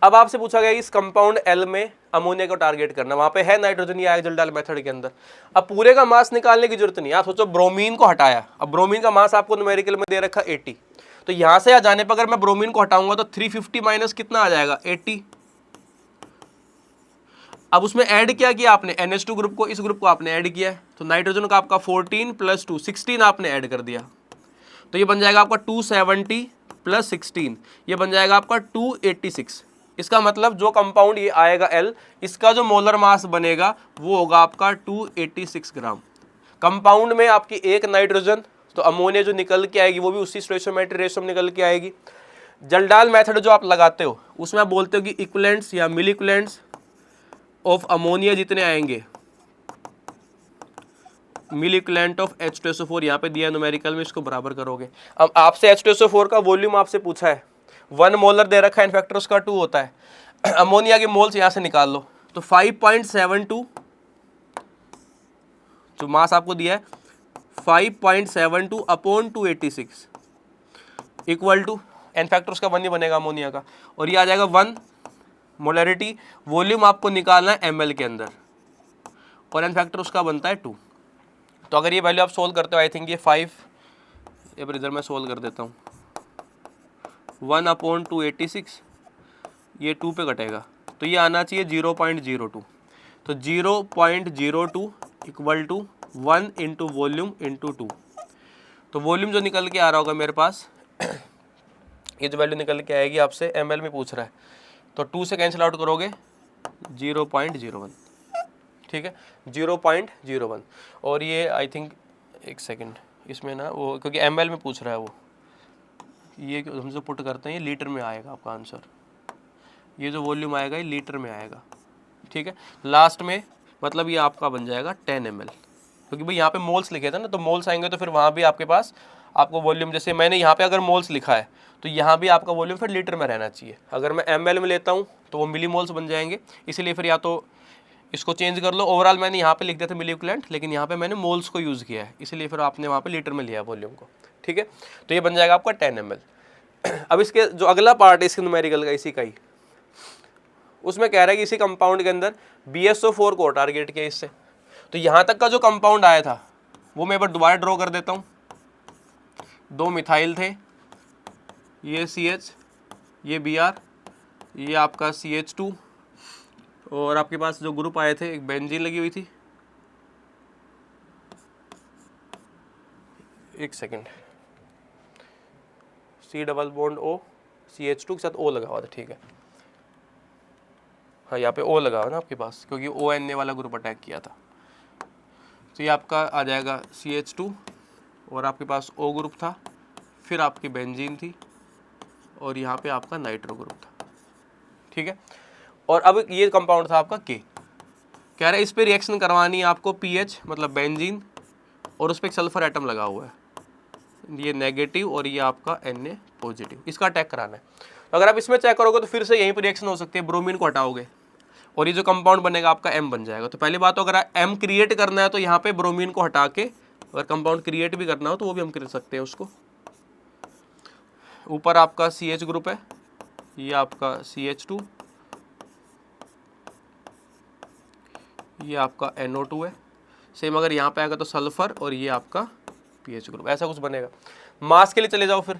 अब आपसे पूछा गया इस कंपाउंड L में अमोनिया को टारगेट करना, वहां पे है नाइट्रोजन, ये आया जलडाल मेथड के अंदर। अब पूरे का मास निकालने की जरूरत नहीं है, आप सोचो ब्रोमीन को हटाया, अब ब्रोमीन का मास आपको न्यूमेरिकल में दे रखा 80, तो यहां से आ जाने पर अगर मैं ब्रोमीन को हटाऊंगा तो 350 माइनस कितना आ जाएगा 80। अब उसमें ऐड क्या किया आपने, NH2 ग्रुप को, इस ग्रुप को आपने ऐड किया है, तो नाइट्रोजन का आपका 14 + 2 16 आपने ऐड कर दिया, तो ये बन जाएगा आपका 270 + 16, ये बन जाएगा आपका 286। इसका मतलब जो कंपाउंड ये आएगा L, इसका जो मोलर मास बनेगा वो होगा आपका 286 ग्राम। कंपाउंड में आपकी एक नाइट्रोजन, तो अमोनिया जो निकल के आएगी वो भी उसी स्टोइचोमेट्रिक रेशियो में निकल के आएगी। जल्डाल मेथड जो आप लगाते हो उसमें आप बोलते हो कि इक्विवेलेंट्स या मिल इक्विवेलेंट्स ऑफ अमोनिया जितने आएंगे, मिल इक्विवेलेंट ऑफ H2SO4 यहाँ पे दिया न्यूमेरिकल में, इसको बराबर करोगे। अब आपसे H2SO4 का वॉल्यूम आपसे पूछा है, 1 मोलर दे रखा है, इन फैक्टर उसका 2 होता है। अमोनिया के मोल्स यहाँ से निकाल लो, तो 5.72 जो मास आपको दिया है 5.72 upon 286 equal to N factor उसका 1 ही बनेगा अमोनिया का, और ये आ जाएगा 1 मोलरिटी। वॉल्यूम आपको निकालना है ml के अंदर, और एन फैक्टर उसका बनता है 2। तो अगर ये वैल्यू आप सोल्व करते हो, आई थिंक ये 5, ये पर इधर मैं सोल्व कर देता हूँ, 1 अपॉन 286, ये 2 पे कटेगा, तो ये आना चाहिए 0.02। तो 0.02 equal to 1 into volume into 2। तो वॉल्यूम जो निकल के आ रहा होगा मेरे पास, ये जो वैल्यू निकल के आएगी आपसे ml में पूछ रहा है, तो 2 से कैंसिल आउट करोगे 0.01, ठीक है 0.01। और ये आई थिंक एक सेकंड इसमें ना वो, क्योंकि ml में पूछ रहा है वो, ये हम जो पुट करते हैं ये लीटर में आएगा आपका आंसर, ये जो वॉल्यूम आएगा ये लीटर में आएगा, ठीक है। लास्ट में मतलब ये आपका बन जाएगा 10 ml, क्योंकि भाई यहाँ पे मोल्स लिखे थे ना, तो मोल्स आएंगे तो फिर वहाँ भी आपके पास आपको वॉल्यूम, जैसे मैंने यहाँ पे अगर मोल्स लिखा है तो यहाँ भी आपका वॉल्यूम फिर लीटर में रहना चाहिए। अगर मैं ml में लेता हूँ तो वो मिली मोल्स बन जाएंगे, इसीलिए फिर या तो इसको चेंज कर लो। ओवरऑल मैंने यहाँ पे लिख दिया था मिली इक्विवेलेंट, लेकिन यहाँ पे मैंने मोल्स को यूज़ किया है, इसलिए फिर आपने वहाँ पे लीटर में लिया वॉल्यूम को, ठीक है। तो ये बन जाएगा आपका 10 ml। अब इसके जो अगला पार्ट है इसके न्यूमेरिकल का, इसी का ही, उसमें कह रहा है कि इसी कंपाउंड के अंदर BSO4 को टारगेट किया इससे। तो यहाँ तक का जो कंपाउंड आया था वो मैं एक बार दोबारा ड्रॉ कर देता हूँ। 2 मिथाइल थे, ये CH, ये Br, ये आपका CH2, और आपके पास जो ग्रुप आए थे एक बेंजीन लगी हुई थी, एक second, C double bond O, CH2 के साथ O लगा हुआ था, ठीक है। हाँ यहाँ पे O लगा हुआ ना आपके पास, क्योंकि ONA वाला ग्रुप अटैक किया था। तो ये आपका आ जाएगा CH2, और आपके पास O ग्रुप था, फिर आपकी बेंजीन थी, और यहाँ पे आपका नाइट्रो ग्रुप था, ठीक है। और अब ये कंपाउंड था आपका K। कह रहा है इस पे रिएक्शन करवानी है आपको PH मतलब बेंजीन, और उस पर एक सल्फर एटम लगा हुआ है, ये नेगेटिव और ये आपका Na पॉजिटिव, इसका अटैक कराना है। तो अगर आप इसमें चेक करोगे तो फिर से यहीं पर रिएक्शन हो सकती है, ब्रोमीन को हटाओगे और ये जो कंपाउंड बनेगा आपका M बन जाएगा। तो पहली बात तो अगर M क्रिएट करना है तो यहाँ पे ब्रोमीन को हटा के अगर कंपाउंड क्रिएट भी करना हो तो वो भी हम कर सकते हैं उसको। ऊपर आपका CH ग्रुप है, ये आपका CH2, ये आपका NO2 है, सेम अगर यहाँ पे आएगा तो सल्फर, और ये आपका PH ग्रुप, ऐसा कुछ बनेगा। मास के लिए चले जाओ, फिर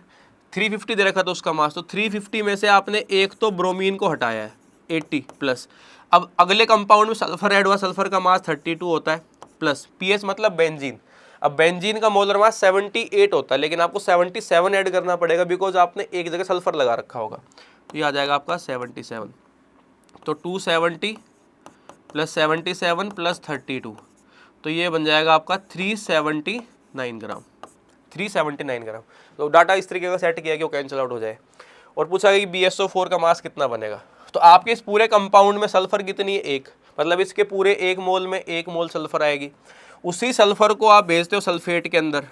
350 दे रखा था उसका मास, तो 350 में से आपने एक तो ब्रोमीन को हटाया है 80 प्लस। अब अगले कंपाउंड में सल्फर ऐड हुआ, सल्फर का मास 32 होता है प्लस PH मतलब बेंजीन। अब बेंजीन का मोलर मास 78 होता है, लेकिन आपको 77 ऐड करना पड़ेगा बिकॉज आपने एक जगह सल्फर लगा रखा होगा। ये आ जाएगा आपका 77, तो 270 प्लस 77 प्लस 32, तो ये बन जाएगा आपका 379 ग्राम, 379 ग्राम। तो डाटा इस तरीके का सेट किया कि वो कैंसिल आउट हो जाए। और पूछा गया कि BSO4 का मास कितना बनेगा। तो आपके इस पूरे कंपाउंड में सल्फर कितनी है, 1, मतलब इसके पूरे 1 मोल में 1 मोल सल्फर आएगी। उसी सल्फर को आप भेजते हो सल्फेट के अंदर,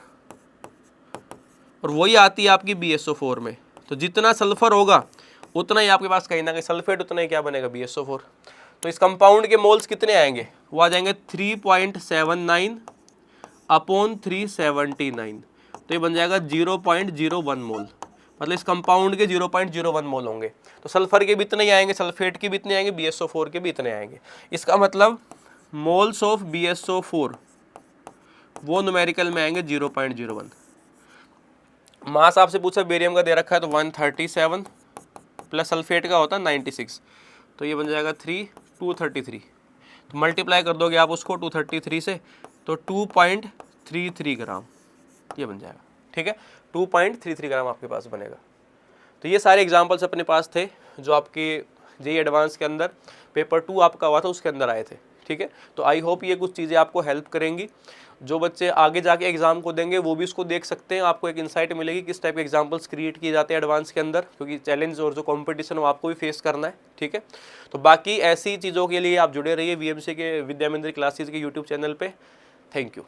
और वही आती है आपकी BSO4 में। तो जितना सल्फर होगा उतना ही आपके पास कहीं ना कहीं सल्फेट, उतना ही क्या बनेगा BSO4। तो इस कंपाउंड के मोल्स कितने आएंगे, वो आ जाएंगे 3.79 अपॉन 379, तो ये बन जाएगा 0.01 मोल, मतलब इस कंपाउंड के 0.01 मोल होंगे। तो सल्फर के भी इतने ही आएंगे, सल्फेट के भी इतने आएंगे, BSO4 के भी इतने आएंगे। इसका मतलब मोल्स ऑफ BSO4 वो न्यूमेरिकल में आएंगे 0.01। मास आपसे पूछा बेरियम का दे रखा है तो 137 प्लस सल्फेट का होता है 96, तो ये बन जाएगा 233। तो मल्टीप्लाई कर दोगे आप उसको 233 से, तो 2.33 ग्राम ये बन जाएगा, ठीक है। 2.33 ग्राम आपके पास बनेगा। तो ये सारे एग्जाम्पल्स अपने पास थे जो आपकी जेई एडवांस के अंदर पेपर 2 आपका हुआ था उसके अंदर आए थे। ठीक है, तो आई होप ये कुछ चीज़ें आपको हेल्प करेंगी। जो बच्चे आगे जाके एग्जाम को देंगे वो भी इसको देख सकते हैं, आपको एक इंसाइट मिलेगी किस टाइप के एग्जाम्पल्स क्रिएट किए जाते हैं एडवांस के अंदर, क्योंकि चैलेंज और जो कंपटीशन वो आपको भी फेस करना है। ठीक है, तो बाकी ऐसी चीज़ों के लिए आप जुड़े रहिए वीएमसी के विद्या मंदिर क्लासेस के यूट्यूब चैनल पे। Thank you.